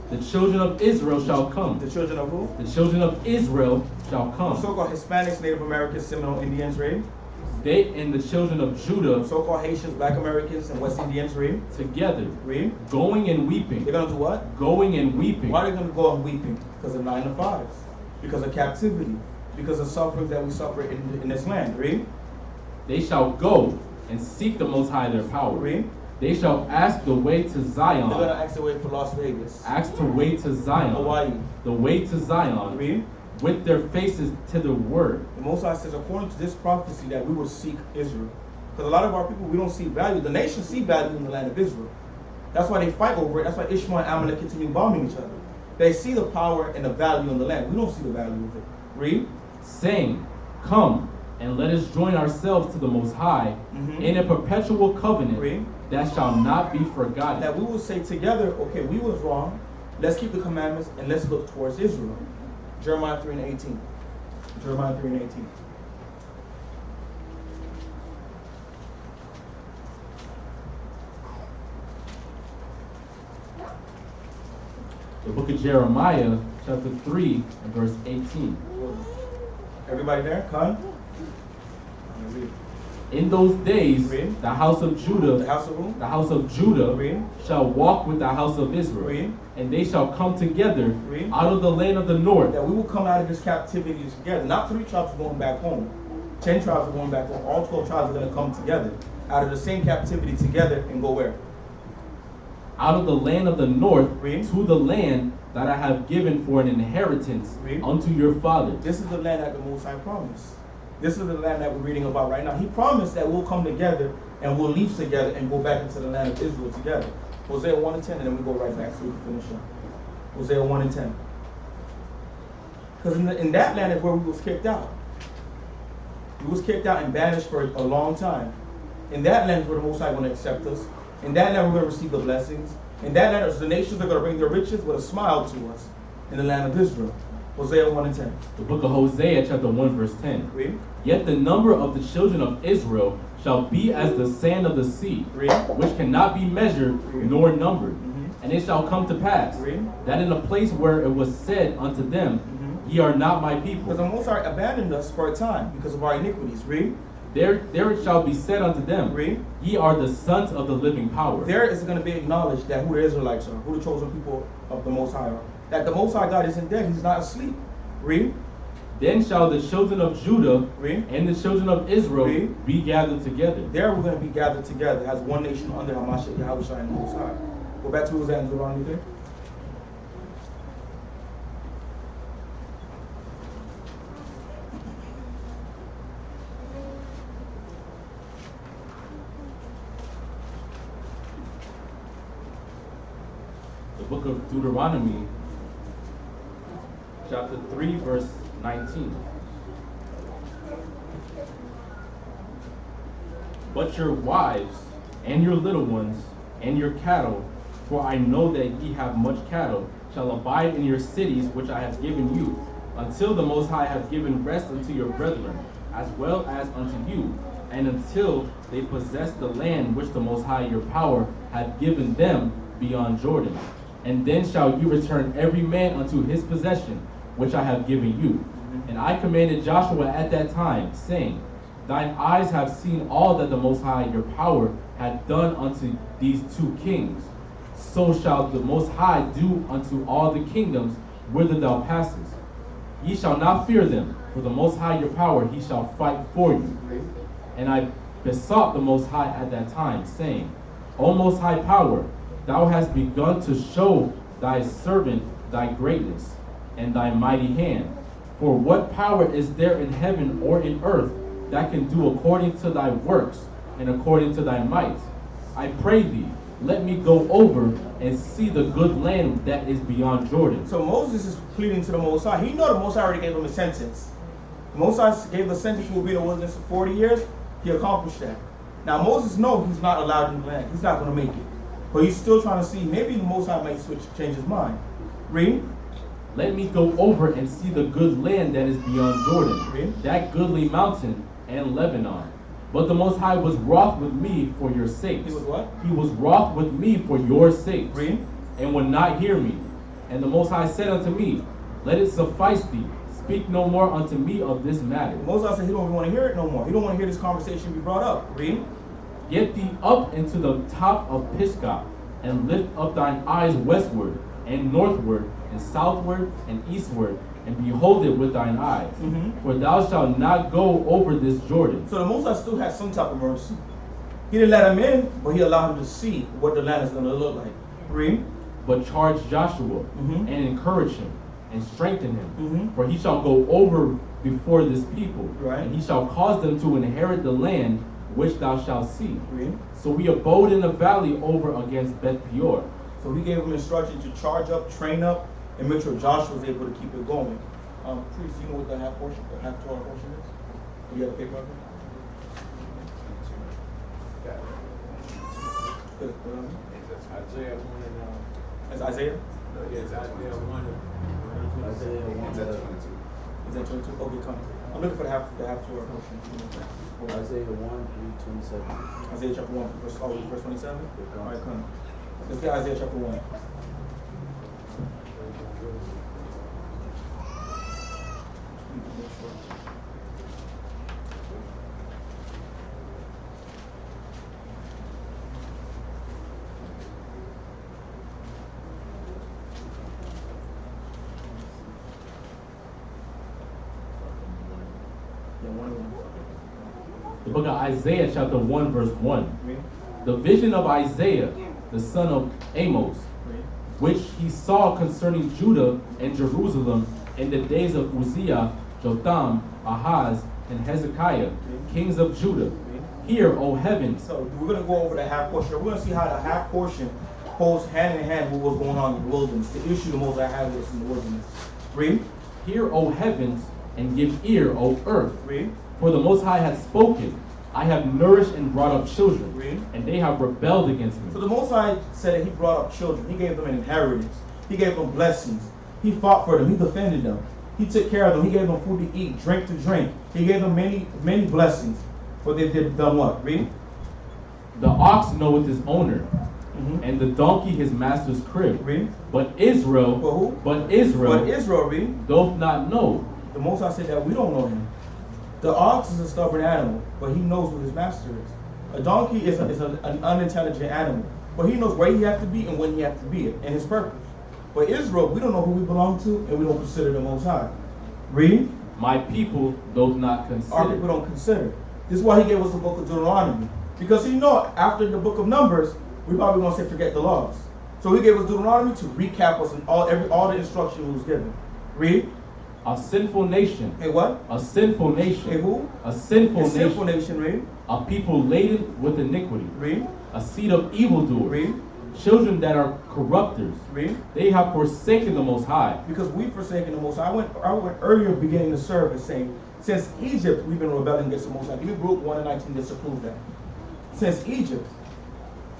The children of Israel shall come. The children of who? The children of Israel shall come. So-called Hispanics, Native Americans, Seminole Indians, read. They and the children of Judah So-called Haitians, Black Americans, and West Indians, read. together, Read. going and weeping. They're going to do what? Going and weeping. Why are they going to go on weeping? Because of 9 to 5s. Because of captivity. Because of sufferings that we suffer in this land. Read. They shall go and seek the Most High their power. Read. They shall ask the way to They're going to Zion. ask the way for Las Vegas. Ask the way to Zion. Hawaii. The way to Zion. Read. With their faces to the word. The Most High says, according to this prophecy, that we will seek Israel. Because a lot of our people, we don't see value. The nations see value in the land of Israel. That's why they fight over it. That's why Ishmael and Amalek continue bombing each other. They see the power and the value in the land. We don't see the value of it. Read. Saying, come and let us join ourselves to the Most High in a perpetual covenant Read. that shall not be forgotten. That we will say together, okay, we was wrong. Let's keep the commandments and let's look towards Israel. Jeremiah 3 and 18. Jeremiah 3 and 18. The book of Jeremiah, chapter 3, and verse 18. Everybody there? Khan? Read. In those days, Read. the house of The Judah, house of who? the house of Judah Read. shall walk with the house of Israel, Read. and they shall come together Read. out of the land of the north. That we will come out of this captivity together. Not 3 tribes are going back home. 10 tribes are going back home. All 12 tribes are going to come together out of the same captivity together and go where? Out of the land of the north Read. to the land that I have given for an inheritance Read. unto your fathers. This is the land that the Most High promised. This is the land that we're reading about right now. He promised that we'll come together and we'll leave together and go back into the land of Israel together. Hosea 1 and 10, and then we go right back so we can finish up. Hosea 1 and 10. Because in that land is where we was kicked out. We was kicked out and banished for a long time. In that land is where the Most High going to accept us. In that land we're going to receive the blessings. In that land the nations are going to bring their riches with a smile to us in the land of Israel. Hosea 1 and 10. The book of Hosea, chapter 1, verse 10. Read. Yet the number of the children of Israel shall be as the sand of the sea, Read. which cannot be measured Read. nor numbered. Mhm. And it shall come to pass Read. that in a place where it was said unto them, Ye are not my Because people, the Most High abandoned us for a time because of our iniquities. Read. there it shall be said unto them, Read. Ye are the sons of the living power. There is going to be acknowledged that who the Israelites are, who the chosen people of the Most High are. That the Most High God isn't dead, He's not asleep. Read. Then shall the children of Judah Read. and the children of Israel Read. be gathered together. There we're going to be gathered together as one nation under Hamashiach Yahushua and the Most High. Go back to Hosea and Deuteronomy there. The book of Deuteronomy, chapter 3, verse 19. But your wives and your little ones and your cattle, for I know that ye have much cattle, shall abide in your cities which I have given you, until the Most High have given rest unto your brethren, as well as unto you, and until they possess the land which the Most High your power hath given them beyond Jordan. And then shall you return every man unto his possession, which I have given you. And I commanded Joshua at that time, saying, Thine eyes have seen all that the Most High your power hath done unto these 2 kings. So shall the Most High do unto all the kingdoms whither thou passest. Ye shall not fear them, for the Most High your power he shall fight for you. And I besought the Most High at that time, saying, O Most High power, thou hast begun to show thy servant thy greatness and thy mighty hand. For what power is there in heaven or in earth that can do according to thy works and according to thy might? I pray thee, let me go over and see the good land that is beyond Jordan. So Moses is pleading to the Most High. He know the Most High already gave him a sentence. The Most High gave the sentence, you will be in the wilderness for 40 years. He accomplished that. Now Moses knows he's not allowed in the land. He's not going to make it. But he's still trying to see, maybe the Most High might change his mind. Read. Let me go over and see the good land that is beyond Jordan, Read. that goodly mountain and Lebanon. But the Most High was wroth with me for your sakes. He was what? He was wroth with me for your sakes, Read. and would not hear me. And the Most High said unto me, Let it suffice thee. Speak no more unto me of this matter. Moses said he don't even want to hear it no more. He don't want to hear this conversation be brought up. Read. Get thee up into the top of Pisgah, and lift up thine eyes westward, and northward, and southward, and eastward, and behold it with thine eyes. For thou shalt not go over this Jordan. So the Moses still had some type of mercy. He didn't let him in, but he allowed him to see what the land is going to look like. Read. But charge Joshua, and encourage him, and strengthen him. Mhm. For he shall go over before this people, Right. and he shall cause them to inherit the land which thou shalt see. Read. So we abode in the valley over against Beth Peor. So he gave him instruction to charge up, train up, and make sure Joshua was able to keep it going. Priest, you know what the half portion, the half Torah portion is? Do you have a paper of it? Good. Isaiah 1 and It's Isaiah? yes, Isaiah 1 and Isaiah 1 Is that 22? Okay, come. I'm looking for the half Torah portion. Isaiah 1:3-27. Isaiah chapter 1, verse 27? All right, come. Let's get Isaiah chapter 1. Yeah, 1. The book of Isaiah chapter 1 verse 1. Read. The vision of Isaiah, the son of Amos, Read. which he saw concerning Judah and Jerusalem in the days of Uzziah, Jotham, Ahaz, and Hezekiah, kings of Judah. Hear, O heavens. So we're going to go over the half portion. We're going to see how the half portion goes hand in hand with what's going on in the wilderness. The issue the Most High had was in the wilderness. Read. Hear, O heavens, and give ear, O earth. Read. For the Most High hath spoken. I have nourished and brought up children, Read. and they have rebelled against me. So the Most High said that he brought up children. He gave them an inheritance. He gave them blessings. He fought for them. He defended them. He took care of them. He gave them food to eat, drink to drink. He gave them many blessings. But they did done what? Read. The ox knoweth his owner, Mhm. and the donkey his master's crib. Read. But Israel, But who? but Israel, But Israel, read. doth not know. The Most High said that we don't know him. The ox is a stubborn animal, but he knows who his master is. A donkey is an unintelligent animal, but he knows where he has to be and when he has to be it, and his purpose. But Israel, we don't know who we belong to, and we don't consider the Most High. Read. My people doth not Our consider. people don't consider. This is why he gave us the book of Deuteronomy. Because he know after the book of Numbers, we probably gonna say forget the laws. So he gave us Deuteronomy to recap us in all the instruction he was given. Read. A sinful nation. Hey, what? A sinful nation. Hey, who? A sinful A nation. sinful nation. Read. A people laden with iniquity. Read. A seed of evildoers. Read. Children that are corrupters. Read. They have forsaken the Most High. Because we've forsaken the Most High. I went earlier beginning the service saying, since Egypt, we've been rebelling against the Most High. Give me Luke 1 and 19 just to prove that. Since Egypt.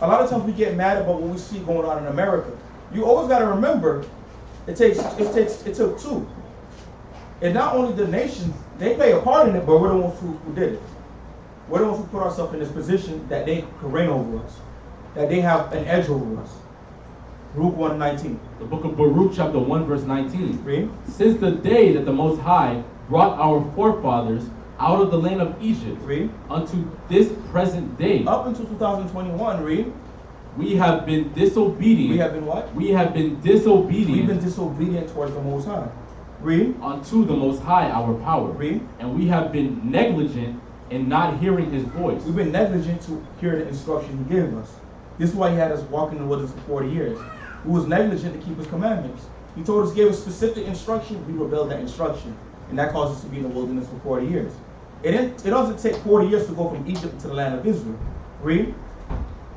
A lot of times we get mad about what we see going on in America. You always got to remember, it took two. And not only the nations, they play a part in it, but we're the ones who did it. We're the ones who put ourselves in this position that they could reign over us, that they have an edge over us. Luke 1:19. The book of Baruch chapter 1 verse 19. Read. Since the day that the Most High brought our forefathers out of the land of Egypt Read. unto this present day, Up until 2021, read. we have been disobedient. We have been what? We have been We've disobedient been disobedient towards the Most High. Read. unto the Most High our power. Read. And we have been negligent in not hearing his voice. We've been negligent to hear the instruction he gave us. This is why he had us walk in the wilderness for 40 years. We was negligent to keep his commandments. He told us, gave us specific instruction. We rebelled that instruction. And that caused us to be in the wilderness for 40 years. It doesn't take 40 years to go from Egypt to the land of Israel. Read.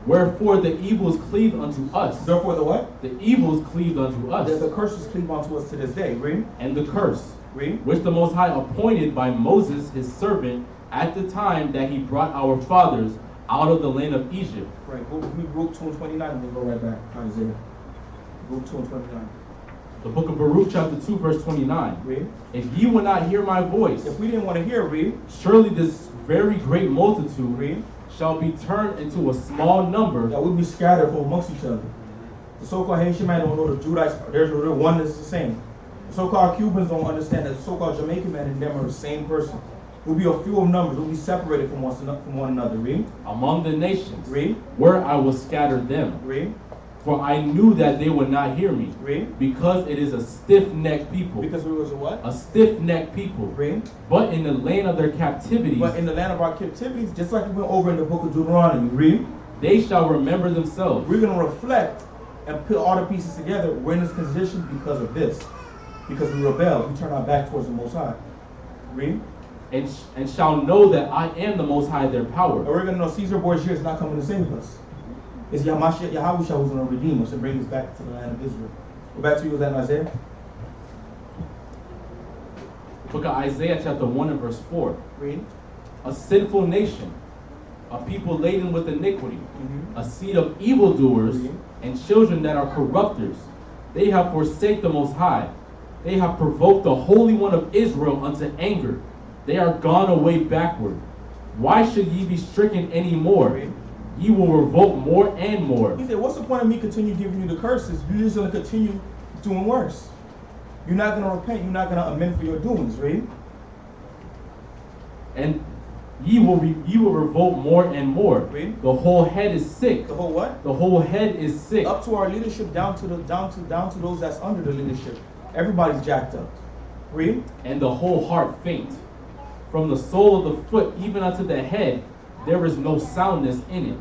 Wherefore the evils cleave unto us. Therefore the what? The evils cleave unto us. The curses cleave onto us to this day. Read. And the curse, Read. which the Most High appointed by Moses his servant at the time that he brought our fathers out of the land of Egypt. Right. Go read Luke 2:29 and we'll go right back. Isaiah. Luke 2:29. The book of Baruch chapter 2 verse 29. Read. If ye will not hear my voice, If we didn't want to hear, read. surely this very great multitude Read. shall be turned into a small number, That we'd be scattered from amongst each other. The so-called Haitian man don't know the Judites. There's no one is the same. The so-called Cubans don't understand that the so-called Jamaican man and them are the same person. Will be a few of numbers. Will be separated from one another. Read. Among the nations, Read. where I will scatter them. Read. For I knew that they would not hear me. Read. Because it is a stiff-necked people. Because we was a what? A stiff-necked people. Read. But in the land of their captivities, But in the land of our captivities, just like we went over in the book of Deuteronomy, read. they shall remember themselves. We're going to reflect and put all the pieces together. We're in this position because of this. Because we rebelled. We turned our back towards the Most High. Read. And shall know that I am the Most High their power. And we're going to know Caesar Borgia is not coming to save us. It's Yahushua who's going to redeem us and bring us back to the land of Israel. Go back to you, was that in Isaiah? Book of Isaiah chapter 1 and verse 4. Read. A sinful nation, a people laden with iniquity, Mm-hmm. a seed of evildoers, Mhm. and children that are corrupters. They have forsaken the Most High. They have provoked the Holy One of Israel unto anger. They are gone away backward. Why should ye be stricken any more? Read. Ye will revolt more and more. He said, what's the point of me continue giving you the curses? You're just going to continue doing worse. You're not going to repent. You're not going to amend for your doings. Read. And ye will revolt more and more. Read. The whole head is sick. The whole what? The whole head is sick. Up to our leadership, down to those that's under the leadership. Everybody's jacked up. Read. And the whole heart faint. From the sole of the foot even unto the head, there is no soundness in it,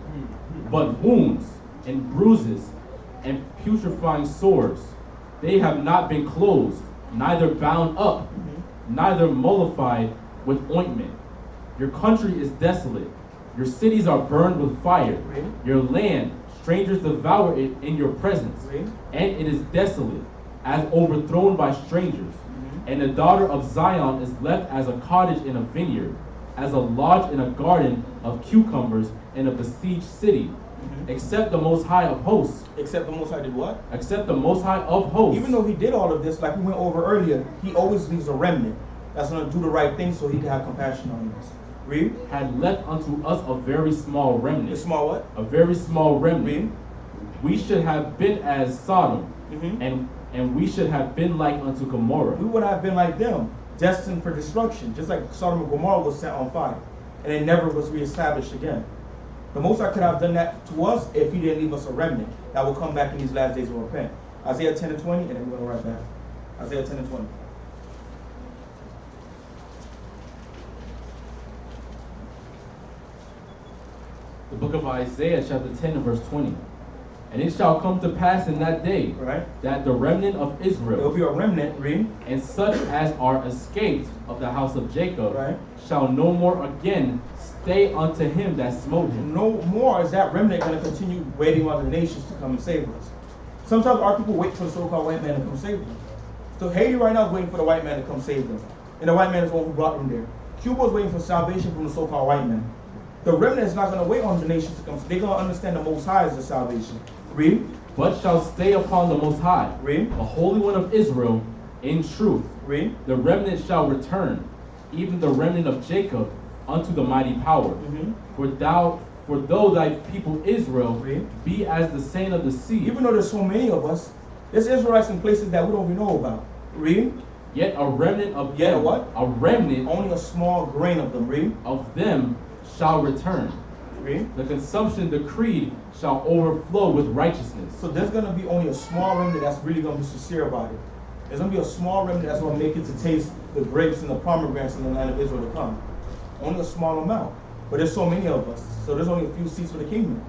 but wounds and bruises and putrefying sores. They have not been closed, neither bound up, neither mollified with ointment. Your country is desolate. Your cities are burned with fire. Your land, strangers devour it in your presence. And it is desolate, as overthrown by strangers. And the daughter of Zion is left as a cottage in a vineyard, as a lodge in a garden of cucumbers in a besieged city. Except the Most High of hosts. Except the Most High did what? Except the Most High of hosts. Even though he did all of this, like we went over earlier, he always leaves a remnant that's going to do the right thing so he can have compassion on us. Read. Had left unto us a very small remnant. A small what? A very small remnant. Read. We should have been as Sodom, Mm-hmm. and we should have been like unto Gomorrah. We would have been like them, destined for destruction, just like Sodom and Gomorrah was set on fire, and it never was reestablished again. The Most High could have done that to us if he didn't leave us a remnant that will come back in these last days and repent. Isaiah 10 and 20, and then we're going to write back. Isaiah 10 and 20. The book of Isaiah chapter 10 and verse 20. And it shall come to pass in that day Right? that the remnant of There will Israel be a remnant, read. and such as are escaped of the house of Jacob Right. shall no more again stay unto him that smote him. No more is that remnant going to continue waiting on the nations to come and save us. Sometimes our people wait for the so-called white man to come save them. So Haiti right now is waiting for the white man to come save them. And the white man is the one who brought them there. Cuba is waiting for salvation from the so-called white man. The remnant is not going to wait on the nations to come. They're going to understand the Most High is the salvation. Read. But shall stay upon the Most High, Read. the Holy One of Israel, in truth. Read. The remnant shall return, even the remnant of Jacob, unto the mighty power. Mm-hmm. For though thy people Israel Read. be as the sand of the sea, Even though there's so many of us, there's Israelites in places that we don't even know about. Read. yet a remnant of Yet a them, what? a remnant Only a small grain of them. Read. of them shall return. Read. The consumption decreed shall overflow with righteousness. So there's going to be only a small remnant that's really going to be sincere about it. There's going to be a small remnant that's going to make it to taste the grapes and the pomegranates in the land of Israel to come. Only a small amount. But there's so many of us. So there's only a few seats for the kingdom.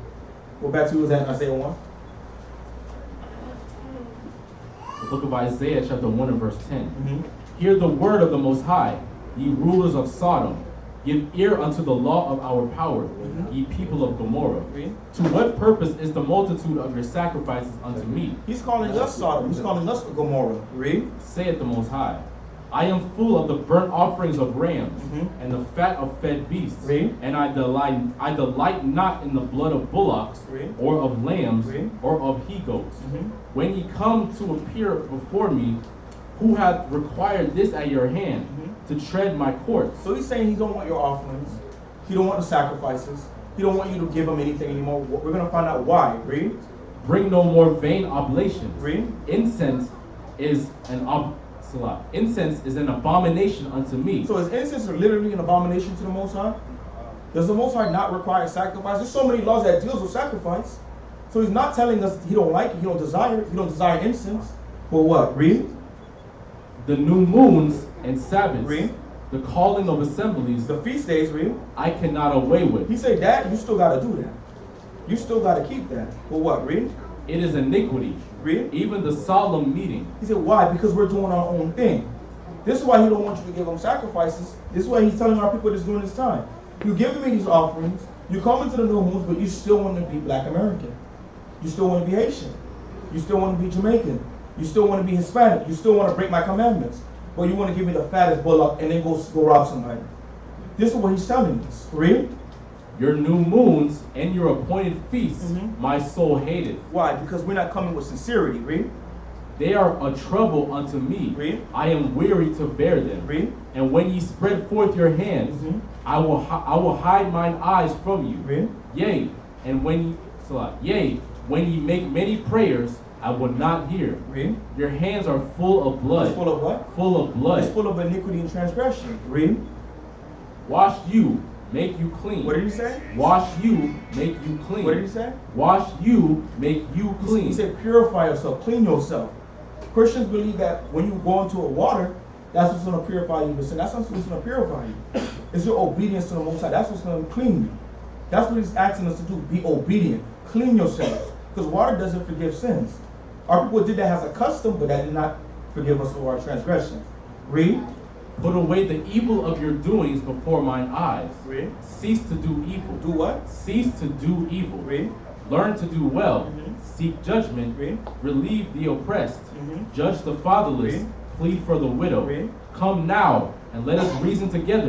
Go back to Isaiah 1. The book of Isaiah chapter 1 and verse 10. Mm-hmm. Hear the word of the Most High, ye rulers of Sodom. Give ear unto the law of our power, ye people of Gomorrah. Read. To what purpose is the multitude of your sacrifices unto me? He's calling us Sodom. He's calling us Gomorrah. Read. Saith the Most High. I am full of the burnt offerings of rams, Mhm. and the fat of fed beasts. Read. And I delight not in the blood of bullocks, Read. or of lambs, Read. or of he-goats. Mhm. When ye come to appear before me, who hath required this at your hand, to tread my courts? So he's saying he don't want your offerings. He don't want the sacrifices. He don't want you to give him anything anymore. We're going to find out why. Read. Bring no more vain oblations. Read. Incense is an incense is an abomination unto me. So is incense literally an abomination to the Most High? Does the Most High not require sacrifice? There's so many laws that deals with sacrifice. So he's not telling us he don't like it, he don't desire incense. But what? Read. The new moons and Sabbaths, Read. the calling of assemblies, The feast days, read. I cannot away with. He said, Dad, you still got to do that. You still got to keep that. But what? Read. It is iniquity. Read. Even the solemn meeting. He said, why? Because we're doing our own thing. This is why he don't want you to give him sacrifices. This is why he's telling our people this during this time. You giving me these offerings, you come into the new moons, but you still want to be Black American. You still want to be Haitian. You still want to be Jamaican. You still want to be Hispanic. You still want to break my commandments. But you want to give me the fattest bullock and then go rob somebody. This is what he's telling us. Read. Your new moons and your appointed feasts, my soul hated. Why? Because we're not coming with sincerity. Read. They are a trouble unto me. Read. I am weary to bear them. Read. And when ye spread forth your hands, I will hide mine eyes from you. Read. Yea, and when ye make many prayers, I will not hear. Read. Your hands are full of blood. It's full of what? Full of blood. It's full of iniquity and transgression. Read. Wash you, make you clean. What did he say? Wash you, make you clean. What did he say? Wash you, make you clean. He said, purify yourself, clean yourself. Christians believe that when you go into a water, that's what's going to purify you. But that's not what's going to purify you. It's your obedience to the Most High. That's what's going to clean you. That's what he's asking us to do. Be obedient. Clean yourselves. Because water doesn't forgive sins. Our people did that as a custom, but that did not forgive us of our transgressions. Read. Put away the evil of your doings before mine eyes. Read. Cease to do evil. Do what? Cease to do evil. Read. Learn to do well. Seek judgment. Read. Relieve the oppressed. Judge the fatherless. Read. Plead for the widow. Read. Come now and let us reason together.